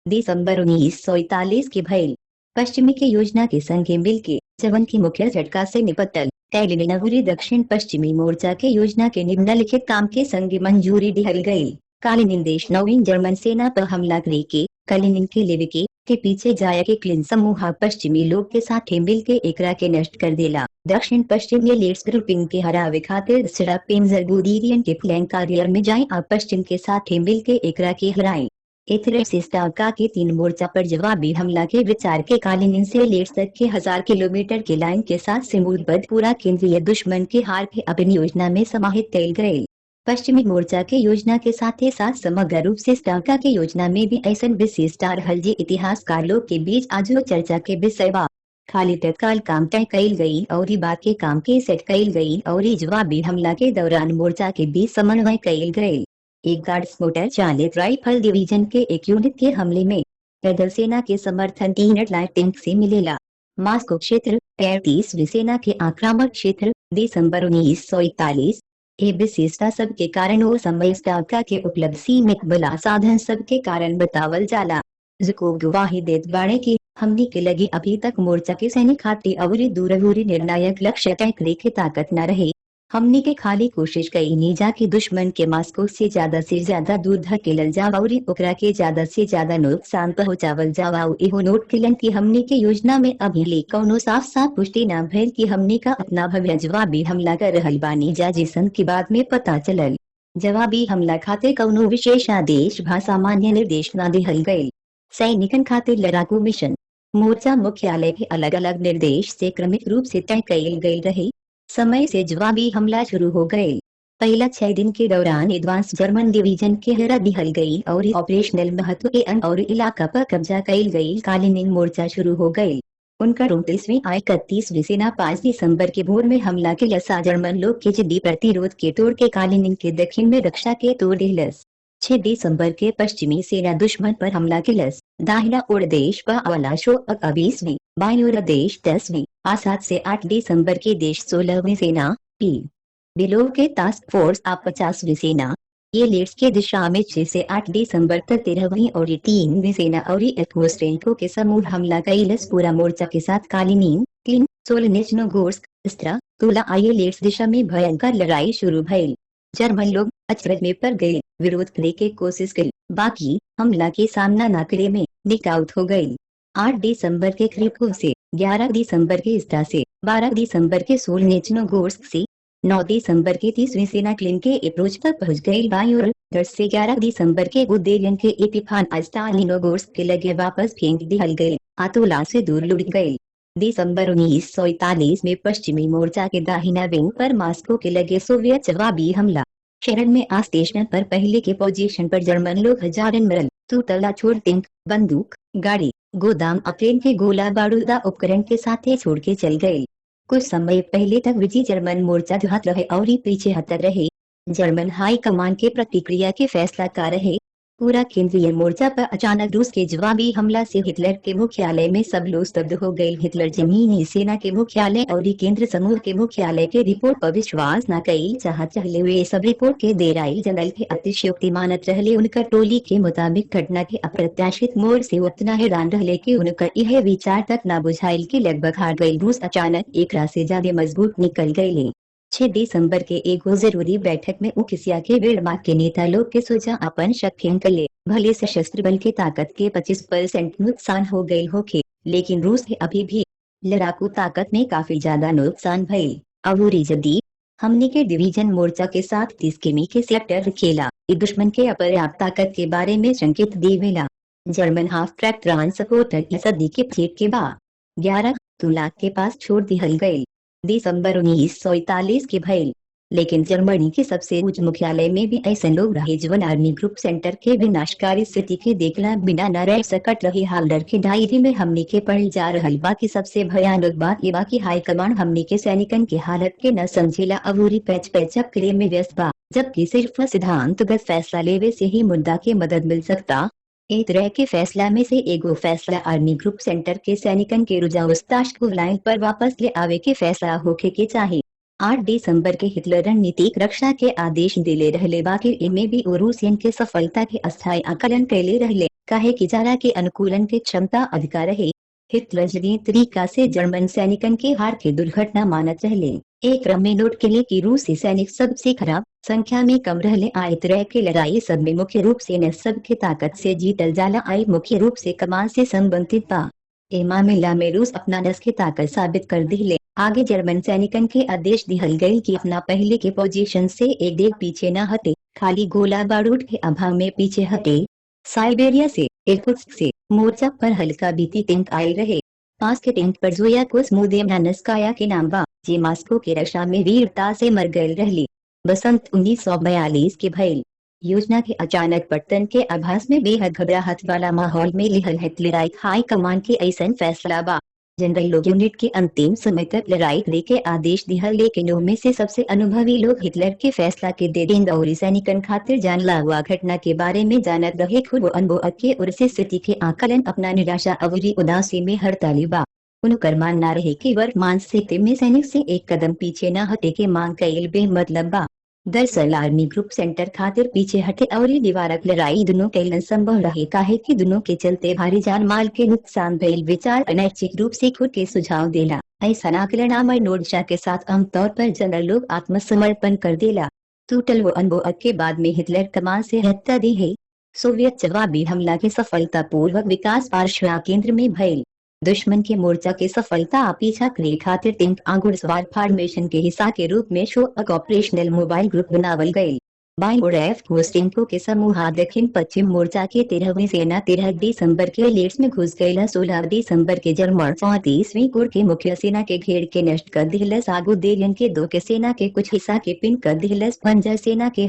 दिसंबर 1941 के भइल पश्चिमी के योजना के संगे मिल के जवन की मुख्य झटका से निपटल कैलिनिन दक्षिण पश्चिमी मोर्चा के योजना के निम्नलिखित काम के संगे मंजूरी दिहल गई। कालिनिन देश नवीन जर्मन सेना पर हमला करे के कालिनिन के लेविके के पीछे जाया के क्लिन समूह पश्चिमी लोग के साथ मिल के एकरा के नष्ट कर देला। दक्षिण पश्चिम ये लेट्स ग्रुपिंग के हरावे खातिर सड़क पेंजर गुडीरियन के फ्लैंक कार्रियर में जाए और पश्चिम के साथ मिल के एकरा के हराए। एथरेसिस्टाका के 3 मोर्चा पर जवाबी हमला के विचार के कालिनिन से लेट्स तक के 1000 किलोमीटर के लाइन के साथ सिमूरबद्ध पूरा केंद्रीय दुश्मन के हार के अपनी योजना में समाहित कैल गए। पश्चिमी मोर्चा के योजना के साथ ही साथ समग्र रूप से स्टाका के योजना में भी ऐसा विशेषता रहल जे इतिहासकार लोग के बीच आजो चर्चा के विषय बा। खाली तत्काल काम तय कैल गई और बाद के काम के सेट कैल गई और जवाबी हमला के दौरान मोर्चा के बीच समन्वय कैल गए। एक गार्ड्स मोटर चालित राइफल डिवीजन के एक यूनिट के हमले में पैदल सेना के समर्थन 3 लाइट टैंक से मिलेला। मास्को क्षेत्र 35वीं सेना के आक्रामक क्षेत्र दिसंबर 1941 ये विशेषता सब के कारण वो समय स्टाका के उपलब्ध सीमित बला साधन सब के कारण बतावल जाला। जुको गवाही देत बाड़े की हमनी के लगी अभी तक मोर्चा के सैनिक खातिर अवरी दूरहूरी निर्णायक लक्ष्य तय करे के ताकत न रहे। हमनी के खाली कोशिश कई नीजा की दुश्मन के मास्को से ज्यादा दूर धकेलल जावा और ओकरा के ज्यादा से ज्यादा नुकसान पहुंचावल जावा। इहो नोट किलन की हमनी के योजना में अभी ले कौनो साफ साफ पुष्टि न भइल कि हमनी का अपना भव्य जवाबी हमला कर रहल बानी जा जिसन के बाद में पता चलल। जवाबी हमला खातिर कौनो विशेष आदेश भा सामान्य निर्देश न दिहल गईल। सैनिकन खातिर लड़ाकू मिशन मोर्चा मुख्यालय के अलग अलग निर्देश से क्रमिक रूप से तय कैल गईल रहे। समय से जवाबी हमला शुरू हो गए। पहला 6 दिन के दौरान एडवांस जर्मन डिवीजन के घेरा दिहल गई और ऑपरेशनल महत्व के अंग और इलाका पर कब्जा कैल गई। कालिनिन मोर्चा शुरू हो गई। उनका 29वीं 31वीं सेना 5 दिसंबर के भोर में हमला के लसा जर्मन लोग के जिद्दी प्रतिरोध के तोड़ के कालिनिन के दक्षिण में रक्षा के तोड़ दिलस। 6 दिसंबर के पश्चिमी सेना दुश्मन पर हमला किलस। दाहिना ओर देश वाला शो 20वीं बाईं ओर देश 10वीं 7 से 8 दिसंबर के देश 16वीं सेना पी बिलो के टास्क फोर्स 50वीं सेना ये लेट्स के दिशा में 6 से 8 दिसंबर तक 13वीं और 3वीं सेना और एथमोस्ट्रेंको के समूह हमला कैलस। पूरा मोर्चा के साथ कालिनिन क्लिन सोलनेचनोगोर्स्क स्त्रा तुला आये लेट्स दिशा में भयंकर लड़ाई शुरू भइल। जर्मन लोग अचरज में पड़ गए। विरोध करे के कोशिश की बाकी हमला के सामना न करे में निकाउट हो गई। 8 दिसंबर के क्रिपो से 11 दिसंबर के स्टा से 12 दिसंबर के सोलनेचनोगोर्स्क से 9 दिसंबर के 30वीं सेना क्लिन के अप्रोच तक पहुंच गई। बाईं ओर 10 से 11 दिसंबर के गुदेरियन के एपिफान स्टालिनोगोर्स्क के लगे वापस फेंक दिहल गए। आतोला से दूर लुढ़क गए। दिसंबर 1941 में पश्चिमी मोर्चा के दाहिना विंग पर मास्को के लगे सोवियत जवाबी हमला। शहर में स्टेशन पर पहले के पोजीशन पर जर्मन लोग हजारन मरल। तला छोड़ टैंक, बंदूक, गाड़ी, गोदाम अपरेन के गोला बारूदा उपकरण के साथ ही छोड़ के चल गए। कुछ समय पहले तक विजय जर्मन मोर्चा ध्वस्त रहे और ही पीछे हटते रहे। जर्मन हाई कमान के प्रतिक्रिया के फैसला का रहे। पूरा केंद्रीय मोर्चा पर अचानक रूस के जवाबी हमला से हिटलर के मुख्यालय में सब लोग स्तब्ध हो गए। हिटलर जमीनी सेना के मुख्यालय और केंद्र समूह के मुख्यालय के रिपोर्ट पर विश्वास न कई चाहत रहे। वे सब रिपोर्ट के देराई जनरल के अतिशयोक्ति मानत रहले। उनका टोली के मुताबिक घटना के अप्रत्याशित मोड़ से उतना हैरान रहले कि उनका यह विचार तक न बुझाइल के लगभग हार गई रूस अचानक एक से ज्यादा मजबूत निकल गये। 6 दिसंबर के एगो जरूरी बैठक में उकसिया के वेड़मा के नेता लोग के सोचा अपन शक फेंक ले। भले सशस्त्र बल के ताकत के 25% नुकसान हो गए होके, लेकिन रूस के अभी भी लड़ाकू ताकत में काफी ज्यादा नुकसान भइल। अबूरी जदी हमने के डिवीजन मोर्चा के साथ 30 किमी के सेक्टर खेला। दुश्मन के अपर्याप्त ताकत के बारे में संकेत देवेला। जर्मन हाफ ट्रैक ट्रांसपोर्टर सदी के फेट के बाद 11 तुलाक के पास छोड़ दिहल गए। दिसंबर 1941 के भइल, लेकिन जर्मनी के सबसे उच्च मुख्यालय में भी ऐसे लोग रहे जवन आर्मी ग्रुप सेंटर के विनाशकारी स्थिति के देखला बिना न रह सकत रही। हालडर के डायरी में हमनी के पढ़ जा रहल बा की सबसे भयानक बात ये बा की हाई कमांड हमनी के सैनिकन के हालत के न समझेला। अबूरी पैच पैचअप करे में व्यस्त बा, जबकि सिर्फ सिद्धांतगत फैसला लेवे से ही मुद्दा के मदद मिल सकता। एक तरह के फैसला में से एगो फैसला आर्मी ग्रुप सेंटर के सैनिकन के रुजाउस्ताश को लाइन पर वापस ले आवे के फैसला होके के चाहिए। 8 दिसंबर के हिटलर रणनीतिक रक्षा के आदेश दिले रहले, बाकी इनमें भी रूसियन के सफलता के अस्थायी आकलन कैले रहले, काहे कि जारा के अनुकूलन के क्षमता अधिकार रहे। हिटलर जदी तरीका से जर्मन सैनिकन के हार के दुर्घटना मानत रहले। एक क्रम में नोट के लिए कि रूसी सैनिक सबसे खराब संख्या में कम रहले। आए तरह के लड़ाई सब में मुख्य रूप से न सब के ताकत से जीतल जाला, आई मुख्य रूप से कमान से संबंधित बा। ए मामला में रूस अपना नस की ताकत साबित कर दिले। आगे जर्मन सैनिकन के आदेश दिहल गए कि अपना पहले के पोजीशन से एक डेग पीछे न हटे, खाली गोला बारूद के अभाव में पीछे हटे। साइबेरिया से इरकुत्स्क से मोर्चा पर हल्का बीती टैंक आए रहे। पास के टैंक पर जोया कोस्मोदेमनानस्काया के नाम बा, जे मास्को के रक्षा में वीरता से मर गए रहली। बसंत 1942 के भइल। योजना के अचानक पतन के आभास में बेहद घबराहट वाला माहौल में लिहल हिटलर हाई कमान के ऐसन फैसला बा। जनरल लोग यूनिट के अंतिम समय तक लड़ाई लेके आदेश दिहल, लेकिन उनमें से सबसे अनुभवी लोग हिटलर के फैसला के दे दें और सैनिकन खातिर जानला हुआ घटना के बारे में जानत रहे। खुद वो अनुभव के और से स्थिति के आकलन अपना निराशा अवरी उदासी में हर तालिबा उनकर मानना रहे कि वर्तमान स्थिति में सैनिक से एक कदम पीछे न हटे के मांग कईल बे मतलब बा। दरअसल आर्मी ग्रुप सेंटर खातिर पीछे हटे और दीवारक लड़ाई दोनों कैलन संभव रहे, काहे कि दोनों के चलते भारी जान माल के नुकसान भइल। विचार अनैच्छिक रूप से खुद के सुझाव देला। ऐसा आकलन आमर नोर्चा के साथ आमतौर पर जनरल लोग आत्मसमर्पण कर देला। टूटल वो अनुभव के बाद में हिटलर कमान से हत्या दी है। सोवियत जवाबी हमला के सफलतापूर्वक विकास पार्श्वा केंद्र में भइल। दुश्मन के मोर्चा के सफलता पीछा करे खातिर टैंक घुड़सवार फॉर्मेशन के हिस्सा के रूप में शोक ऑपरेशनल मोबाइल ग्रुप बनावल गये। बाई और एफ कोस टैंकों के समूह दक्षिण पश्चिम मोर्चा के 13वीं सेना 13 दिसंबर के लेट्स में घुस गये। 16 दिसंबर के जर्मन 34वीं कोर के मुख्य सेना के घेर के नष्ट कर दिहलस। आगू देलियन के 2 के सेना के कुछ हिस्सा के पिन कर दिहलस। पंजा सेना के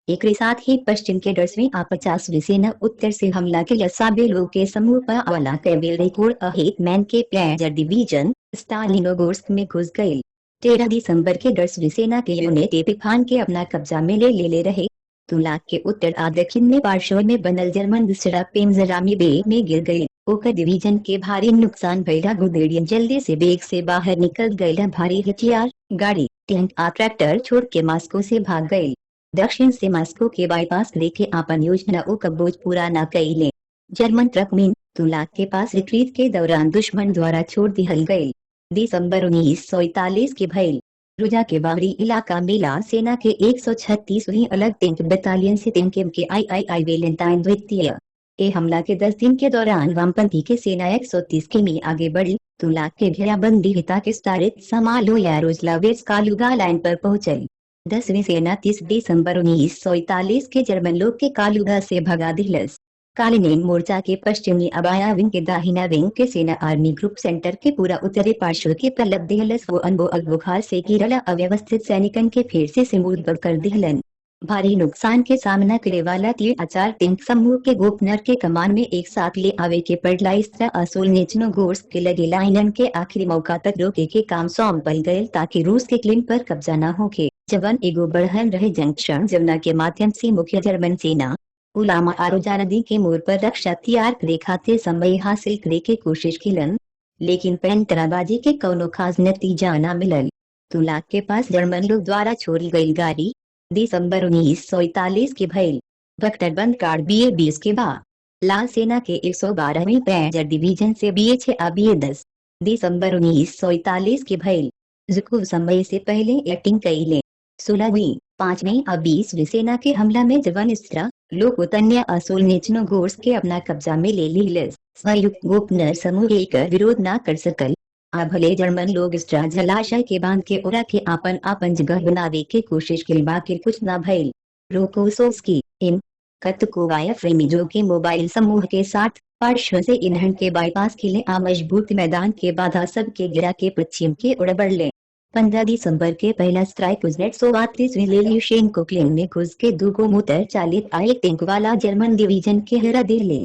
एक साथ ही पश्चिम के 10वीं आ 50वीं सेना उत्तर से हमला के लसाबे लोग के समूह पर अवला कैवेलरी कोर हेटमैन के प्लेजर डिवीजन स्टालिनोगोर्स्क में घुस गए। 13 दिसंबर के 10वीं सेना के यूनिट एपिफान के अपना कब्जा में ले रहे। तुलाक के उत्तर आ दक्षिण में पार्श्व में बनल जर्मन दूसरा पेमजरामी बे में गिर गए। ओकर डिवीजन के भारी नुकसान भइला। गुदेड़ियन जल्दी से बेग से बाहर निकल गए। भारी हथियार, गाड़ी, टैंक आ ट्रैक्टर छोड़ के मास्को से भाग गए। दक्षिण से मास्को के बाईपास लेके आपन योजना ओ कबूज पूरा न कईले। जर्मन ट्रक मीन तुलाक के पास रिट्रीट के दौरान दुश्मन द्वारा छोड़ दिहल गए। दिसंबर 1941 के भइल। रुजा के बाहरी इलाका में ला सेना के 136वीं अलग टैंक बटालियन से टैंक के आई वेलेंटाइन द्वितीय ए हमला के 10 दिन के दौरान वामपंथी के सेना 130 किमी आगे बढ़ी। तुलाक के घेराबंदी हिता के स्तारित समालो यारोस्लावेट्स कालुगा लाइन पर पहुंचई। 10वीं सेना 30 दिसंबर 1941 के जर्मन लोग के कालुगा से भगा दिलस। कालिनिन मोर्चा के पश्चिमी अबाया विंग के दाहिना विंग के सेना आर्मी ग्रुप सेंटर के पूरा उत्तरी पार्श्व के पल्लब दिहलस। वो अनुभव बुखार से गिरला अव्यवस्थित सैनिकन के फिर से सिमूद कर दिहलन। भारी नुकसान के सामना करे वाला 3 टैंक समूह के गोपनर के कमान में एक साथ ले आवे के पड़ला इस तरह असोल नेचनो गोर्स के लगे लाइनन के आखिरी मौका तक रोके के काम सौंपल गए ताकि रूस के क्लिन पर कब्जा न होके जवन एगो बढ़हन रहे जंक्शन जमुना के माध्यम से मुख्य जर्मन सेना उलामा आरोजा नदी के मोड़ पर रक्षा तैयार करे खातिर समय हासिल करे के कोशिश किलन, लेकिन पैंतराबाजी के कौनो खास नतीजा न मिलल। तुलाक के पास जर्मन लोग द्वारा छोड़ी गई गाड़ी दिसंबर 1941 के भइल बख्तरबंद कार्ड BA-20 के बाद लाल सेना के 112वीं पैंजर डिवीजन से BA-6 आ BA-10 दिसंबर 1941 के भइल जुकूब समय से पहले एक्टिंग कईले 16वीं 5वीं और 20वीं सेना के हमला में जवान इस्रा लोग तन्या असोल नेचनो गोर्स के अपना कब्जा में ले ली। संयुक्त गोपनर समूह एक विरोध न कर सकल। भले जर्मन लोग इस्रा जलाशय के बांध के ओरा के आपन जगह बनावे के कोशिश के बाकी कुछ न भइल। रोकोसोव्स्की इन कतकोवाया फ्रेमी जो के मोबाइल समूह के साथ पार्श्व से ईंधन के बाईपास के लिए मजबूत मैदान के बाधा सब के गिरा के पश्चिम के ओर बढ़ले। 15 दिसंबर के पहला स्ट्राइक उजनेट 138वीं लेल्यूशेंको क्लिन में घुस के दूगो मोटर चालित आए टैंक वाला जर्मन डिवीजन के हरा दे ले।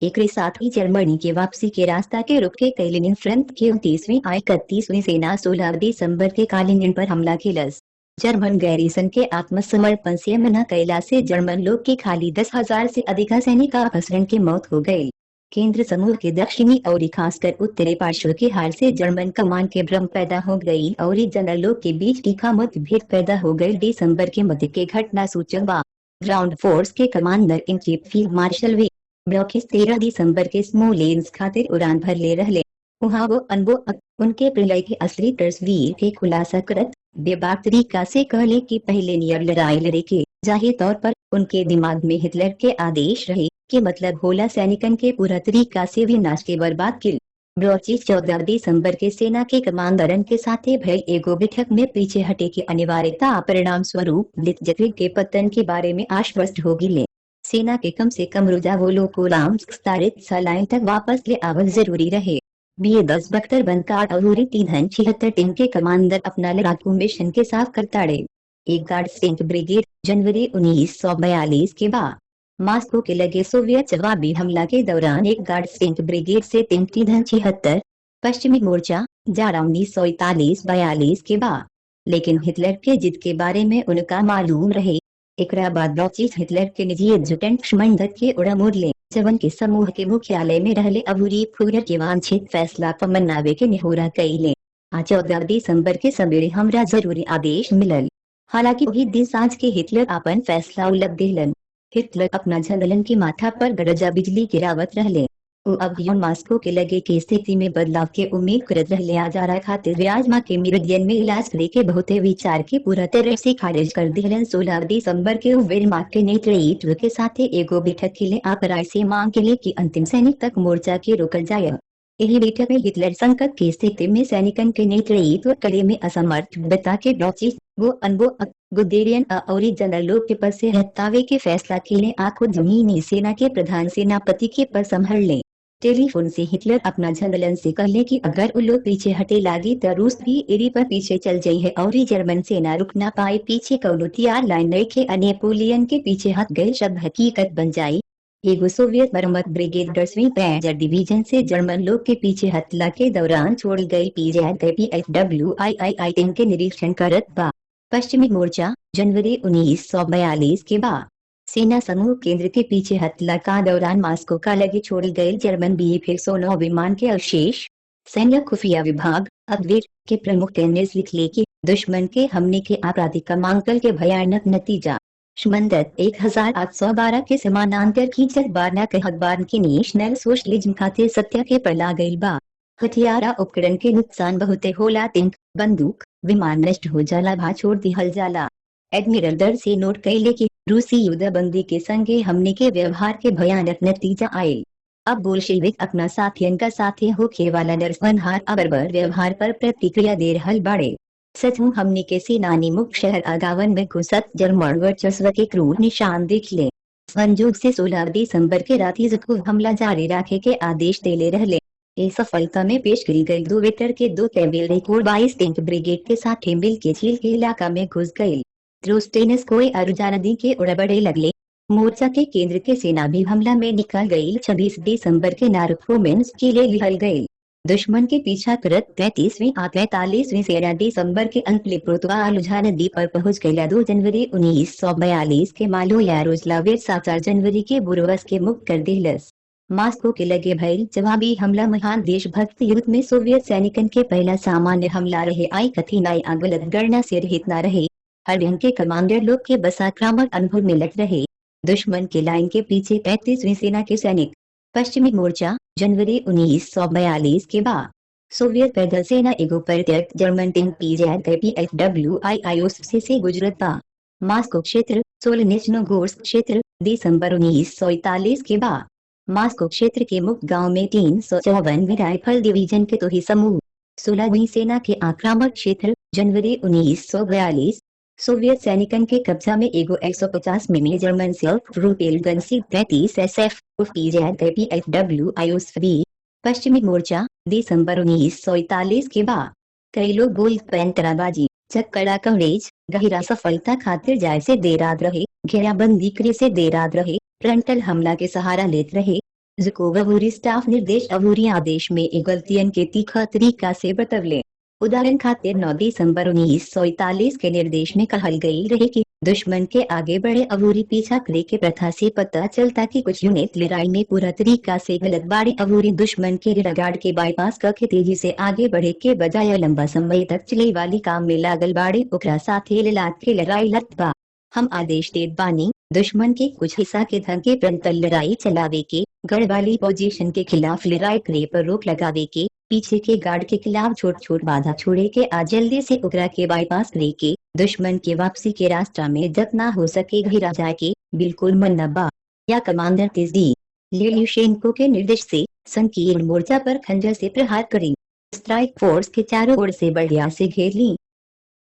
एक साथ ही जर्मनी के वापसी के रास्ता के रुक के कैलिनिन फ्रंट के 29वीं 31वीं सेना 16 दिसंबर के कालिनिन पर हमला किलस। जर्मन गैरिसन के आत्मसमर्पण से मना कैला से जर्मन लोग के खाली 10,000 से अधिक सैनिक अपहरण की मौत हो गई। केंद्र समूह के दक्षिणी और खासकर उत्तरी पार्श्व के हार से जर्मन कमान के भ्रम पैदा हो गई और जनरल लोग के बीच तीखा मतभेद पैदा हो गए। दिसंबर के मध्य के घटना सूचक ग्राउंड फोर्स के commander in chief field marshal V ब्रॉकिस 13 दिसंबर के स्मोलेंस्क खातिर उड़ान भर ले रहले। वहाँ वो अनबो उनके प्रलय के असली तस्वीर के खुलासा करत बेबाक तरीका से कहले कि पहले नियर लड़ाई लड़े के जाहिर तौर पर उनके दिमाग में हिटलर के आदेश रहे कि मतलब होला सैनिकन के पूरा तरीका से विनाश के बर्बाद किल। ब्रॉचिस 14 दिसंबर के सेना के कमांडरन के साथ भय एगो बैठक में पीछे हटे की अनिवार्यता परिणाम स्वरूप ब्लिट्ज़क्रिग के पतन के बारे में आश्वस्त हो गिले। सेना के कम से कम रुजावोलो को लाइट सलाइन तक वापस ले आवल जरूरी रहे। BA-10 बख्तरबंद कार्ड और ईंधन 76 टीम के कमांडर अपना लड़ाकू मिशन के साथ करताड़े। एक गार्ड्स टैंक ब्रिगेड जनवरी 1942 के बाद मॉस्को के लगे सोवियत जवाबी हमला के दौरान एक गार्ड्स टैंक ब्रिगेड से टैंक ईंधन 76 पश्चिमी मोर्चा जाड़ा 1941-42 के बाद, लेकिन हिटलर के जिद के बारे में उनका मालूम रहे। एकरा बाद ब्रॉचिस हिटलर के निजी एडजुटेंट श्मंडत के उड़ा मोड़ ले जवन के समूह के मुख्यालय में रहले अबूरी फुरर के वांछित फैसला पर मनावे के निहोरा कईले। 14 दिसंबर के सवेरे हमरा जरूरी आदेश मिलल। हालांकि वही दिन सांझ के हिटलर अपन फैसला उलट देलन। हिटलर अपना झंडलन के माथा पर गरजा बिजली गिरावत रहले। वो अब मॉस्को के लगे के स्थिति में बदलाव के उम्मीद करत रहले। आजारा खातिर व्याजमा के मिरिडियन में इलाज करे के बहुते विचार के पूरा तरह से खारिज कर दिलन। 16 दिसंबर के वेलमार्क के नेतृत्व के साथ एगो बैठक के लिए आपराय से मांग के लिए कि अंतिम सैनिक तक मोर्चा के रोकल जाए। यही बैठक में हिटलर संकट की स्थिति में सैनिकन के नेतृत्व करे में असमर्थ बता के ब्रॉचिस वो अनबो गुदेरियन और जनरल लोग के पद से हटावे के फैसला के लिए आखो जमीनी सेना के प्रधान सेनापति के पद संभाल ले। टेलीफोन से हिटलर अपना झंडलन से कहले कि अगर वो लोग पीछे हटे लागी तो रूस भी एरी पर पीछे चल जाये है और जर्मन सेना रुक ना पाई। पीछे कौनो तैयार लाइन रखे नेपोलियन के पीछे हट गए शब्द हकीकत बन जाये। एगो सोवियत मरम्मत ब्रिगेड 10वीं पैंजर डिवीजन से जर्मन लोग के पीछे हटला के दौरान छोड़ गई PFWII टीम के निरीक्षण करत बा। पश्चिमी मोर्चा जनवरी 1942 के बाद सेना समूह केंद्र के पीछे हटला का दौरान मॉस्को का लगे छोड़ी गए जर्मन Bf-109 विमान के अवशेष सैन्य खुफिया विभाग अब्वेर के प्रमुख टेनिस लिख ले कि दुश्मन के हमले के आपराधिक क्रमांकन के भयानक नतीजा श्मंदत 1812 के समानांतर की जगबारना के अखबार की नेशनल सोशलिज्म खाते सत्य के पला गई बा। हथियारा उपकरण के नुकसान बहुते होला। टैंक बंदूक विमान नष्ट हो जाला भा छोड़ दिहल जाला। एडमिरल दर से नोट कैले कि रूसी युद्धबंदी के संगे हमने के व्यवहार के भयानक नतीजा आए। अब बोल्शेविक अपना साथियन का साथी होके वाला नरसंहार बर्बर व्यवहार पर प्रतिक्रिया दे रहल बाड़े। सचमुच हमने के सेनानी मुख्य शहर आगावन में घुसत जर्मन वर्चस्व के क्रूर निशान देख ले। संजोग से 16 दिसंबर के रात जुकूब हमला जारी रखे के आदेश देले रहले। इस सफलता में पेश करी गई 2 वेटर के 2 कैवेलरी कोर 22 टैंक ब्रिगेड के साथ मिल के झील के इलाका में घुस गए। रोस्टेनस कोई अरुजा नदी के उड़बड़े लगले। मोर्चा के केंद्र के सेना भी हमला में निकल गई। 26 दिसंबर के नारकोमेंस किले लिहल गई। दुश्मन के पीछा करत 33वीं आ 45वीं सेना दिसंबर के अंत लेप्रोतवा अरुजा नदी पर पहुंच गई। 2 जनवरी 1942 के मालो यारोस्लाविच 4 जनवरी के बुरवस के मुक्त कर दिलस। मास्को के लगे भइल जवाबी हमला महान देशभक्त युद्ध में सोवियत सैनिकन के पहला सामान्य हमला रहे। आई कठिनाई गलत गणना से रहित न रहे। हर रंग के कमांडर लोग के बस आक्रामक अनुभव मिलत रहे। दुश्मन के लाइन के पीछे 35वीं सेना के सैनिक। पश्चिमी मोर्चा जनवरी 1942 के बाद सोवियत पैदल सेना एगो प्रत्यक्ष जर्मन टैंक PZPFWIIOS से गुजरत बा। मास्को क्षेत्र सोलनिचनोगोर्स्क क्षेत्र दिसंबर 1941 के बाद मास्को क्षेत्र के मुख्य गांव में 354 राइफल डिवीजन के तोही समूह। 16वीं सेना के आक्रामक क्षेत्र जनवरी 1942 सोवियत सैनिकन के कब्जा में एगो 150 मिमी जर्मन सेल्फ प्रोपेल्ड गन सी 33 SF PZPFWIOS भी। पश्चिमी मोर्चा दिसंबर 1941 के बाद कई लोग गोल पैंतराबाजी चक्कड़ा कवरेज गहिरा सफलता खातिर जाय से देराद रहे। घेराबंदी करे से देराद रहे। फ्रंटल हमला के सहारा लेते रहे। ज़ुकोव अवूरी स्टाफ निर्देश अवूरी आदेश में एक गलतियन के तीखा तरीका से बतवले। उदाहरण खातिर 9 दिसंबर 1941 के निर्देश में कहल गई रहे कि दुश्मन के आगे बढ़े अवूरी पीछा करे के प्रथा से पता चलता कि कुछ यूनिट लड़ाई में पूरा तरीका से गलत बाड़े। अवूरी दुश्मन के रिरगार्ड के बाईपास करके तेजी से आगे बढ़े के बजाय लंबा समय तक चले वाली काम में लागल बाड़े। ओकरा साथे ललाट के लड़ाई लड़बा। हम आदेश देत बानी दुश्मन के कुछ हिस्सा के धन के फ्रंटल लड़ाई चलावे के गढ़ वाली पोजीशन के खिलाफ लड़ाई करे पर रोक लगावे के पीछे के गार्ड के खिलाफ छोट छोट बाधा छोड़े के आ जल्दी से उकरा के बाईपास करे के दुश्मन के वापसी के रास्ता में जब ना हो सके घिरा जाए के बिल्कुल मन नबा या कमांडर तेजी लेल्युशेंको के निर्देश से संकीर्ण मोर्चा पर खंजर से प्रहार करें। स्ट्राइक फोर्स के चारों ओर से बढ़िया से घेर ली।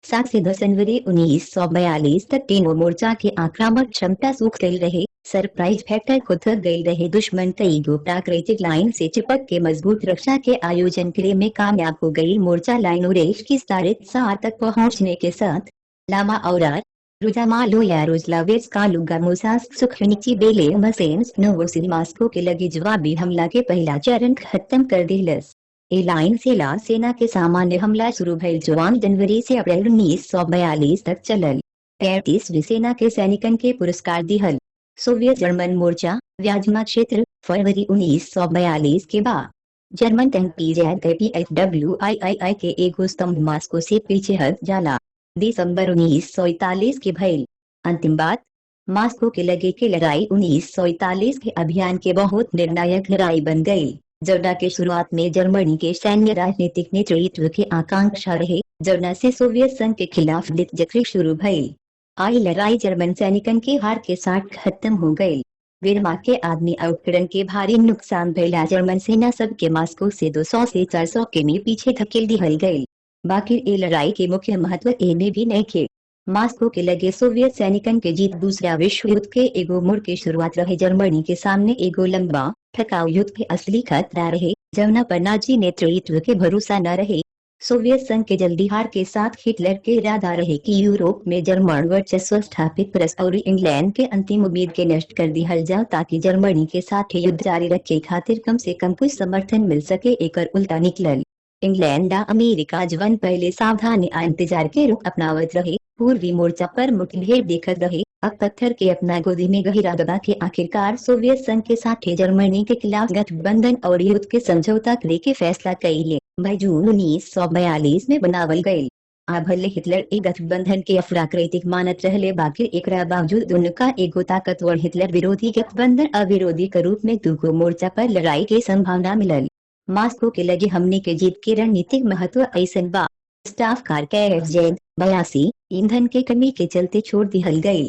7 से 10 जनवरी 1942 तक तीनों मोर्चा के आक्रामक क्षमता सूख गई रहे। सरप्राइज फैक्टर को थक गई रहे। दुश्मन कई गो प्राकृतिक लाइन से चिपक के मजबूत रक्षा के आयोजन करे में कामयाब हो गई। मोर्चा लाइन ओरेश की 7:30 तक पहुंचने के साथ लामा और रुजामालो यारोस्लाविच कालुगा मोसास्क सुखनिची बेले मसेन्स नोवोसिमास्को के लगे जवाबी हमला के पहला चरण खत्म कर दिलस। ए लाइन से ला सेना के सामान्य हमला शुरू भइल 14 जनवरी से अप्रैल 1942 तक चलल। 35वीं सेना के सैनिकन के पुरस्कार दिहल। सोवियत जर्मन मोर्चा व्याजमा क्षेत्र फरवरी 1942 के बाद जर्मन टैंक PZPFWIII के एगो स्तंभ मास्को से पीछे हट जाला। दिसंबर 1941 के भइल। अंतिम बात मास्को के लगे के लड़ाई 1941 के अभियान के बहुत निर्णायक लड़ाई बन गई। जवना के शुरुआत में जर्मनी के सैन्य राजनीतिक नेतृत्व के आकांक्षा रहे जवना से सोवियत संघ के खिलाफ blitzkrieg शुरू भइल। आई लड़ाई जर्मन सैनिकन के हार के साथ खत्म हो गई। वीरमार्क के आदमी आउटकरण के भारी नुकसान भइला। जर्मन सेना सब के मास्को से 200 से 400 किमी पीछे धकेल दिहल गई। बाकी ए लड़ाई के मुख्य महत्व एने भी नहीं थे। मास्को के लगे सोवियत सैनिकन के जीत दूसरा विश्व युद्ध के एगो मोड़ के शुरुआत रहे। जर्मनी के सामने एगो लंबा थकाऊ युद्ध के असली खतरा रहे जवना पर नाजी नेतृत्व के भरोसा न रहे। सोवियत संघ के जल्दी हार के साथ हिटलर के इरादा रहे कि यूरोप में जर्मन वर्चस्व स्थापित प्रेस और इंग्लैंड के अंतिम उम्मीद के नष्ट कर दिहल जाओ ताकि जर्मनी के साथ युद्ध जारी रखे खातिर कम से कम कुछ समर्थन मिल सके। एकर उल्टा निकलल। इंग्लैंड आ अमेरिका जवन पहले सावधानी आ इंतजार के रुख अपनावत रहे पूर्वी मोर्चा पर मुठभेड़ देखत रहे। अब पत्थर के अपना गोदी में गहिरा दबा के आखिरकार सोवियत संघ के साथ जर्मनी के खिलाफ गठबंधन और युद्ध के समझौता करे के फैसला कइले। मई जून 1942 में बनावल गयी। आ भले हिटलर एक गठबंधन के अप्राकृतिक मानत रहले बाकी एकरा बावजूद उनका एगो ताकतवर हिटलर विरोधी गठबंधन अविरोधी के रूप में दूगो मोर्चा पर लड़ाई के संभावना मिलल। मास्को के लगे हमने के जीत के रणनीतिक महत्व ऐसन बा। स्टाफ कार कैरेज 82 ईंधन के कमी के चलते छोड़ दिहल गई।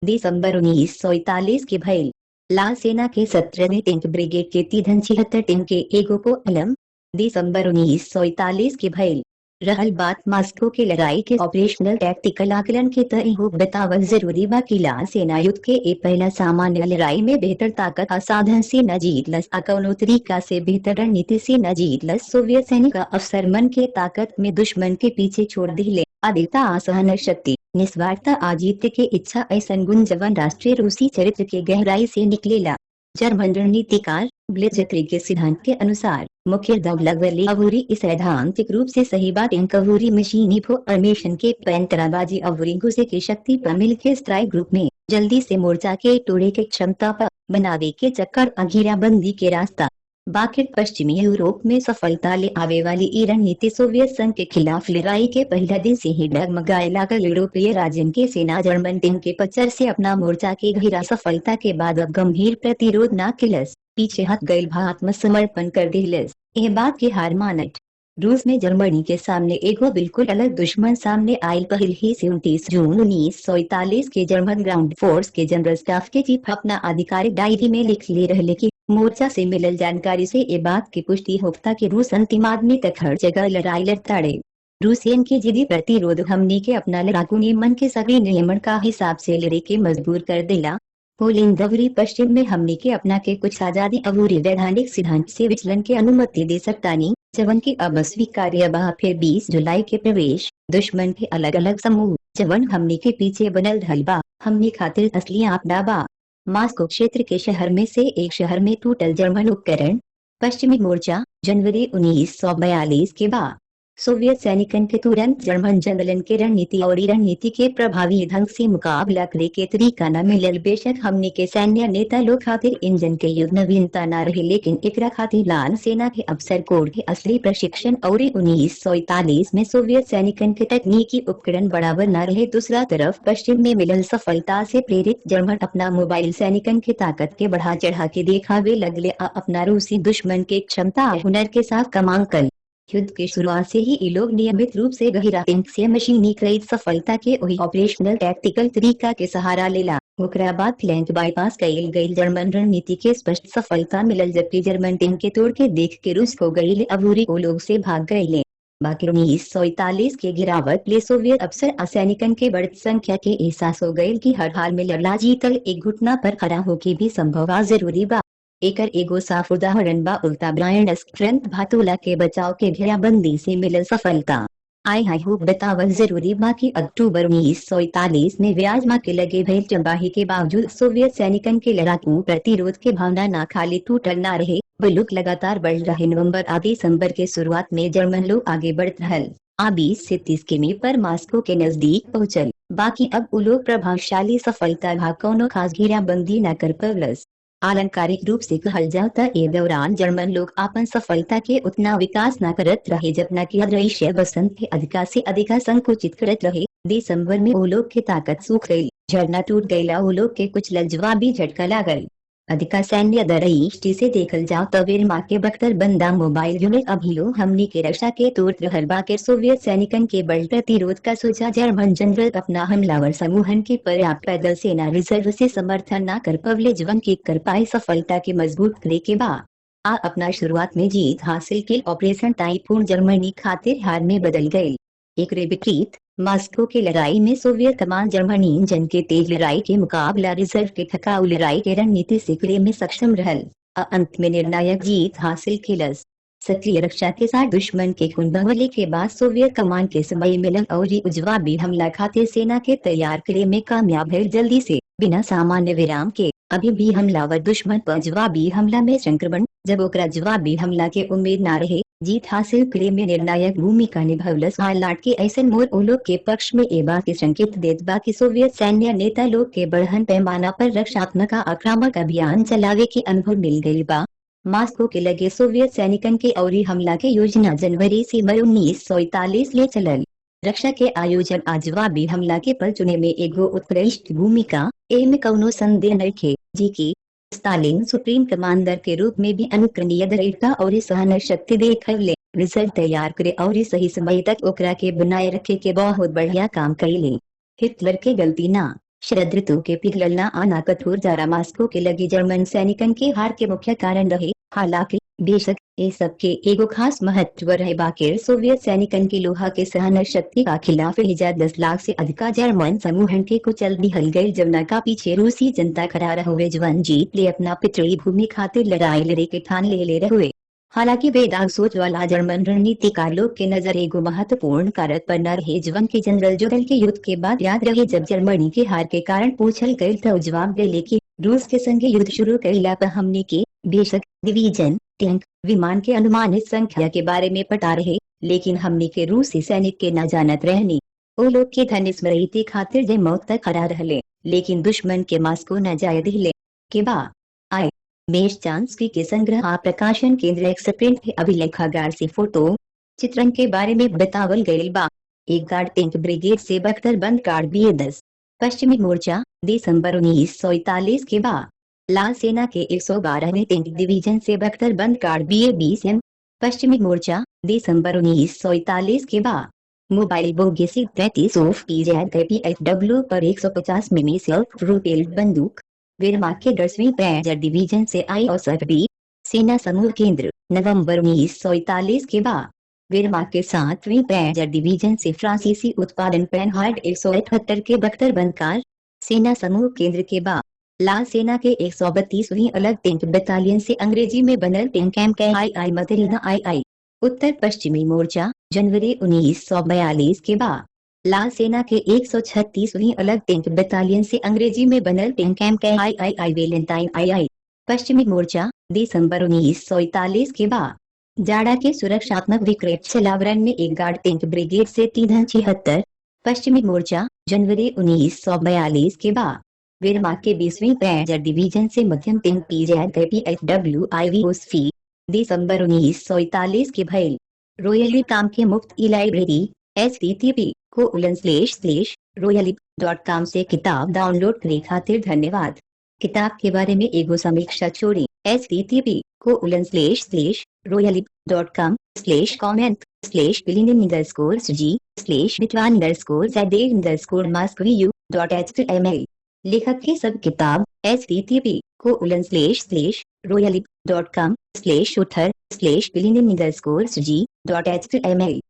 दिसंबर 1941 के भइल। लाल सेना के 17वीं टैंक ब्रिगेड के 376 टैंक के एगो को अलम। दिसंबर 1941 के भइल। रहल बात मास्को के लड़ाई के ऑपरेशनल टैक्टिकल आकलन के तय हो बतावल जरूरी बा कि लाल सेना युद्ध के ए पहला सामान्य लड़ाई में बेहतर ताकत आ साधन से न जीतलस आ कौनो तरीका से बेहतर रणनीति से न जीतलस। सोवियत सैनिक अफसर मन के ताकत में दुश्मन के पीछे छोड़ दिले। अधिकता आ सहन शक्ति निस्वार्थ आजीत के इच्छा ऐसन गुण जवन राष्ट्रीय रूसी चरित्र के गहराई से निकलेला। जर्मन रणनीतिकार ब्लिट्ज़क्रिग के सिद्धांत के अनुसार मुख्य दौलत अवूरी इस सैद्धांतिक रूप से सही बात इंकवूरी मशीनी फॉर्मेशन के पैंतराबाजी अवूरी गुस्से की शक्ति पर मिल के स्ट्राइक ग्रुप में जल्दी से मोर्चा के तोड़े के क्षमता पर बनावे के चक्कर घेराबंदी के रास्ता। बाकी पश्चिमी यूरोप में सफलता ले आवे वाली ई रणनीति सोवियत संघ के खिलाफ लड़ाई के पहले दिन से ही डगमगाए लागल यूरोपीय राज्यन के सेना जर्मन टीम के पचर से अपना मोर्चा के घेरा सफलता के बाद अब गंभीर प्रतिरोध न किलस, पीछे हट गईल भा आत्मसमर्पण कर दिलस। ये बात की हार मानट रूस में जर्मनी के सामने एगो बिल्कुल अलग दुश्मन सामने आयल। पहल ही से 29 जून 1941 के जर्मन ग्राउंड फोर्स के जनरल स्टाफ के चीफ अपना आधिकारिक डायरी में लिख ले रहे कि मोर्चा से मिलल जानकारी से ये बात की पुष्टि होता कि रूस अंतिम आदमी तक हर जगह लड़ाई लड़ताड़े। रूसियन की जिदी प्रतिरोध हमनी के अपना लड़ाकू नियमन के सभी नियमन का हिसाब से लड़े के मजबूर कर दिला। पोलैंड अवूरी पश्चिम में हमनी के अपना के कुछ आजादी अवूरी वैधानिक सिद्धांत से विचलन के अनुमति दे सकता नहीं, जवन की अब स्वीकार्य बा। फिर 20 जुलाई के प्रवेश दुश्मन के अलग अलग समूह जवन हमनी के पीछे बनल रहल बा हमनी खातिर असली आपदा बा। मास्को क्षेत्र के शहर में से एक शहर में टूटल जर्मन उपकरण। पश्चिमी मोर्चा जनवरी 1942 के बाद सोवियत सैनिकन के तुरंत जर्मन जनरलन के रणनीति और रणनीति के प्रभावी ढंग से मुकाबला करे के तरीका न मिलल। बेशक हमने के सैन्य नेता लोग खातिर इंजन के युद्ध नवीनता न रहे, लेकिन एकरा खातिर लाल सेना के अफसर कोड के असली प्रशिक्षण और 1941 में सोवियत सैनिकन के तकनीकी उपकरण बराबर न रहे। दूसरा तरफ पश्चिम में मिलल सफलता से प्रेरित जर्मन अपना मोबाइल सैनिकन की ताकत के बढ़ा चढ़ा के दिखावे लगले अपना रूसी दुश्मन के क्षमता हुनर के साथ कमांग कर। युद्ध की शुरुआत से ही ये लोग नियमित रूप से गहरा टैंक से मशीनीकृत सफलता के वही ऑपरेशनल टैक्टिकल तरीका के सहारा लेला। ओकरा बाद फ्लैंक बाईपास कईल गई जर्मन रणनीति के स्पष्ट सफलता मिलल, जबकि जर्मन टीम के तोड़ के देख के रूस को गई अवूरी को लोग से भाग गए। बाकी 1941 के गिरावट ले सोवियत अफसर असैनिकन के बढ़त संख्या के एहसास हो गए कि हर हाल में लड़ना जीतल एक घुटना पर खड़ा होके भी संभव जरूरी बा। एकर एगो साफ उदाहरण बा उल्टा ब्रायन स्ट्रेंथ भातोला के बचाव के घेराबंदी से मिलल सफलता। आई हो बतावल जरूरी बा कि अक्टूबर 1941 में व्याजमा के लगे भइल तबाही के बावजूद सोवियत सैनिकन के लड़ाकू प्रतिरोध के भावना न खाली टूटल न रहे बल्कि लगातार बढ़ रहे। नवंबर आ दिसंबर के शुरुआत में जर्मन लोग आगे बढ़त रहल। 20 से 30 किमी पर मास्को के नजदीक पहुंचल। बाकी अब उ लोग प्रभावशाली सफलता भा कौनो खास घेराबंदी न कर पवलस। आलंकारिक रूप से कहल जाता ए दौरान जर्मन लोग अपन सफलता के उतना विकास न करत रहे जितना कि अदृश्य बसंत के अधिका से अधिका संकुचित करत रहे। दिसंबर में वो लोग की ताकत सूख गई, झरना टूट गईला, वो लोग के कुछ जवाबी झटका लागल। अधिका सैन्य दृष्टि से देखल जाओ तो वेरमार्क के 72 बंदा मोबाइल यूनिट अभी लोग हमनी के रक्षा के तोड़ रहल बा के सोवियत सैनिकन के बल प्रतिरोध का सोचा जर्मन जनरल अपना हमलावर समूहन के पर्याप्त पैदल सेना रिजर्व से समर्थन न कर पवले जवन की कर पाए सफलता के मजबूत करे के बाद अपना शुरुआत में जीत हासिल के ऑपरेशन टाइफून जर्मनी खातिर हार में बदल गयी। एक विपरीत मास्को के लड़ाई में सोवियत कमान जर्मनी इंजन के तेज लड़ाई के मुकाबला रिजर्व के थकाऊ लड़ाई के रणनीति से करे में सक्षम रहल। अंत में निर्णायक जीत हासिल किलस। सक्रिय रक्षा के साथ दुश्मन के खून बहले के बाद सोवियत कमान के समय मिलन और जवाबी हमला खातिर सेना के तैयार करे में कामयाब भइल। जल्दी से बिना सामान्य विराम के अभी भी हमलावर दुश्मन पर जवाबी हमला में संक्रमण जब ओकरा जवाबी हमला के उम्मीद न रहे जीत हासिल करे में निर्णायक भूमिका निभावलस। हालांकि के ऐसे मोर ओ लोग के पक्ष में ए बात के संकेत देत बा कि सोवियत सैन्य नेता लोग के बढ़न पैमाना पर रक्षात्मक आक्रामक अभियान चलावे के अनुभव मिल गई बा। मास्को के लगे सोवियत सैनिकन के औरी हमला के योजना जनवरी से मई 1941 ले चलल। रक्षा के आयोजन जवाबी हमला के पल चुने में एगो उत्कृष्ट भूमिका में कौनो संदेह नइखे, जी की स्टालिन सुप्रीम कमांडर के रूप में भी अनुकरणीय दृढ़ता और सहन शक्ति देखले। रिजल्ट तैयार करे और सही समय तक ओकरा के बनाए रखे के बहुत बढ़िया काम कइले। हिटलर के गलती ना शरद ऋतु के पिघलना आना कठोर जारा मास्को के लगे जर्मन सैनिकन के हार के मुख्य कारण रहे। हालांकि बेशक ये सब के एगो खास महत्व रहे बाकिर सोवियत सैनिकन के लोहा के सहन शक्ति का खिलाफ 10 लाख से अधिक जर्मन समूहन के कुचल दिहल गई जमुना का पीछे रूसी जनता खड़ा रहुए जवन जीत ले अपना पितृ भूमि खातिर लड़ाई लड़े के ठान ले रहुए। हालांकि बेदाग सोच वाला जर्मन रणनीतिकार लोग के नजर एगो महत्वपूर्ण कारक पर न रहे जवन के जनरल जोडल के युद्ध के बाद याद रहे जब जर्मनी के हार के कारण पूछल गई तो जवाब दिले कि रूस के संगे युद्ध शुरू कैला पर हमने के बेशक डिवीजन टैंक विमान के अनुमानित संख्या के बारे में पता रहे, लेकिन हमने के रूसी सैनिक के न जानत रहनी। ओ लोग के धन स्मृति खातिर जे मौत तक खड़ा रहले, लेकिन दुश्मन के मास को न जाय दिले के बा आए मेशचांस्की के संग्रह प्रकाशन केंद्र एक्सप्रिंट अभिलेखागार से फोटो चित्रण के बारे में बतावल गईल बा। एक गार्ड टैंक ब्रिगेड से बख्तरबंद कार्ड BA-10 पश्चिमी मोर्चा दिसंबर 1941 के बाद लाल सेना के 112वें टैंक डिवीजन से बख्तरबंद कार्ड BA-20 पश्चिमी मोर्चा दिसंबर 1941 के बाद मोबाइल बोगेसी 33 ऑफ PZKPFW पर 150 मिमी सेल्फ प्रोपेल्ड बंदूक वीरमार्क के 10वीं पैंजर डिवीजन से IOSFB सेना समूह केंद्र नवंबर 1941 के बाद वीरमार्क के 7वीं पैंजर डिवीजन से फ्रांसीसी उत्पादन पेनहार्ड 178 के बख्तरबंद कार सेना समूह केंद्र के बाद लाल सेना के 132वीं अलग टैंक बटालियन से अंग्रेजी में बनल टैंक कैंप के II मदरीना II उत्तर पश्चिमी मोर्चा जनवरी 1942 के बाद लाल सेना के 136वीं अलग टैंक बटालियन से अंग्रेजी में बनल टैंक कैंप के II वेलेंटाइन II पश्चिमी मोर्चा दिसंबर 1941 के बाद जाड़ा के सुरक्षात्मक विक्रेट छलावरण में एक गार्ड टैंक ब्रिगेड से 376 पश्चिमी मोर्चा जनवरी 1942 के बाद वीरमार्क के 20वीं पैंजर डिवीजन से मध्यम टैंक PZKPFW IV ओस्फी दिसंबर 1941 के भइल रॉयली काम के मुफ्त ई लाइब्रेरी http://royalib.com से किताब डाउनलोड करे खातिर धन्यवाद। किताब के बारे में एगो समीक्षा छोड़ी http://royalib.com/comment/bitwan_z_maskvu.html लेखक की सब किताब http://royalib.com/author/bilinin_g.html